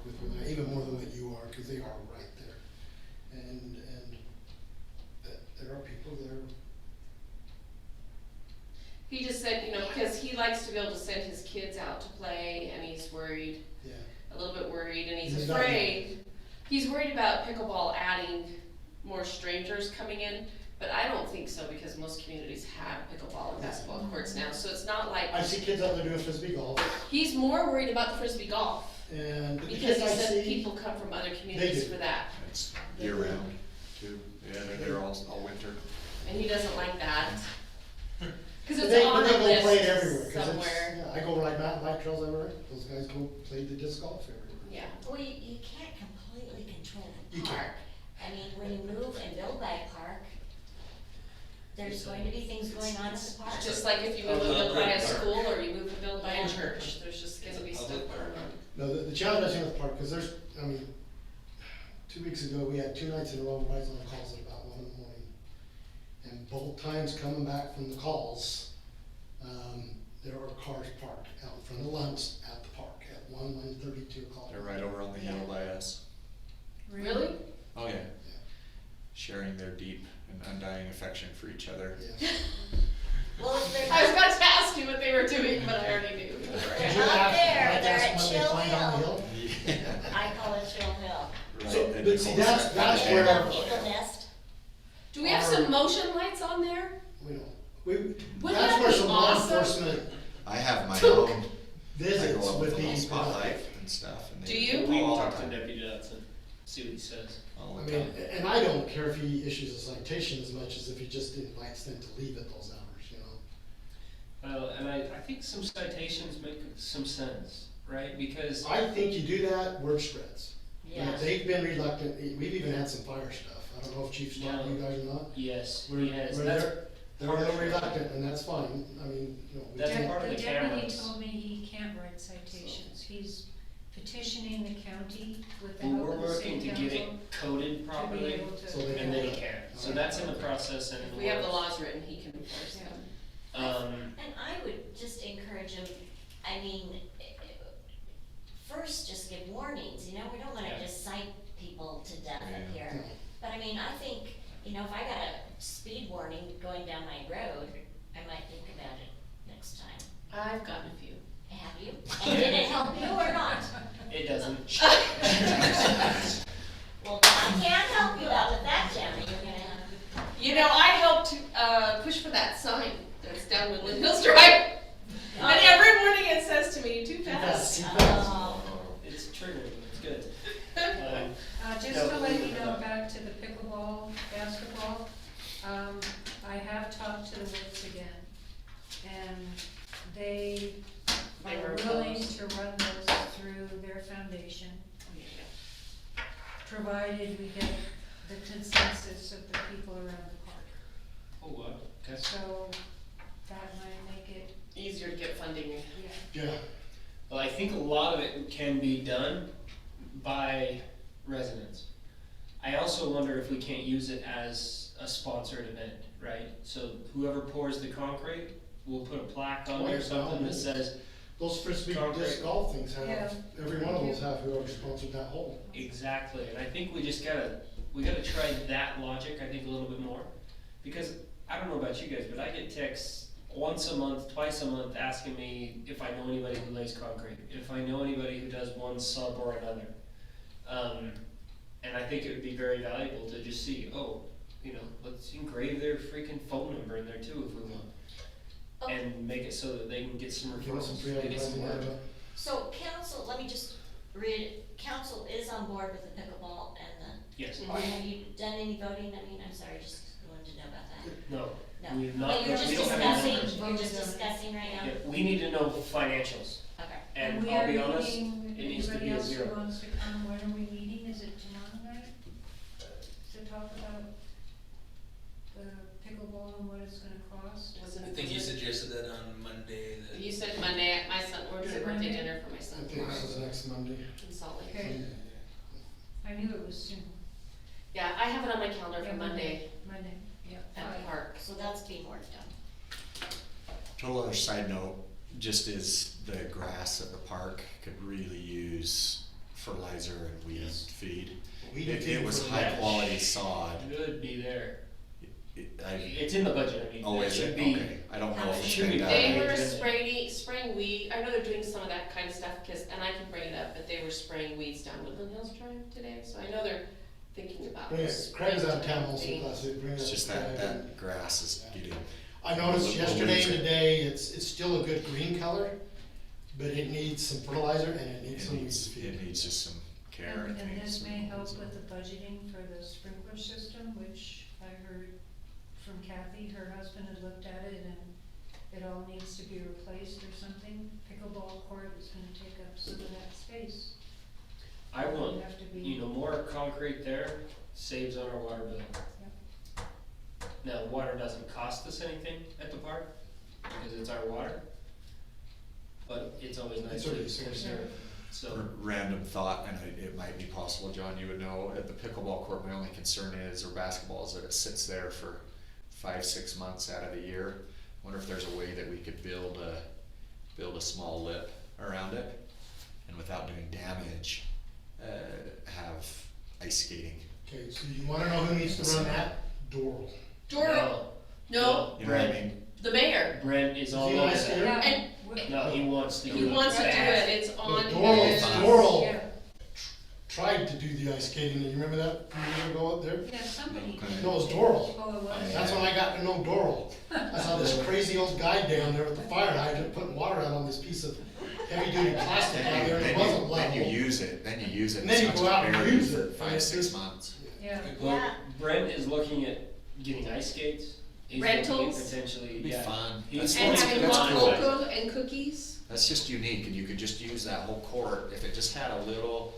S1: even more than what you are, cause they are right there. And there are people there.
S4: He just said, you know, because he likes to be able to send his kids out to play, and he's worried,
S1: Yeah,
S4: a little bit worried, and he's
S1: He's not
S4: afraid. He's worried about pickleball adding more strangers coming in, but I don't think so, because most communities have pickleball and basketball courts now, so it's not like,
S1: I see kids out there doing frisbee golf,
S4: he's more worried about the frisbee golf,
S1: and the
S4: because
S1: kids
S4: he
S1: I
S4: said
S1: see,
S4: people come from other communities
S1: do.
S4: for that,
S8: It's year round too. Yeah, they're there all winter.
S4: and he doesn't like that. Cause
S1: but
S4: it's
S1: they,
S4: on
S1: but
S4: the
S1: they go play it
S4: list
S1: everywhere, cause
S4: somewhere,
S1: it's, yeah, I go ride mountain bike trails everywhere, those guys go play the disc golf everywhere.
S4: yeah.
S2: Well, you can't completely control
S1: You
S2: the
S1: can't.
S2: park. I mean, when you move and build that park, there's going to be things going on in the park.
S4: Just like if you move and build by a school, or you move and build by a church, there's just gonna be stuff going on.
S1: No, the challenge I see with the park, cause there's, I mean, 2 weeks ago, we had 2 nights in a row, Rise on calls at about 1 in the morning. And both times coming back from the calls, there were cars parked out in front of the lunch at the park at 1:30, 2 o'clock.
S8: They're right over on the hill by us.
S4: Really?
S8: Oh, yeah. Sharing their deep and undying affection for each other.
S1: Yeah.
S2: Well, if they're
S4: I was
S2: not
S4: about to ask you what they were doing, but I already knew.
S1: Did you
S2: Up
S1: ask-
S2: there,
S1: like,
S2: they're
S1: ask
S2: at
S1: what they
S2: Chill
S1: find on the
S2: Hill.
S8: Yeah.
S2: I call it Chill Hill.
S8: Right,
S1: So,
S8: and
S1: but see,
S8: Nicole's
S1: that's
S8: at the
S1: where-
S8: end.
S2: Eagle Nest.
S4: Do we have some motion lights on there?
S1: We don't, we,
S4: Wouldn't
S1: that's
S4: that
S1: where
S4: be
S1: some law
S4: awesome?
S1: enforcement
S8: I have my
S4: Took.
S8: own. I
S1: visits
S8: go up
S1: would
S8: with a
S1: be.
S8: little spotlight and stuff. And
S4: Do
S8: they
S4: you?
S3: We
S8: all
S3: can
S8: the
S3: talk to
S8: time.
S3: Deputy Dodson, see what he says.
S8: All
S1: I
S8: the
S1: mean,
S8: time.
S1: and I don't care if he issues a citation as much as if he just invites them to leave at those hours, you know?
S3: And I think some citations make some sense, right? Because,
S1: I think you do that, word spreads.
S2: Yeah.
S1: But they've been reluctant, we've even had some fire stuff, I don't know if Chief's talked to you guys or not.
S3: yes,
S1: Where,
S3: yes,
S1: where
S3: that's,
S1: they're a little reluctant, and that's fine, I mean, you know. we
S3: That's
S1: can't-
S3: part of the
S7: The deputy
S3: cameras.
S7: told me he can't write citations, he's petitioning the county with the
S3: well,
S7: help
S3: we're
S7: of the
S3: working
S7: city
S3: to get
S7: council
S3: it coded
S7: to be
S3: properly,
S7: able to.
S1: So they
S3: and they can. So that's in the process and in
S4: If
S3: the
S4: we have the
S3: works.
S4: laws written, he can enforce them.
S2: And I would just encourage them, I mean, first, just give warnings, you know, we don't wanna
S3: Yeah.
S2: just cite people to death
S8: Yeah.
S2: up here. But I mean, I think, you know, if I got a speed warning going down my road, I might think about it next time.
S4: I've gotten a few.
S2: Have you? And did it help you or not?
S3: It doesn't.
S2: Well, I can't help you out with that, Jeremy, you're gonna have to.
S4: You know, I helped, push for that sign that's down Woodland Hills Drive. And every morning it says to me, too fast.
S2: Oh,
S3: It's triggering, it's good.
S7: Just
S3: No,
S7: to let
S3: we
S7: you
S3: were
S7: know,
S3: not.
S7: back to the pickleball, basketball, I have talked to the Wicks again, and they
S4: They
S7: are
S4: were
S7: willing
S4: opposed.
S7: to run those through their foundation, provided we get the consensus of the people around the park.
S3: Oh, wow, okay.
S7: So that might make it,
S4: Easier to get funding.
S7: yeah.
S1: Yeah,
S3: Well, I think a lot of it can be done by residents. I also wonder if we can't use it as a sponsored event, right? So whoever pours the concrete, we'll put a plaque on there or something that says,
S1: those frisbee
S3: Concrete.
S1: disc golf things
S7: Yeah.
S1: have, every one of those have whoever sponsored that hole.
S3: exactly, and I think we just gotta try that logic, I think, a little bit more. Because, I don't know about you guys, but I get texts once a month, twice a month, asking me if I know anybody who lays concrete, if I know anybody who does one sub or another. And I think it would be very valuable to just see, oh, you know, let's engrave their freaking phone number in there too if we want.
S2: Oh.
S3: And make it so that they can get some
S1: Give us some
S3: referrals,
S1: free
S3: they get some
S1: advertising
S3: work.
S1: out of it.
S2: so council, let me just read, council is on board with the pickleball and
S3: Yes,
S2: the, have you done any voting? I mean, I'm sorry, just wanted to know about that.
S3: no,
S2: No,
S3: we've
S2: but
S3: not,
S2: you're just
S3: we don't have any
S2: discussing,
S3: numbers.
S2: you're just discussing right now?
S3: Yeah, we need to know financials,
S2: Okay.
S3: and
S7: we
S3: I'll
S7: are
S3: be honest,
S7: meeting,
S3: it needs to
S7: anybody
S3: be a
S7: else who
S3: zero.
S7: wants to come, when are we meeting, is it tomorrow night? To talk about the pickleball and what it's gonna cost?
S4: Wasn't
S6: I
S4: it-
S6: think you suggested that on Monday, that.
S4: You said Monday, my son ordered
S7: Is
S4: a
S7: it
S4: birthday
S7: Monday?
S4: dinner for my
S1: I
S4: son
S1: think
S4: tomorrow
S1: this is next Monday.
S4: in Salt Lake.
S7: Okay, I knew it was soon,
S4: Yeah, I have it on my calendar
S7: Yeah,
S4: for Monday
S7: Monday, yeah,
S4: at the
S7: 5.
S4: park.
S2: So that's being worked on.
S8: Total other side note, just is the grass at the park could really use fertilizer and weed feed.
S1: Weed
S8: It
S1: feed
S8: was
S1: for
S8: high
S1: the-
S8: quality sod.
S3: Should be there.
S8: I,
S3: It's in the budget, I mean,
S8: oh,
S3: it
S8: is
S3: should
S8: it?
S3: be.
S8: Okay, I don't know if it's
S3: Should be
S8: been done.
S4: They
S3: Yeah.
S4: were spraying weed, I know they're doing some of that kind of stuff, and I can bring it up, but they were spraying weeds down Woodland Hills Drive today, so I know they're thinking about.
S1: Bring it, Craig was out of town most of
S4: spraying
S1: last week, bring it
S8: It's
S1: up
S8: just
S1: to
S8: that,
S1: Craig.
S8: that grass is getting,
S1: I noticed
S8: We'll
S1: yesterday
S8: lose
S1: and
S8: it.
S1: today, it's still a good green color, but it needs some fertilizer and it needs some weed
S8: it
S1: feed.
S8: needs just some care, I
S7: And
S8: think.
S7: this may help
S8: some-
S7: with the budgeting for the sprinkler system, which I heard from Kathy, her husband had looked at it and it all needs to be replaced or something. Pickleball court is gonna take up some of that space.
S3: I want,
S7: It'd have to be-
S3: you know, more concrete there saves on our water bill. Now, water doesn't cost us anything at the park, because it's our water, but it's always nice
S1: It's
S3: to
S1: already sourced.
S3: consider. So,
S8: Random thought, and it might be possible, John, you would know, at the pickleball court, my only concern is, or basketball, is that it sits there for 5-6 months out of the year. Wonder if there's a way that we could build a small lip around it, and without doing damage, have ice skating.
S1: Okay, so you wanna know who needs to run that? Doral.
S4: Doral, no,
S8: You know what I mean?
S4: the mayor,
S3: Brent is all
S1: Is he
S3: over
S1: an ice
S3: that.
S1: skater?
S4: and
S3: No, he wants to do
S4: he
S3: it
S4: wants to do
S3: bad.
S4: it, it's on
S1: Doral,
S4: his.
S1: Doral
S7: Yeah,
S1: tried to do the ice skating, you remember that, a year ago up there?
S7: yeah, somebody
S8: Okay.
S7: did.
S1: No, it was Doral.
S7: Oh, it was?
S1: That's when I got to know Doral. I saw this crazy old guy down there with the fire hydrant putting water out on this piece of heavy duty plastic down there, and it wasn't
S8: Then you
S1: level.
S8: use it, then you use it.
S1: And then you
S8: it's
S1: go out and
S8: buried
S1: use
S8: for
S1: it, and
S8: 5-6
S1: it's just-
S8: months.
S7: Yeah.
S2: Yeah.
S3: Brent is looking at getting ice skates. He's looking at
S4: Rentals?
S3: potentially,
S8: It'd be
S3: yeah.
S8: fun.
S3: He's-
S4: And
S8: That's-
S4: having
S8: that's
S4: hot
S8: cool.
S4: cocoa and cookies.
S8: That's just unique, and you could just use that whole court, if it just had a little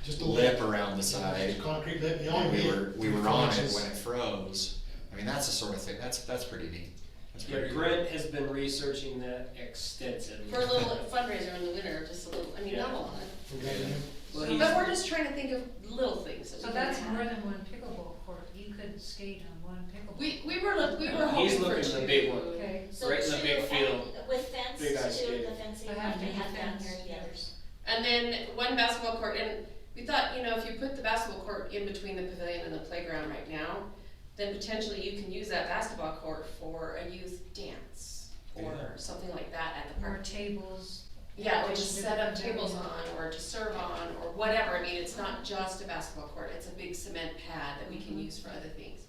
S1: Just a
S8: lip around the side.
S1: Concrete lip, the
S8: and
S1: only
S8: we were on it
S1: inches.
S8: when it froze. I mean, that's the sort of thing, that's pretty neat. That's
S3: Yeah,
S8: pretty cool.
S3: Brent has been researching that extensively.
S4: For a little fundraiser in the winter, just a little, I mean, not a
S3: Yeah.
S4: lot.
S1: For revenue.
S3: Well,
S4: But
S3: he's-
S4: we're just trying to think of little things that we
S7: So
S4: can
S7: that's
S4: have.
S7: more than one pickleball court, you could skate on one pickleball.
S4: We were
S3: He's
S4: hoping for
S3: looking
S4: two.
S3: at the big one.
S7: Okay,
S2: So
S3: Right in the
S2: two,
S3: big field.
S2: and with fence,
S3: Big ice
S2: too,
S3: skating.
S2: the fencing,
S7: I
S2: like
S7: have
S2: they
S7: to
S2: have down
S7: fence,
S2: here, the
S7: yeah.
S2: others.
S4: And then one basketball court, and we thought, you know, if you put the basketball court in between the pavilion and the playground right now, then potentially you can use that basketball court for a youth dance or
S8: Yeah.
S4: something like that at the
S7: more
S4: park.
S7: tables.
S4: Yeah, or just
S7: Just
S4: set up
S7: different
S4: tables
S7: venue.
S4: on, or to serve on, or whatever, I mean, it's not just a basketball court, it's a big cement pad that we can use for other things.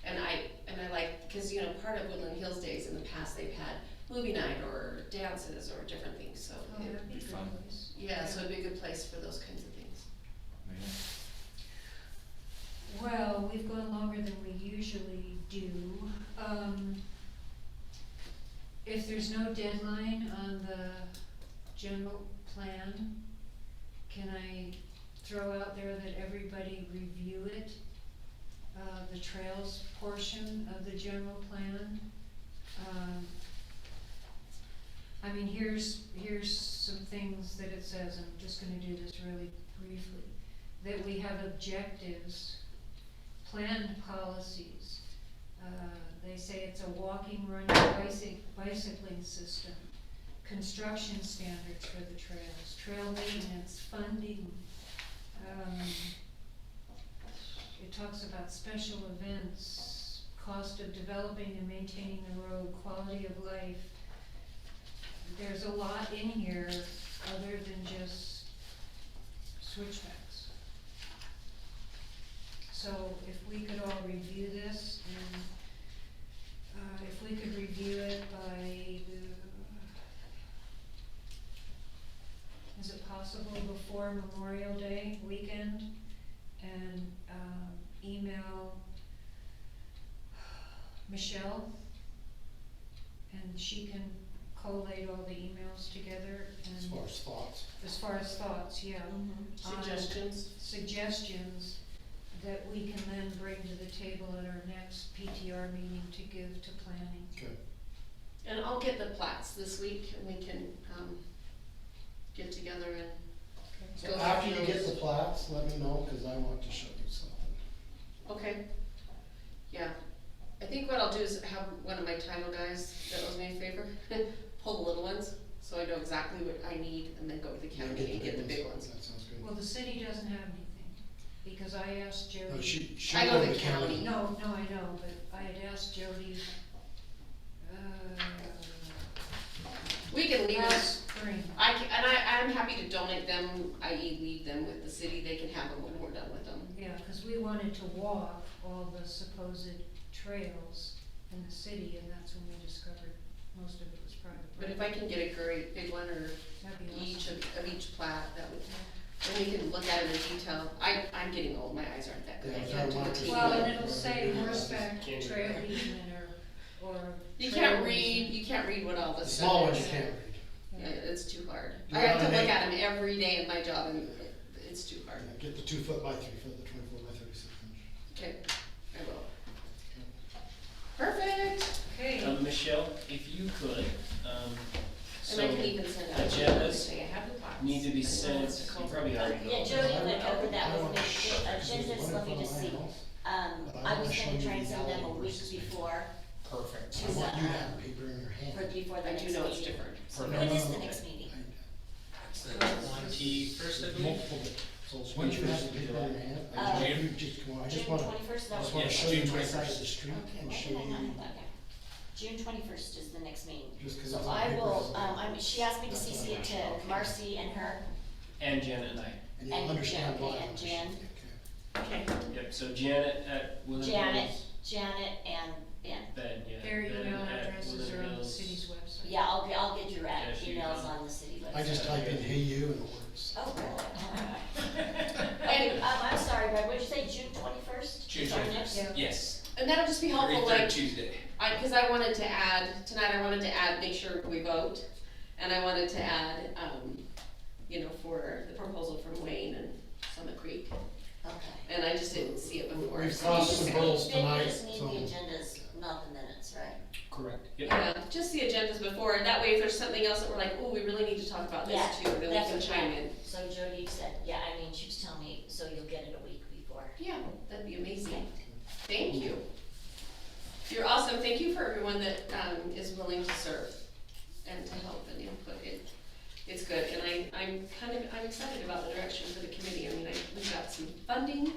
S4: And I like, cause you know, part of Woodland Hills Days in the past, they've had movie night or dances or different things, so.
S7: Oh,
S4: it-
S7: that'd be a good
S8: fun.
S7: place.
S4: Yeah, so it'd be a good place for those kinds of things.
S8: Yeah.
S7: Well, we've gone longer than we usually do. If there's no deadline on the general plan, can I throw out there that everybody review it? The trails portion of the general plan. I mean, here's some things that it says, I'm just gonna do this really briefly. That we have objectives, planned policies. They say it's a walking, running, bicycling system, construction standards for the trails, trail maintenance, funding. It talks about special events, cost of developing and maintaining the road, quality of life. There's a lot in here other than just switchbacks. So if we could all review this and, if we could review it by is it possible before Memorial Day weekend? And, email Michelle, and she can collate all the emails together
S1: As
S7: and
S1: far as thoughts.
S7: as far as thoughts, yeah. on suggestions that we can then bring to the table at our next PTR meeting to give to planning.
S1: Okay.
S4: And I'll get the plats this week, and we can, get together and
S1: So
S4: go
S1: after
S4: through
S1: you get
S4: those.
S1: the plats, let me know, cause I want to show you something.
S4: Okay, yeah. I think what I'll do is have one of my title guys that owes me a favor, pull the little ones, so I know exactly what I need, and then go to the
S1: Yeah,
S4: county and get the big ones.
S1: That sounds good.
S7: Well, the city doesn't have anything, because I asked Jody.
S1: No, she
S4: I
S1: go
S4: go
S1: to
S4: to
S1: the
S4: the
S1: county.
S4: county.
S7: No, I know, but I had asked Jody,
S4: We can leave them,
S7: last spring.
S4: I'm happy to donate them, i.e. leave them with the city, they can have them when we're done with them.
S7: Yeah, cause we wanted to walk all the supposed trails in the city, and that's when we discovered most of it was private
S4: But
S7: property.
S4: if I can get a great big one, or
S7: That'd be
S4: each
S7: awesome.
S4: of each plat, that would, then we can look at it in detail. I'm getting old, my eyes aren't that good, I
S1: Yeah,
S4: can't do
S1: mine
S4: the
S1: too.
S4: TV.
S7: Well, and it'll say horseback
S3: Can't
S7: trail
S3: read.
S7: easement or
S4: You
S7: trail
S4: can't read,
S7: easement.
S4: you can't read what all
S1: The
S4: this
S1: small
S4: stuff
S1: ones you
S4: is.
S1: can't read.
S4: Yeah, it's too hard.
S1: Do
S4: I
S1: you
S4: have to
S1: wanna
S4: look
S1: make-
S4: at them every day in my job, and it's too hard.
S1: Yeah, get the 2 foot by 3 foot, the 24 by 36 inch.
S4: Okay, I will. Perfect.
S7: Okay,
S3: Michelle, if you could,
S4: And
S3: so
S4: I can even send out
S3: agendas.
S4: say I have the plot.
S3: need to be sent, you probably already know.
S2: Yeah, Jody went over that with me, agendas, let me just see. I was gonna try and send them a week before,
S6: Perfect.
S1: I want you to have paper in your hand.
S2: before the
S4: I
S2: next
S4: do know it's
S2: meeting.
S4: different.
S2: So when is the next meeting?
S6: It's the 21st, I believe.
S1: Multiple, so once you have the paper in your hand,
S2: Uh,
S1: you just, well, I just
S2: June
S1: wanna,
S2: twenty-first, is
S1: I
S2: that
S1: just
S2: what?
S1: wanna
S6: Yeah,
S1: show you
S6: June
S1: my side of
S6: 21st.
S1: the street
S2: Okay,
S1: and
S2: okay,
S1: show
S2: hang on,
S1: you,
S2: okay. June twenty-first is the next meeting.
S1: just cause
S2: So
S1: it's on
S2: I
S1: paper.
S2: will,
S1: doesn't-
S2: she asked me to CC it to Marcy and her.
S3: And Janet and I.
S1: And you'll
S2: and
S1: understand
S2: Jen,
S1: why.
S2: and Jen.
S1: Okay.
S2: Okay.
S3: Yep, so Janet at Woodland Hills.
S2: Janet and Ben.
S3: Ben, yeah.
S7: Their
S3: Ben
S7: email
S3: at
S7: addresses
S3: Woodland
S7: are on the
S3: Hills.
S7: city's website.
S2: Yeah, I'll get your
S3: Yeah, she
S2: emails
S3: can.
S2: on the city website.
S1: I just type in, hey you, and it works.
S2: Oh, really? Alright. And, I'm sorry, Brad, what'd you say, June twenty-first?
S6: June 21st.
S7: Yeah.
S6: Yes.
S4: And that'll just be helpful,
S6: Every
S4: like,
S6: third Tuesday.
S4: cause I wanted to add, tonight I wanted to add, make sure we vote, and I wanted to add, you know, for the proposal from Wayne and Summit Creek,
S2: Okay.
S4: and I just didn't see it before.
S1: We've
S4: so-
S1: crossed some hurdles
S2: Then you
S1: tonight,
S2: just need the
S1: so.
S2: agendas, not the minutes, right?
S3: Correct. Yep.
S4: Yeah, just the agendas before, and that way if there's something else that we're like, oh, we really need to talk about this
S2: Yeah,
S4: too, then we
S2: that's
S4: can
S2: what-
S4: chime in.
S2: So Jody said, yeah, I mean, she was telling me, so you'll get it a week before.
S4: Yeah, that'd be amazing. Thank you. You're awesome. Thank you for everyone that is willing to serve and to help and input. It's good, and I'm excited about the direction for the committee. I mean, we've got some funding,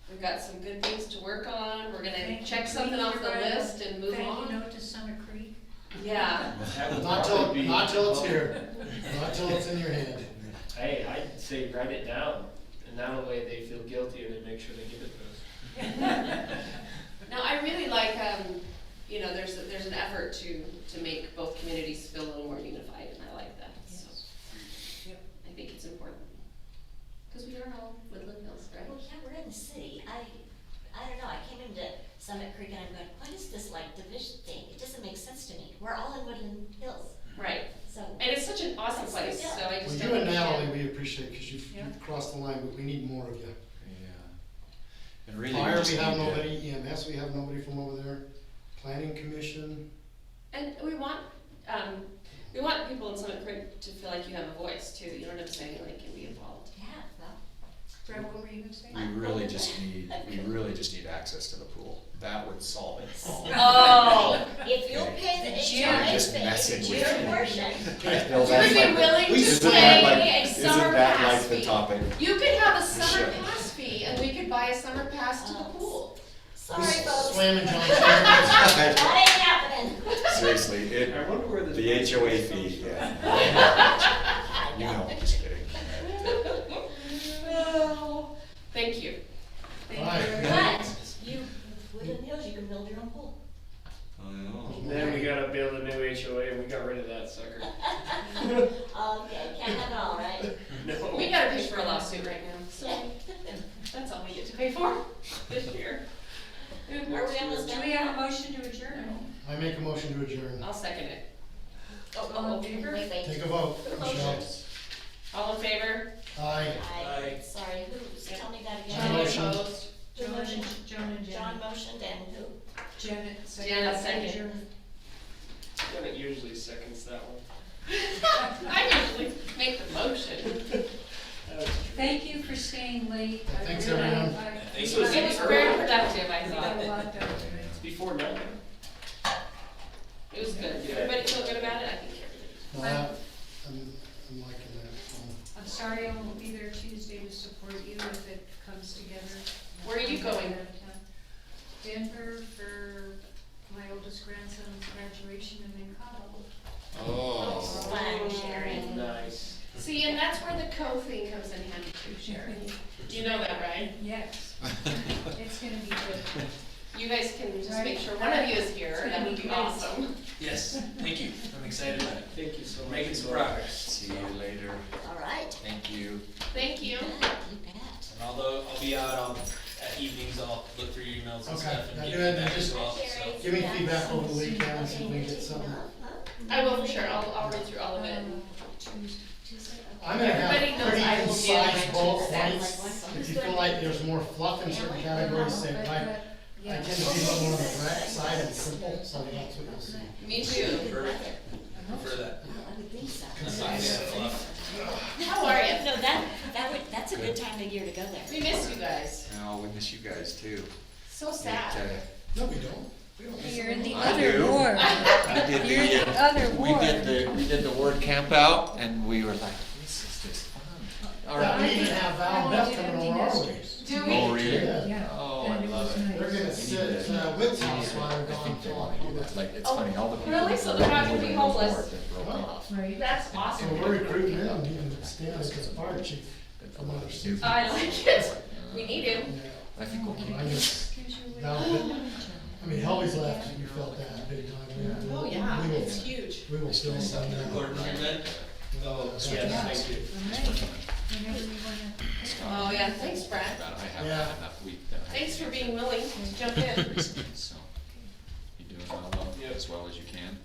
S4: we've got some good things to work on. We're gonna
S7: Thank
S4: check
S7: you.
S4: something off the
S7: Thank you.
S4: list and move
S7: Thank you
S4: on.
S7: note to Summit Creek.
S4: Yeah.
S3: That would
S1: Not
S3: probably
S1: till,
S3: be-
S1: not till it's here, not till it's in your hand.
S3: Hey, I'd say write it down, and that way they feel guilty and then make sure they give it to us.
S4: Now, I really like, you know, there's an effort to make both communities feel a little more unified, and I like that, so.
S7: Yep.
S4: I think it's important. Because we are all Woodland Hills, right?
S2: Well, yeah, we're in the city. I don't know, I came into Summit Creek and I'm going, what is this like division thing? It doesn't make sense to me. We're all in Woodland Hills,
S4: Right,
S2: so.
S4: and it's such an awesome
S2: That's
S4: place,
S2: good.
S4: so I
S1: Well,
S4: just
S1: you
S4: don't
S1: and Natalie,
S4: understand.
S1: we appreciate, cause you've crossed the line, but we need more of you.
S8: Yeah. And really,
S1: Fire,
S8: just
S1: we have
S8: need to-
S1: nobody, EMS, we have nobody from over there, planning commission,
S4: And we want people in Summit Creek to feel like you have a voice too, you know what I'm saying, like, and be involved.
S2: Yeah, well,
S7: Brad, what were you gonna say?
S8: we really just need access to the pool. That would solve it all.
S4: Oh,
S2: if you'll pay the
S7: June.
S2: HOA
S8: Just
S2: fee,
S8: messing
S2: it's
S8: with
S2: your
S8: you.
S2: portion.
S8: Bill,
S4: would
S8: that's
S4: you be
S8: like-
S4: willing to
S8: isn't
S4: pay
S8: that like-
S4: a summer
S8: Isn't that
S4: pass
S8: like the
S4: fee?
S8: topic?
S4: You could have a summer
S8: Sure.
S4: pass fee, and we could buy a summer pass to the pool.
S2: Sorry, folks,
S1: slamming John Chambers.
S2: that ain't happening.
S8: Seriously,
S3: I wonder where this.
S8: the HOA fee, yeah. You know, I'm just kidding.
S4: Well, thank you. Thank you
S1: Right.
S4: very much.
S2: But you, Woodland Hills, you can build your own pool.
S8: I know.
S3: Then we gotta build a new HOA and we got rid of that sucker.
S2: Okay, can't have it all, right?
S3: No.
S4: We gotta pay for a lawsuit right now, so that's all we get to pay for this year.
S2: Are we almost
S7: Do
S2: done?
S7: we have a motion to adjourn?
S1: I make a motion to adjourn.
S4: I'll second it.
S7: All in favor?
S2: Wait, wait.
S1: Take a vote, Michelle.
S4: All in favor?
S1: Aye.
S2: I, sorry, who, tell me that again.
S4: Any
S1: Motion.
S4: opposed?
S2: Who motioned?
S7: John and
S2: John
S7: Janet.
S2: motioned and who?
S7: Janet, second.
S4: Janet, second.
S7: Adjourn.
S3: Janet usually seconds that one.
S4: I usually make the motion.
S7: Thank you for staying late.
S1: Thanks, everyone.
S3: This was-
S4: It was very productive, I
S7: We got a
S4: thought.
S7: lot done today.
S3: It's before 9.
S4: It was good. Everybody feel good about it? I think everybody.
S1: No, I'm liking that, so.
S7: I'm sorry I won't be there Tuesday to support you if it comes together.
S4: Where are you going?
S7: Denver for my oldest grandson's graduation and then Cabo.
S8: Oh.
S2: Fun, sharing.
S3: Nice.
S4: See, and that's where the co-thing comes in handy too, Sharon. You know that, right?
S7: Yes, it's gonna be good.
S4: You guys can just make sure one of you is here, that would be awesome.
S6: Yes, thank you. I'm excited about it.
S3: Thank you so much.
S6: We're making some progress.
S8: See you later.
S2: All right.
S8: Thank you.
S4: Thank you.
S2: You bet.
S6: And although I'll be out, at evenings, I'll look through your emails and
S1: Okay,
S6: stuff and
S1: now
S6: get
S1: go ahead and
S6: feedback as
S1: just-
S6: well,
S2: Hi,
S6: so.
S2: Carrie.
S1: Give me feedback over the weekend and see if we can get something.
S4: I will for sure. I'll read through all of it.
S7: Tuesday.
S1: I'm gonna
S4: Everybody
S1: have
S4: knows
S1: pretty
S4: I will give
S1: concise
S4: my
S1: bullet
S4: 2 cents.
S1: points. If you feel like there's more fluff in certain categories, say,
S7: But,
S1: right, I
S7: yeah.
S1: tend to be more on the direct side and simple, so that's what you'll see.
S4: Me too.
S6: Perfect. Prefer that.
S2: I would think so.
S6: Concise fluff.
S4: How are you?
S2: No, that's a good time of year to go there.
S4: We miss you guys.
S8: Oh, we miss you guys too.
S4: So sad.
S1: No, we don't. We don't.
S7: You're in the
S8: I
S7: other
S8: do.
S7: ward.
S8: We did
S7: You're in the other ward.
S8: we did the ward camp out, and we were like, this is just fun. All
S1: That
S8: right.
S1: we even have Val and Beth coming over our way.
S4: Do
S8: Oh,
S4: we?
S8: really?
S7: Yeah.
S8: Oh, I love it.
S1: They're gonna sit at Witt's house while I'm
S8: I
S1: gone
S8: think they
S1: till
S8: wanna do
S1: October.
S8: that, like, it's
S4: Oh,
S8: funny, all the people.
S4: really? So they're not gonna be homeless?
S7: Right.
S4: That's
S1: So
S4: awesome.
S1: we're recruiting them, even Stan as fire chief from other cities.
S4: I like it. We need him.
S1: Yeah.
S8: I think we'll keep
S1: I
S8: this.
S1: just, Val, I mean, Helly's left, we felt that big time. We-
S4: Oh, yeah,
S1: we will-
S4: it's huge.
S1: We will still send them.
S6: Gordon, you're good?
S1: Oh,
S6: Yes, thank you.
S7: Whenever you wanna.
S4: Oh, yeah, thanks, Brad.
S8: I haven't
S1: Yeah.
S8: had enough week that I.
S4: Thanks for being willing to jump in.
S8: recently, so. You doing well though,
S6: Yep.
S8: as well as you can?